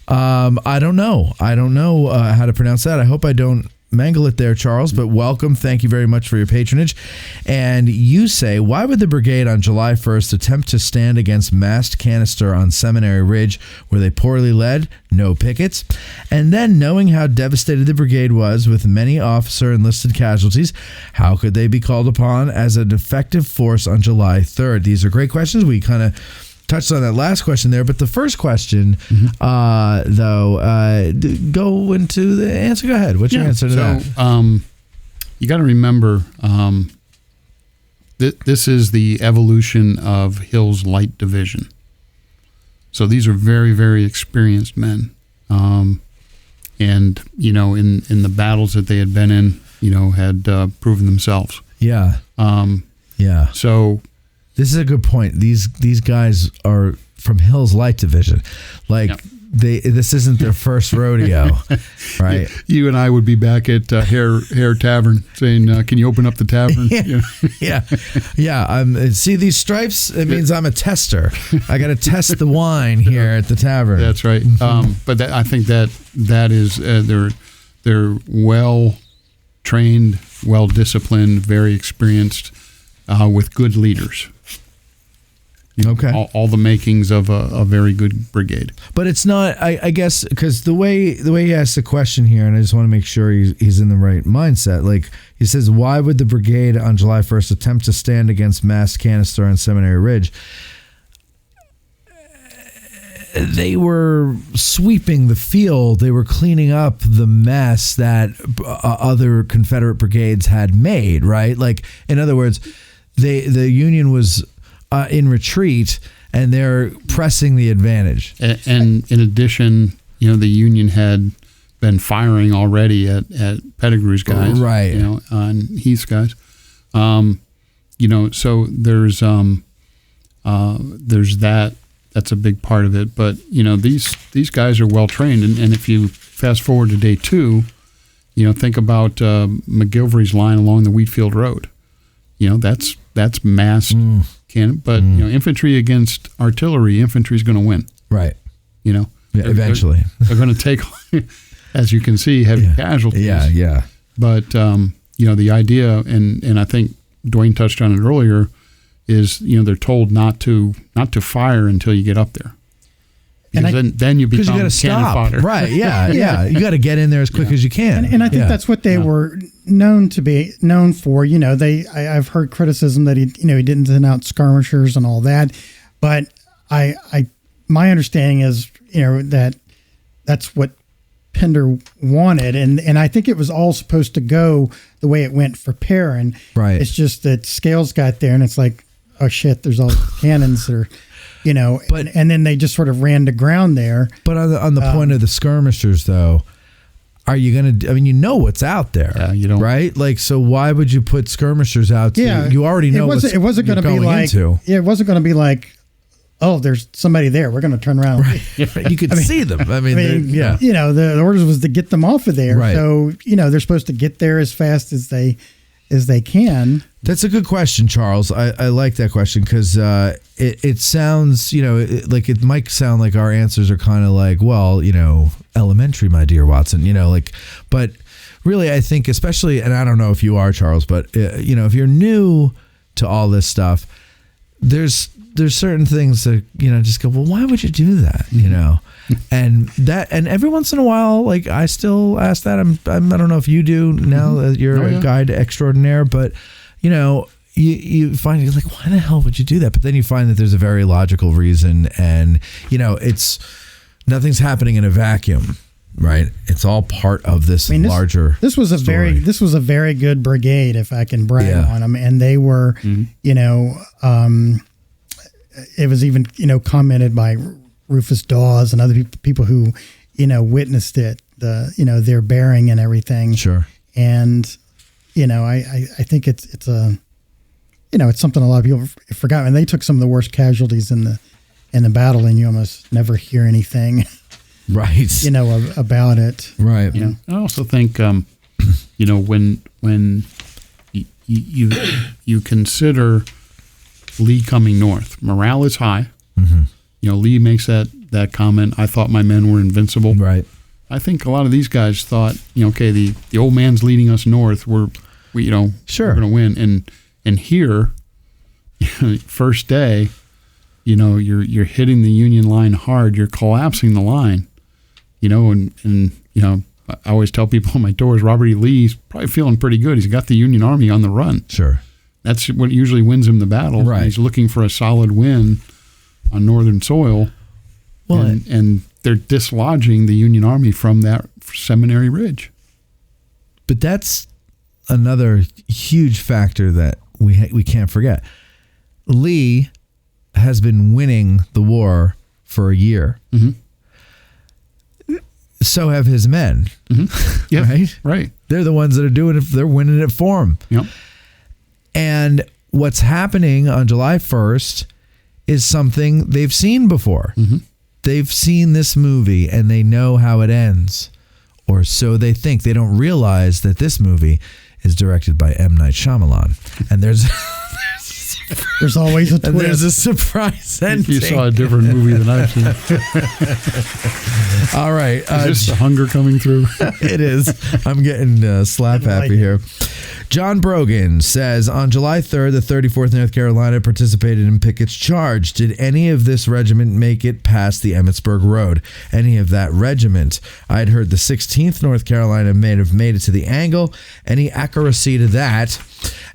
I don't know how to pronounce that. I hope I don't mangle it there, Charles, but welcome. Thank you very much for your patronage. And you say, why would the brigade on July 1st attempt to stand against massed canister on Seminary Ridge? Were they poorly led? No pickets? And then, knowing how devastated the brigade was with many officer enlisted casualties, how could they be called upon as an effective force on July 3rd? These are great questions. We kind of touched on that last question there, but the first question, go into the answer. Go ahead. What's your answer to that? You got to remember, this is the evolution of Hill's Light Division. So these are very, very experienced men, and in the battles that they had been in, had proven themselves. Yeah. Yeah. So. This is a good point. These guys are from Hill's Light Division. This isn't their first rodeo, right? You and I would be back at Hair Tavern saying, "Can you open up the tavern?" Yeah. See these stripes? It means I'm a tester. I got to test the wine here at the tavern. That's right. But I think that is they're well trained, well disciplined, very experienced, with good leaders. Okay. All the makings of a very good brigade. But it's not, I guess, because the way he asks the question here, and I just want to make sure he's in the right mindset. Like, he says, why would the brigade on July 1st attempt to stand against massed canister on Seminary Ridge? They were sweeping the field. They were cleaning up the mess that other Confederate brigades had made, right? Like, in other words, the Union was in retreat, and they're pressing the advantage. And in addition, the Union had been firing already at Pettigrew's guys, right? On Heath's guys. So there's that. That's a big part of it. But these guys are well trained, and if you fast forward to day 2, think about McGilvery's line along the Wheatfield Road. That's massed cannon, but infantry against artillery, infantry is going to win. Right. Eventually they're going to take, as you can see, heavy casualties. Yeah. But the idea, and I think Dwayne touched on it earlier, is they're told not to fire until you get up there. Because then you become cannon fodder. Right, yeah. You got to get in there as quick as you can. And I think that's what they were known for. I've heard criticism that he didn't send out skirmishers and all that. But my understanding is, that's what Pender wanted, and I think it was all supposed to go the way it went for Perrin. Right. It's just that Scales got there, and it's like, oh shit, there's all cannons that are, but and then they just sort of ran to ground there. But on the point of the skirmishers, though, are you going to? I mean, what's out there. Yeah, you don't. Right. Like, so why would you put skirmishers out? You already know. It wasn't going to be like. Yeah, it wasn't going to be like, oh, there's somebody there. We're going to turn around. Right. You could see them. I mean, yeah. The orders was to get them off of there. Right. So, they're supposed to get there as fast as they can. That's a good question, Charles. I like that question because it sounds, like it might sound like our answers are kind of like, well, elementary, my dear Watson, but really I think especially, and I don't know if you are, Charles, but, if you're new to all this stuff, there's certain things that, just go, well, why would you do that? And every once in a while, like I still ask that. I don't know if you do now that you're a guide extraordinaire, but you find you're like, why the hell would you do that? But then you find that there's a very logical reason, and it's nothing's happening in a vacuum, right? It's all part of this larger. This was a very good brigade, if I can brag on them, and they were, it was even commented by Rufus Dawes and other people who witnessed it, their bearing and everything. Sure. And I think it's it's something a lot of people forgot, and they took some of the worst casualties in the battle, and you almost never hear anything right about it. Right. Yeah. I also think when you consider Lee coming north, morale is high. Lee makes that comment, I thought my men were invincible. Right. I think a lot of these guys thought, okay, the old man's leading us north. Sure. We're going to win. And here, first day, you're hitting the Union line hard. You're collapsing the line, and I always tell people on my tours, Robert E. Lee's probably feeling pretty good. He's got the Union Army on the run. Sure. That's what usually wins him the battle. Right. He's looking for a solid win on northern soil. Well, and they're dislodging the Union Army from that Seminary Ridge. But that's another huge factor that we can't forget. Lee has been winning the war for a year. So have his men. Yeah, right. They're the ones that are doing it. They're winning it for him. Yep. And what's happening on July 1st is something they've seen before. They've seen this movie and they know how it ends, or so they think. They don't realize that this movie is directed by M. Night Shyamalan, and there's always a twist. And there's a surprise ending. You saw a different movie than I've seen. All right, is this the hunger coming through? It is. I'm getting slap happy here. John Brogan says, on July 3rd, the 34th North Carolina participated in Pickett's charge. Did any of this regiment make it past the Emmitsburg Road? Any of that regiment? I'd heard the 16th North Carolina may have made it to the Angle. Any accuracy to that?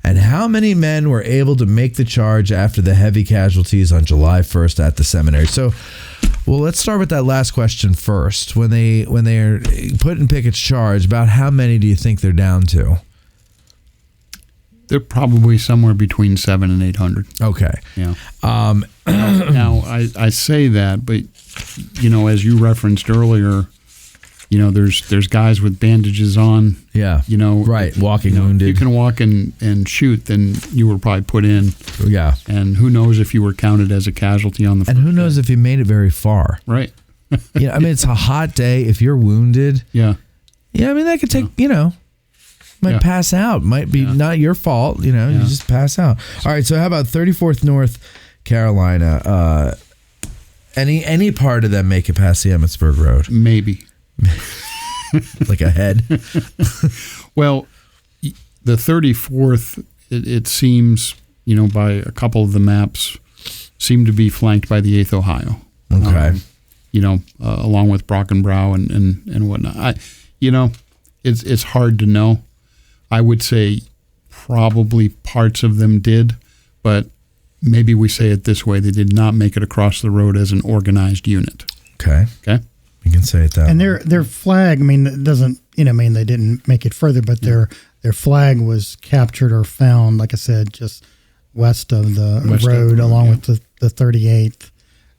And how many men were able to make the charge after the heavy casualties on July 1st at the seminary? So, well, let's start with that last question first. When they are put in Pickett's charge, about how many do you think they're down to? They're probably somewhere between 700 and 800. Okay. Yeah. Now I say that, but as you referenced earlier, there's guys with bandages on. Yeah. Right. Walking wounded. You can walk and shoot, then you were probably put in. Yeah. And who knows if you were counted as a casualty on the And who knows if you made it very far. Right. I mean, it's a hot day. If you're wounded. Yeah. Yeah. I mean, that could take, might pass out. Might be not your fault. You just pass out. All right. So how about 34th North Carolina? Any part of them make it past the Emmitsburg Road? Maybe. Like a head? Well, the 34th, it seems, by a couple of the maps, seem to be flanked by the 8th Ohio. Okay. Along with Brockenbrough and whatnot. It's hard to know. I would say probably parts of them did, but maybe we say it this way: they did not make it across the road as an organized unit. Okay. You can say it that And way. their flag, I mean, it doesn't, mean they didn't make it further, but their flag was captured or found, like I said, just west of the road, along with the 38th.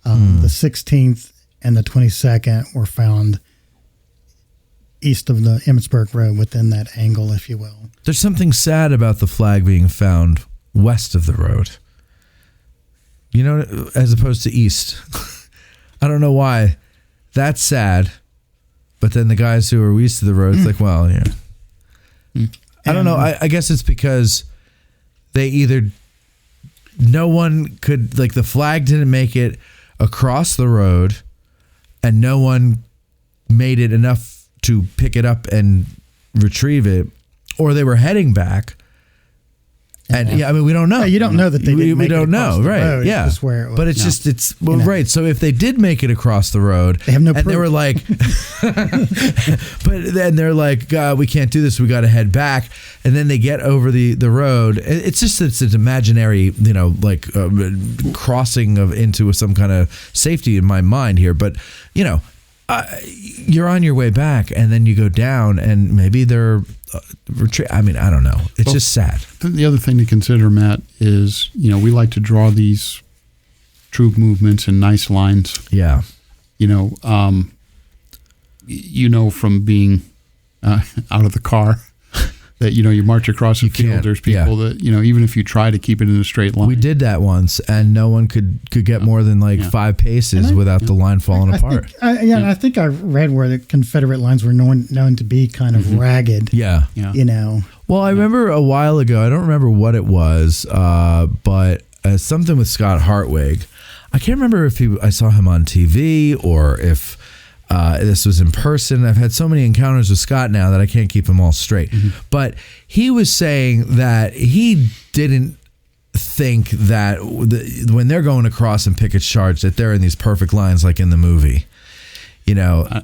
The 16th and the 22nd were found east of the Emmitsburg Road, within that angle, if you will. There's something sad about the flag being found west of the road, as opposed to east. I don't know why. That's sad. But then the guys who are east of the road, it's like, well, yeah. I don't know. I guess it's because they either, no one could, like, the flag didn't make it across the road, and no one made it enough to pick it up and retrieve it, or they were heading back. And we don't know. You don't know that they didn't make we don't it across know, the right? road. Yeah, It's just where it was. But it's right. So if they did make it across the road, they have no proof. They were like, but then they're like, God, we can't do this. We got to head back. And then they get over the road. It's an imaginary, crossing into some kind of safety in my mind here. But you're on your way back, and then you go down, and maybe they're I don't know. It's just sad. The other thing to consider, Matt, is we like to draw these troop movements in nice lines. Yeah. From being out of the car that you march across the field. There's people that even if you try to keep it in a straight line. We did that once, and no one could get more than 5 paces without the line falling apart. I think I read where the Confederate lines were known to be kind of ragged. Yeah. Well, I remember a while ago. I don't remember what it was, but something with Scott Hartwig. I can't remember if I saw him on TV or if this was in person. I've had so many encounters with Scott now that I can't keep them all straight. But he was saying that he didn't think that when they're going across in Pickett's charge that they're in these perfect lines like in the movie. Go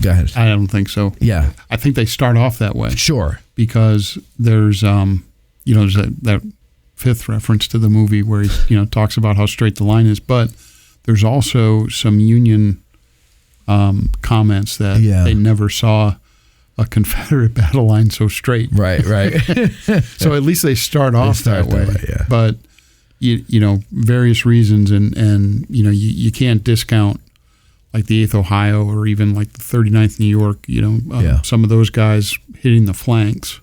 ahead. I don't think so. Yeah. I think they start off that way. Sure. Because there's there's that fifth reference to the movie where he talks about how straight the line is, but there's also some Union comments that they never saw a Confederate battle line so straight. Right. So at least they start off that way. Yeah. But various reasons, and you can't discount like the 8th Ohio or even like the 39th New York. Some of those guys hitting the flanks.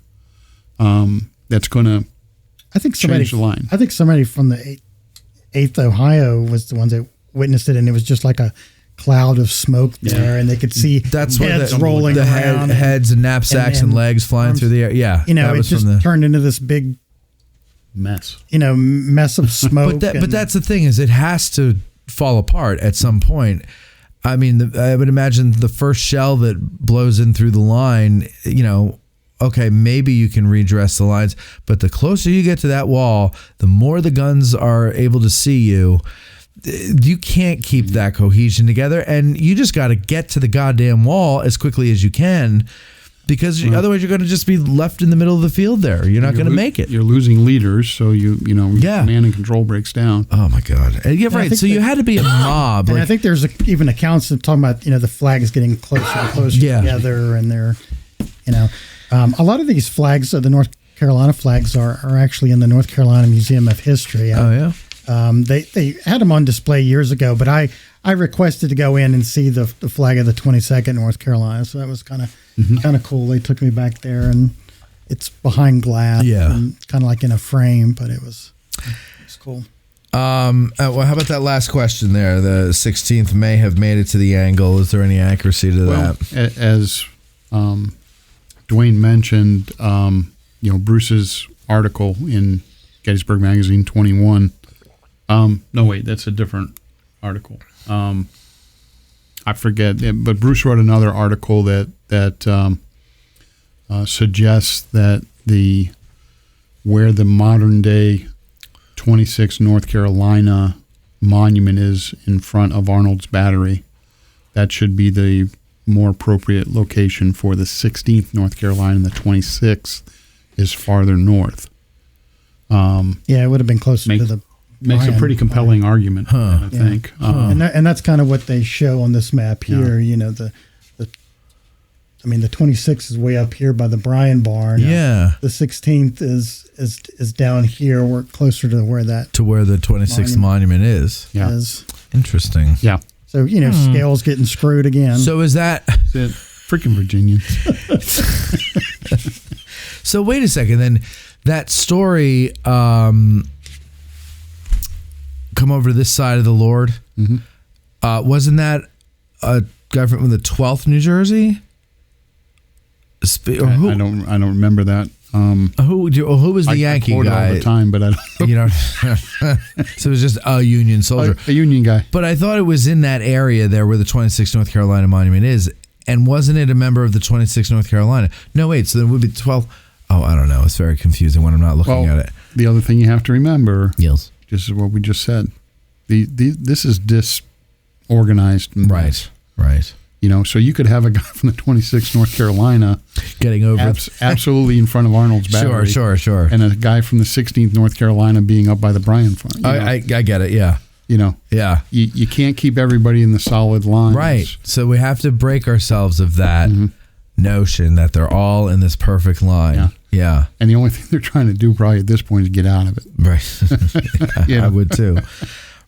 That's going to change the line. I think somebody from the 8th Ohio was the ones that witnessed it, and it was just like a cloud of smoke there, and they could see that's heads rolling around, heads and knapsacks and legs flying arms, through the air. Yeah, it just turned into this big mess. Mess of smoke. But that's the thing, is it has to fall apart at some point. I mean, I would imagine the first shell that blows in through the line, okay, maybe you can redress the lines, but the closer you get to that wall, the more the guns are able to see you. You can't keep that cohesion together, and you just got to get to the goddamn wall as quickly as you can, because otherwise you're going to just be left in the middle of the field there. You're not going to make it. You're losing leaders, so command and control breaks down. Oh my God! And right. So you had to be a mob. And I think there's even accounts of talking about the flags getting closer and closer together, and they're a lot of these flags, the North Carolina flags, are actually in the North Carolina Museum of History. They had them on display years ago, but I requested to go in and see the flag of the 22nd North Carolina, so that was kind of cool. They took me back there, and it's behind glass, and kind of like in a frame, but it was cool. Well, how about that last question there? The 16th may have made it to the angle. Is there any accuracy to that? As Dwayne mentioned, Bruce's article in Gettysburg Magazine 21. No, wait, that's a different article. I forget, but Bruce wrote another article that suggests that where the modern day 26 North Carolina monument is in front of Arnold's Battery, that should be the more appropriate location for the 16th North Carolina, and the 26th is farther north. It would have been closer to the Makes a pretty compelling argument, I think. And that's kind of what they show on this map here. You know, the 26th is way up here by the Bryan barn. Yeah. The 16th is down here. We're closer to where the 26th monument is. Yeah. Interesting. Yeah. So, Scales getting screwed again. So is that freaking Virginians? So wait a second. Then that story, come over to this side of the Lord. Mm-hmm. Wasn't that a guy from the 12th New Jersey? I don't remember that. Who was the Yankee guy? All the time, but I don't. So it was just a Union soldier, a Union guy. But I thought it was in that area there where the 26th North Carolina Monument is, and wasn't it a member of the 26th North Carolina? No, wait. So then it would be 12. Oh, I don't know. It's very confusing when I'm not looking at it. The other thing you have to remember, yes, just is what we just said. This is disorganized. Right. So you could have a guy from the 26th North Carolina getting over absolutely in front of Arnold's battery. Sure. And a guy from the 16th North Carolina being up by the Bryan farm. I get it. Yeah. Yeah. You can't keep everybody in the solid lines. Right. So we have to break ourselves of that notion that they're all in this perfect line. Yeah. And the only thing they're trying to do probably at this point is get out of it. Right. I would too.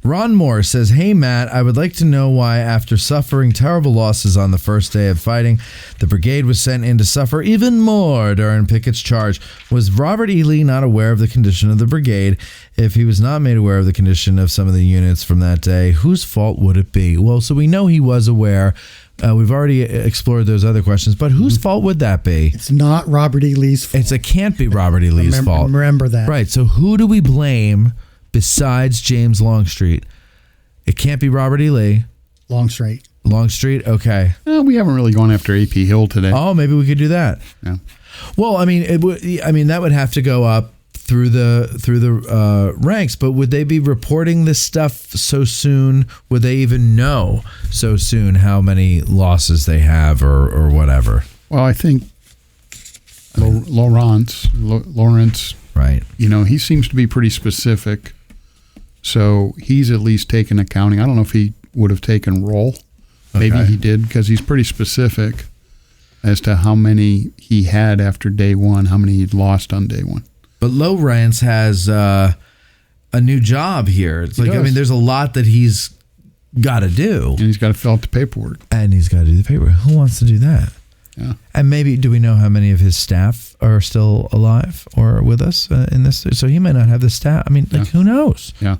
Ron Moore says, "Hey, Matt, I would like to know why, after suffering terrible losses on the first day of fighting, the brigade was sent in to suffer even more during Pickett's charge. Was Robert E. Lee not aware of the condition of the brigade? If he was not made aware of the condition of some of the units from that day, whose fault would it be?" Well, so we know he was aware. We've already explored those other questions, but whose fault would that be? It's not Robert E. Lee's fault. It can't be Robert E. Lee's fault. Remember that. Right, so who do we blame besides James Longstreet? It can't be Robert E. Lee. Longstreet, okay. We haven't really gone after A.P. Hill today. Oh, maybe we could do that. Yeah. Well, that would have to go up through the ranks, but would they be reporting this stuff so soon? Would they even know so soon how many losses they have or whatever? Well, I think Lawrence, right? He seems to be pretty specific. So he's at least taken accounting. I don't know if he would have taken roll. Maybe he did, because he's pretty specific as to how many he had after day one, how many he'd lost on day one. But Lawrence has a new job here. It's there's a lot that he's got to do. And he's got to fill out the paperwork. Who wants to do that? Yeah. And maybe, do we know how many of his staff are still alive or with us in this? So he might not have the staff. Who knows? Yeah.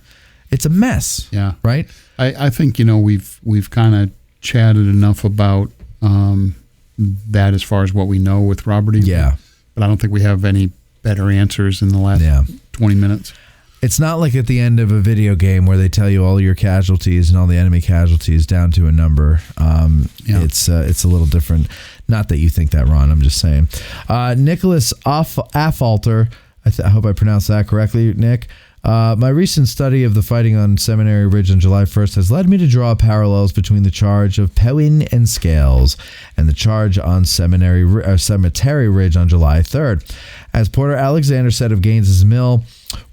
It's a mess. Yeah. Right? I think, we've kind of chatted enough about that as far as what we know with Robert E. Lee. Yeah. But I don't think we have any better answers in the last 20 minutes. It's not like at the end of a video game where they tell you all your casualties and all the enemy casualties down to a number. It's a little different. Not that you think that, Ron. I'm just saying. Nicholas Affalter, I hope I pronounced that correctly, Nick. My recent study of the fighting on Seminary Ridge on July 1st has led me to draw parallels between the charge of Pewin and Scales and the charge on Cemetery Ridge on July 3rd. As Porter Alexander said of Gaines's Mill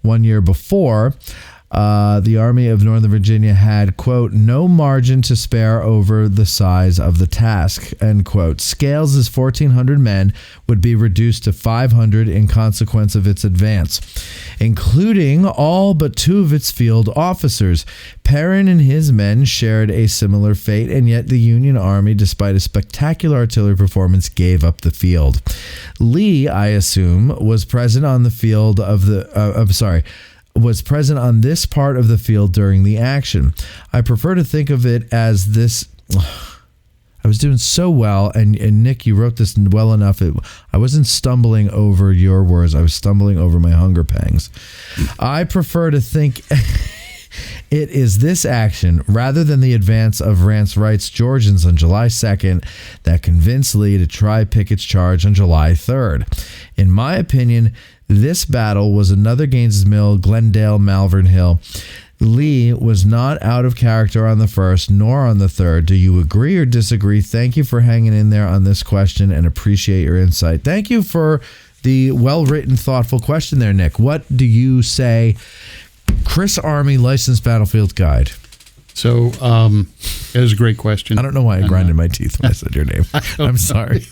1 year before, the Army of Northern Virginia had, quote, no margin to spare over the size of the task, end quote. Scales' 1,400 men would be reduced to 500 in consequence of its advance, including all but 2 of its field officers. Perrin and his men shared a similar fate, and yet the Union Army, despite a spectacular artillery performance, gave up the field. Lee, I assume, was present on the field was present on this part of the field during the action. I prefer to think of it as this. I was doing so well, and Nick, you wrote this well enough. I wasn't stumbling over your words. I was stumbling over my hunger pangs. I prefer to think it is this action, rather than the advance of Rance Wright's Georgians on July 2nd, that convinced Lee to try Pickett's charge on July 3rd. In my opinion, this battle was another Gaines's Mill, Glendale, Malvern Hill. Lee was not out of character on the first nor on the third. Do you agree or disagree? Thank you for hanging in there on this question and appreciate your insight. Thank you for the well-written, thoughtful question there, Nick. What do you say? Chris Army Licensed Battlefield Guide. So it was a great question. I don't know why I grinded my teeth when I said your name. I'm sorry.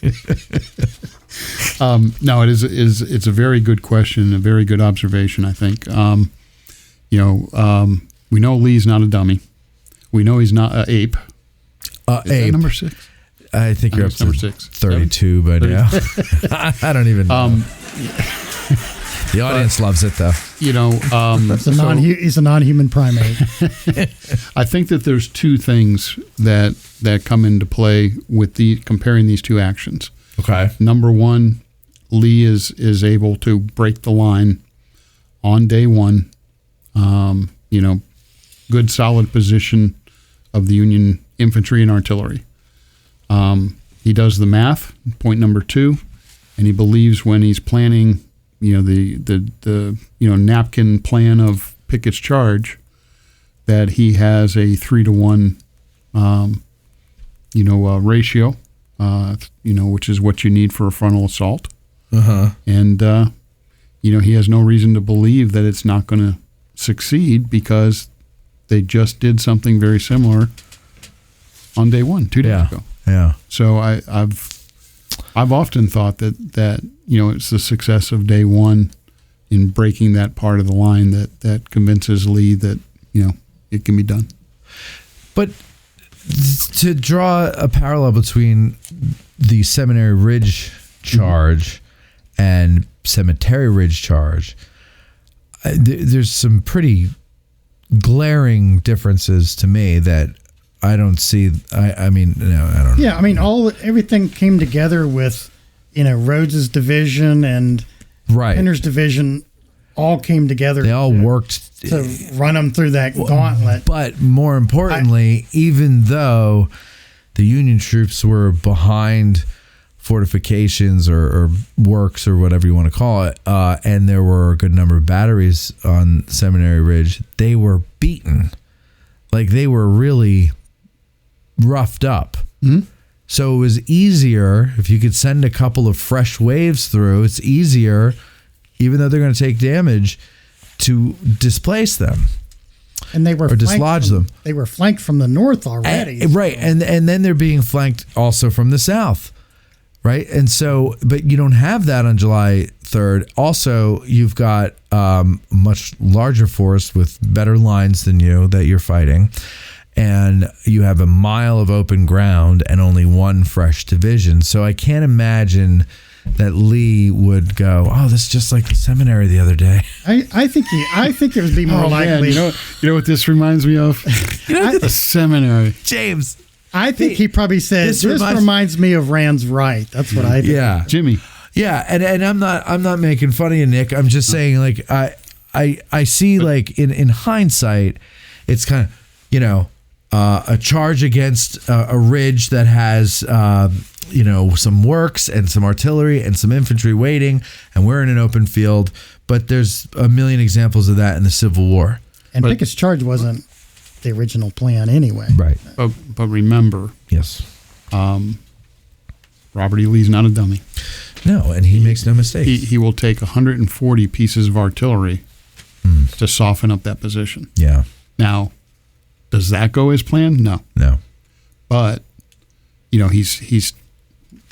No, it's a very good question, a very good observation, I think. We know Lee's not a dummy. We know he's not an ape. Is that number 6? I think you're up to number 6. 32 by now. I don't even know. The audience loves it, though. He's a non-human primate. I think that there's two things that come into play with comparing these two actions. Okay. Number one, Lee is able to break the line on day one. Good solid position of the Union infantry and artillery. He does the math, point number 2, and he believes when he's planning, the napkin plan of Pickett's charge, that he has a 3-to-1, ratio, which is what you need for a frontal assault. Uh-huh. And, he has no reason to believe that it's not going to succeed because they just did something very similar on day one, 2 days ago. Yeah. So I've often thought that it's the success of day one in breaking that part of the line that convinces Lee that it can be done. But to draw a parallel between the Seminary Ridge charge and Cemetery Ridge charge, there's some pretty glaring differences to me that I don't see. I don't know. Yeah, everything came together with, Rhodes's division and Pender's division all came together. They all worked to run them through that gauntlet. But more importantly, even though the Union troops were behind fortifications or works or whatever you want to call it, and there were a good number of batteries on Seminary Ridge, they were beaten. Like, they were really roughed up. Mm-hmm. So it was easier if you could send a couple of fresh waves through. It's easier, even though they're going to take damage, to displace them. And they were dislodge them. They were flanked from the north already. And then they're being flanked also from the south. Right. And so, but you don't have that on July 3rd. Also, you've got much larger force with better lines than you that you're fighting. And you have a mile of open ground and only one fresh division. So I can't imagine that Lee would go, "Oh, this is just like the seminary the other day." I think it would be more likely. Man, you know what this reminds me of? The seminary. James. I think he probably said, this reminds me of Rand's Right. That's what I think. Yeah. Jimmy. Yeah, and I'm not making fun of you, Nick. I'm just saying, like, I see, like, in hindsight, it's kind of, a charge against a ridge that has some works and some artillery and some infantry waiting, and we're in an open field. But there's a million examples of that in the Civil War. And Pickett's charge wasn't the original plan anyway. Right. But remember, yes, Robert E. Lee's not a dummy. No, and he makes no mistakes. He will take 140 pieces of artillery to soften up that position. Yeah. Now, does that go as planned? No. But he's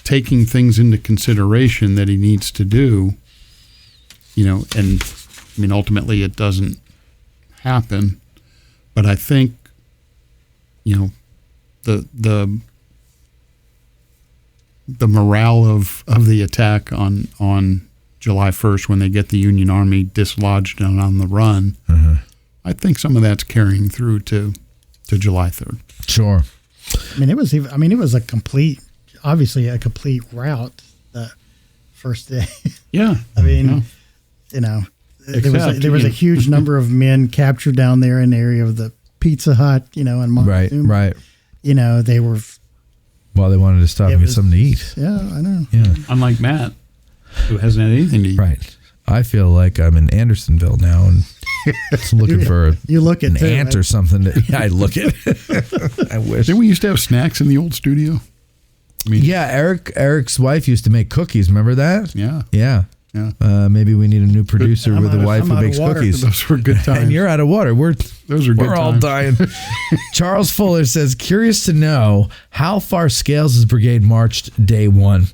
taking things into consideration that he needs to do. And ultimately it doesn't happen. But I think, the morale of the attack on July 1st when they get the Union Army dislodged and on the run, I think some of that's carrying through to July 3rd. Sure. It was a complete route the first day. Yeah. There was a huge number of men captured down there in the area of the Pizza Hut, and Montezuma. Right. They were. Well, they wanted to stop and get something to eat. Yeah, I know. Yeah. Unlike Matt, who hasn't had anything to eat. Right. I feel like I'm in Andersonville now and looking for an ant or something. I look at. I wish. Didn't we used to have snacks in the old studio? Yeah, Eric's wife used to make cookies. Remember that? Yeah. Yeah. Yeah. Maybe we need a new producer with a wife who makes cookies. Those were good times. And you're out of water. Those are good We're all dying. Charles Fuller says, curious to know how far Scales' brigade marched day one.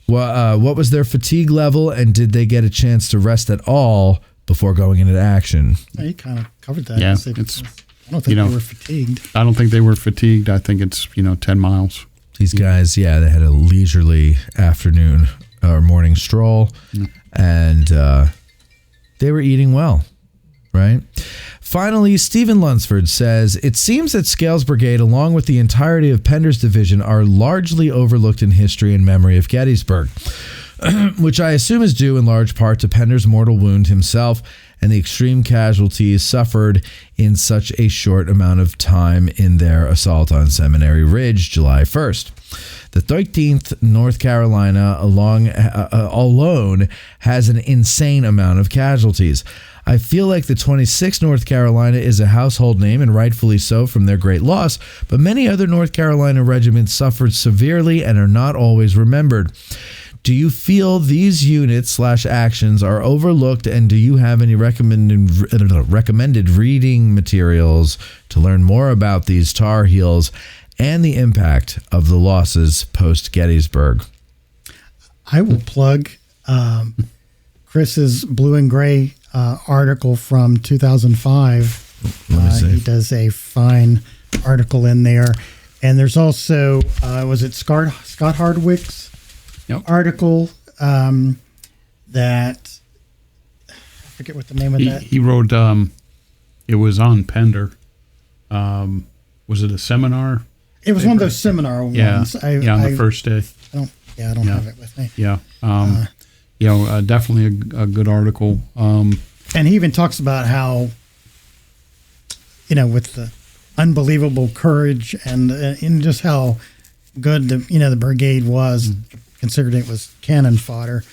What was their fatigue level, and did they get a chance to rest at all before going into action? Yeah, you kind of covered that. Yeah, I don't think they were fatigued. I don't think they were fatigued. I think it's 10 miles. These guys, they had a leisurely afternoon or morning stroll, and they were eating well, right? Finally, Stephen Lunsford says, it seems that Scales Brigade, along with the entirety of Pender's division, are largely overlooked in history and memory of Gettysburg, which I assume is due in large part to Pender's mortal wound himself and the extreme casualties suffered in such a short amount of time in their assault on Seminary Ridge, July 1st. The 13th North Carolina alone has an insane amount of casualties. I feel like the 26th North Carolina is a household name, and rightfully so from their great loss, but many other North Carolina regiments suffered severely and are not always remembered. Do you feel these units/actions are overlooked, and do you have any recommended reading materials to learn more about these Tar Heels and the impact of the losses post-Gettysburg? I will plug Chris's Blue and Gray article from 2005. He does a fine article in there. And there's also, was it Scott Hardwick's article that, I forget what the name of that. He wrote, it was on Pender. Was it a seminar? It was one of those seminar ones. On the first day. I don't have it with me. Yeah. Definitely a good article. And he even talks about how, with the unbelievable courage and just how good the brigade was, considering it was cannon fodder.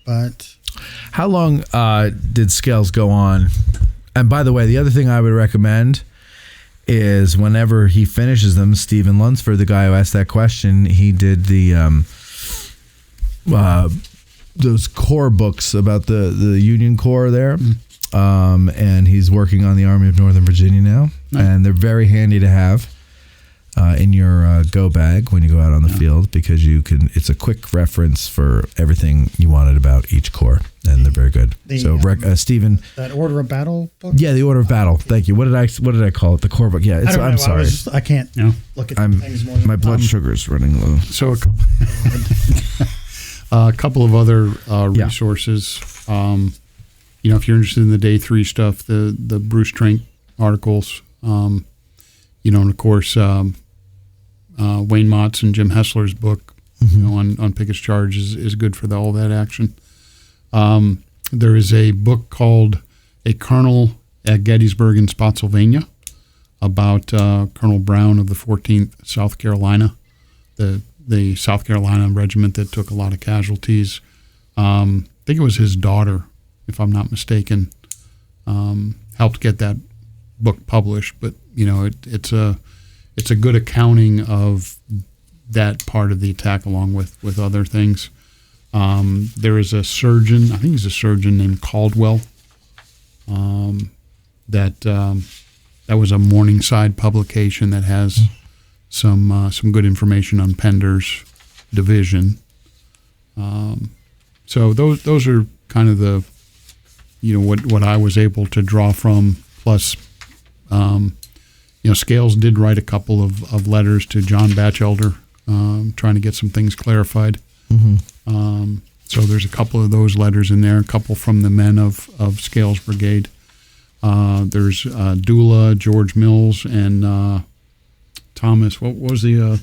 But how long did Scales go on? And by the way, the other thing I would recommend is whenever he finishes them, Stephen Lunsford, the guy who asked that question, he did the those Corps books about the Union Corps there. And he's working on the Army of Northern Virginia now. Nice. And they're very handy to have in your go bag when you go out on the field, because it's a quick reference for everything you wanted about each corps, and they're very good. Stephen, that Order of Battle book? Yeah, the Order of Battle. Thank you. What did I call it? The Corps book. Yeah, I'm sorry. I can't look at things more. My blood sugar is running low. So a couple of other resources. If you're interested in the day 3 stuff, the Bruce Trank articles, and of course, Wayne Mott's and Jim Hessler's book, on Pickett's Charge is good for all that action. There is a book called A Colonel at Gettysburg in Spotsylvania about Colonel Brown of the 14th South Carolina, the South Carolina regiment that took a lot of casualties. I think it was his daughter, if I'm not mistaken, helped get that book published. But it's a good accounting of that part of the attack, along with other things. There is a surgeon, I think he's a surgeon named Caldwell. That was a Morningside publication that has some good information on Pender's division. So those are kind of the what I was able to draw from. Plus, Scales did write a couple of letters to John Batchelder, trying to get some things clarified. So there's a couple of those letters in there, a couple from the men of Scales Brigade. There's Dula, George Mills, and Thomas. What was the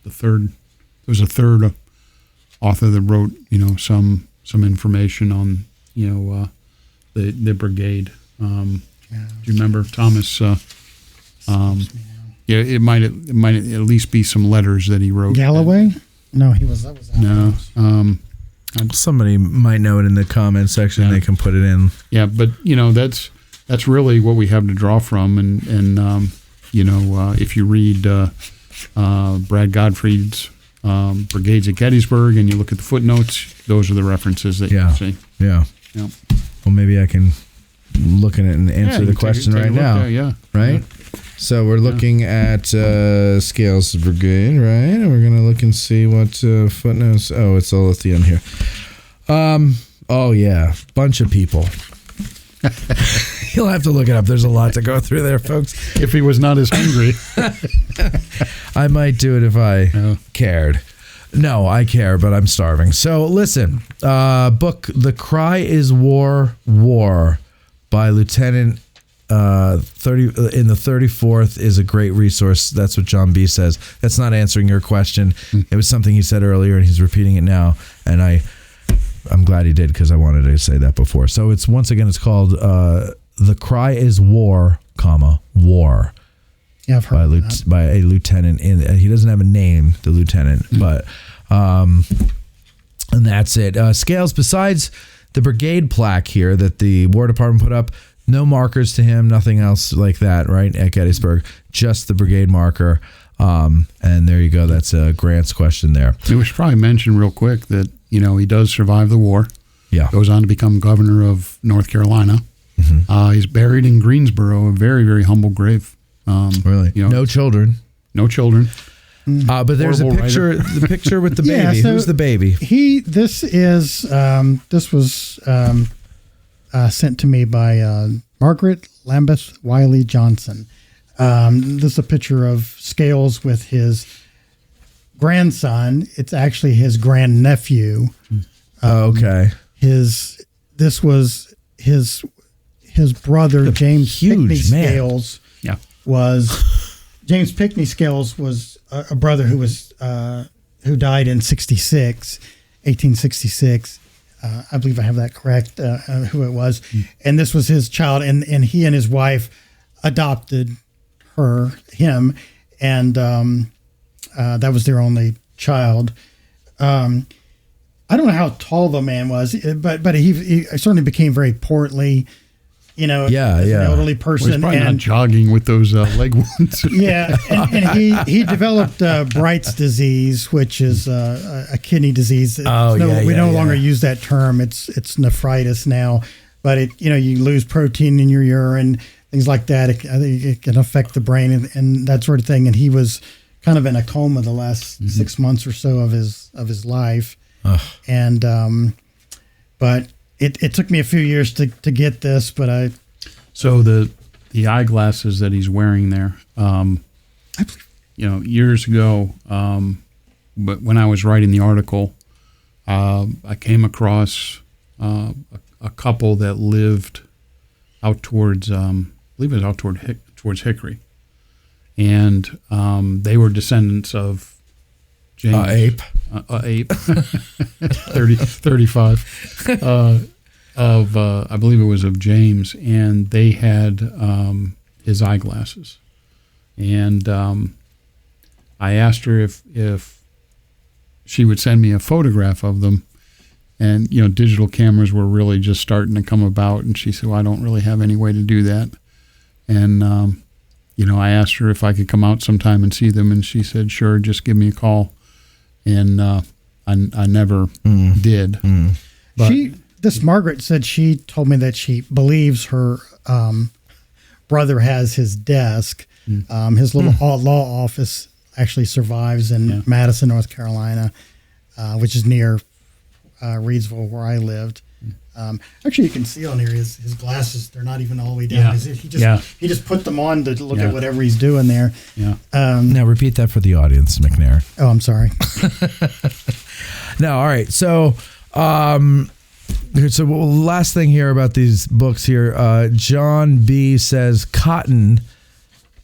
third? There was a third author that wrote, some information on, the brigade. Do you remember Thomas? It might at least be some letters that he wrote. Galloway? No, he was. That was. No. Somebody might know it in the comment section. They can put it in. Yeah, but that's really what we have to draw from, and if you read Brad Godfrey's brigades at Gettysburg, and you look at the footnotes, those are the references that you see. Yeah. Yeah. Well, maybe I can look at it and answer the question right now. Right? Yeah. So we're looking at Scales Brigade, right? And we're going to look and see what footnotes. Oh, it's all at the end here. Oh, yeah. Bunch of people. You'll have to look it up. There's a lot to go through there, folks. If he was not as hungry. I might do it if I cared. No, I care, but I'm starving. So listen, book The Cry is War, War by Lieutenant 30 in the 34th is a great resource. That's what John B says. That's not answering your question. It was something he said earlier, and he's repeating it now. And I'm glad he did, because I wanted to say that before. So it's it's called The Cry is War, War. Yeah, I've heard that. By a lieutenant. He doesn't have a name, the lieutenant, but and that's it. Scales, besides the brigade plaque here that the War Department put up, no markers to him, nothing else like that, right, at Gettysburg, just the brigade marker. And there you go. That's Grant's question there. We should probably mention real quick that, he does survive the war. Yeah. Goes on to become governor of North Carolina. Mm-hmm. He's buried in Greensboro, a very, very humble grave. Really? No children. No children. But there's a picture, the picture with the baby. Yeah, so who's the baby? This was sent to me by Margaret Lambeth Wiley Johnson. This is a picture of Scales with his grandson. It's actually his grandnephew. Okay. This was his brother, James Pickney Scales. Yeah. James Pickney Scales was a brother who died in 1866. I believe I have that correct, who it was. And this was his child, and he and his wife adopted him, and that was their only child. I don't know how tall the man was, but he certainly became very portly, as an elderly person. Well, he's probably not jogging with those leg wounds. Yeah, and he developed Bright's disease, which is a kidney disease. We no longer use that term. It's nephritis now, but you lose protein in your urine, things like that. I think it can affect the brain and that sort of thing. And he was kind of in a coma the last 6 months or so of his life. And but it took me a few years to get this, but So the eyeglasses that he's wearing there, years ago, but when I was writing the article, I came across a couple that lived out towards, I believe it was out towards Hickory, and they were descendants of James Ape. Ape. 35. I believe it was of James, and they had his eyeglasses. And I asked her if she would send me a photograph of them. And, digital cameras were really just starting to come about. And she said, well, I don't really have any way to do that. And, I asked her if I could come out sometime and see them. And she said, sure, just give me a call. And I never did. But this Margaret said she told me that she believes her brother has his desk. His little law office actually survives in Madison, North Carolina, which is near Reidsville, where I lived. Actually, you can see on here his glasses. They're not even all the way down. Yeah. He just put them on to look at whatever he's doing there. Yeah. Now repeat that for the audience, McNair. Oh, I'm sorry. No, all right. So, last thing here about these books here. John B. says Cotton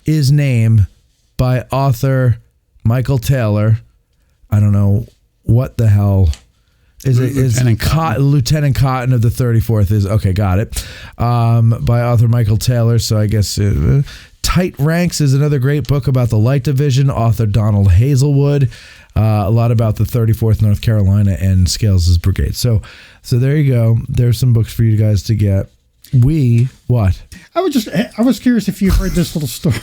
is named by author Michael Taylor. I don't know what the hell is it. Lieutenant Cotton of the 34th is okay. Got it. By author Michael Taylor. So I guess Tight Ranks is another great book about the Light Division. Author Donald Hazelwood. A lot about the 34th North Carolina and Scales' Brigade. So there you go. There's some books for you guys to get. What? I was curious if you heard this little story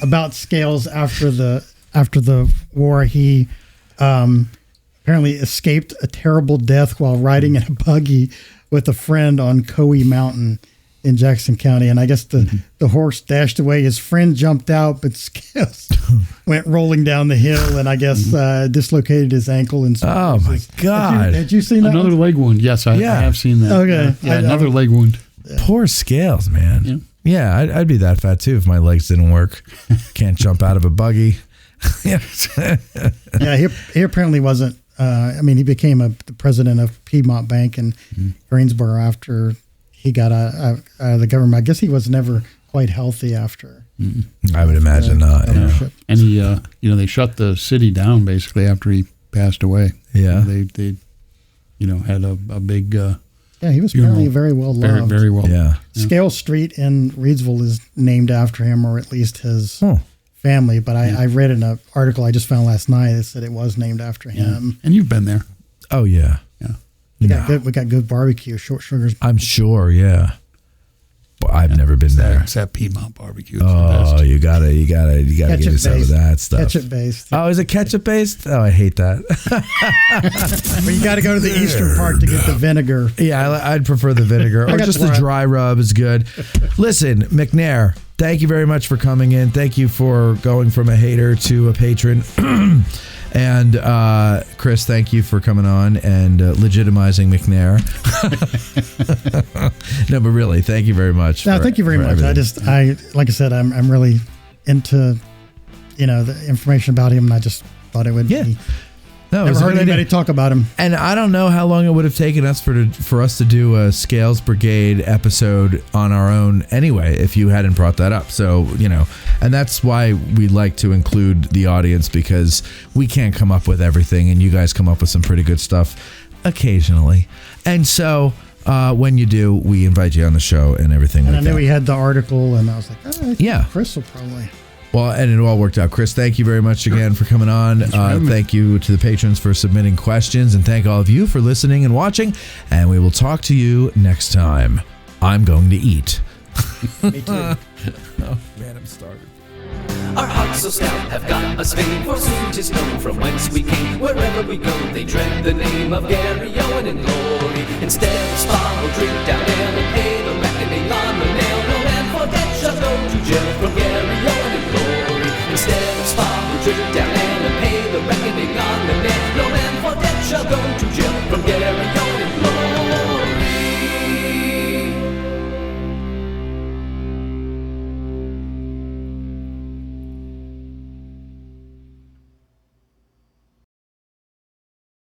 about Scales after the war. He apparently escaped a terrible death while riding in a buggy with a friend on Coe Mountain in Jackson County. And I guess the horse dashed away. His friend jumped out, but Scales went rolling down the hill and I guess dislocated his ankle. And oh, my God. Had you seen that? Another leg wound. Yes, I have seen that. Okay. Yeah, another leg wound. Yeah. Poor Scales, man. Yeah, I'd be that fat too if my legs didn't work. Can't jump out of a buggy. Yeah, he apparently wasn't. He became the president of Piedmont Bank in Greensboro after he got out of the government. I guess he was never quite healthy after. I would imagine not. Yeah. And he, they shut the city down basically after he passed away. Yeah, they had a big. Yeah, he was apparently very well loved. Very well. Yeah. Scales Street in Reidsville is named after him, or at least his family. But I read in an article I just found last night that said it was named after him. And you've been there. Oh, yeah. Yeah. We got good barbecue, Short Sugar's. I'm sure, yeah. But I've never been there. It's that Piedmont barbecue. Oh, you gotta get us some of that stuff. Ketchup based. Oh, is it ketchup based? Oh, I hate that. Well, you got to go to the eastern part to get the vinegar. Yeah, I'd prefer the vinegar or just the dry rub is good. Listen, McNair, thank you very much for coming in. Thank you for going from a hater to a patron. And Chris, thank you for coming on and legitimizing McNair. No, but really, thank you very much. No, thank you very much. Everything. Like I said, I'm really into, the information about him, and I just thought it would be. No, never heard anybody talk about him. And I don't know how long it would have taken us for us to do a Scales Brigade episode on our own anyway, if you hadn't brought that up. So, and that's why we like to include the audience, because we can't come up with everything, and you guys come up with some pretty good stuff occasionally. And so when you do, we invite you on the show and everything. And like I knew that. he had the article, and I was like, yeah, Chris will probably. Well, and it all worked out. Chris, thank you very much again for coming on. Thank you to the patrons for submitting questions, and thank all of you for listening and watching. And we will talk to you next time. I'm going to eat. Me too. Oh, man, I'm starving. Our hearts so stout have got us vain, for soon 'tis known from whence we came. Wherever we go, they dread the name of Gary Owen in glory. Instead of spa, we'll drink down ale and pay the reckoning on the nail. No man for debt shall go to jail from Gary Owen in glory. Instead of spa, we'll drink down ale and pay the reckoning on the nail. No man for debt shall go to jail from Gary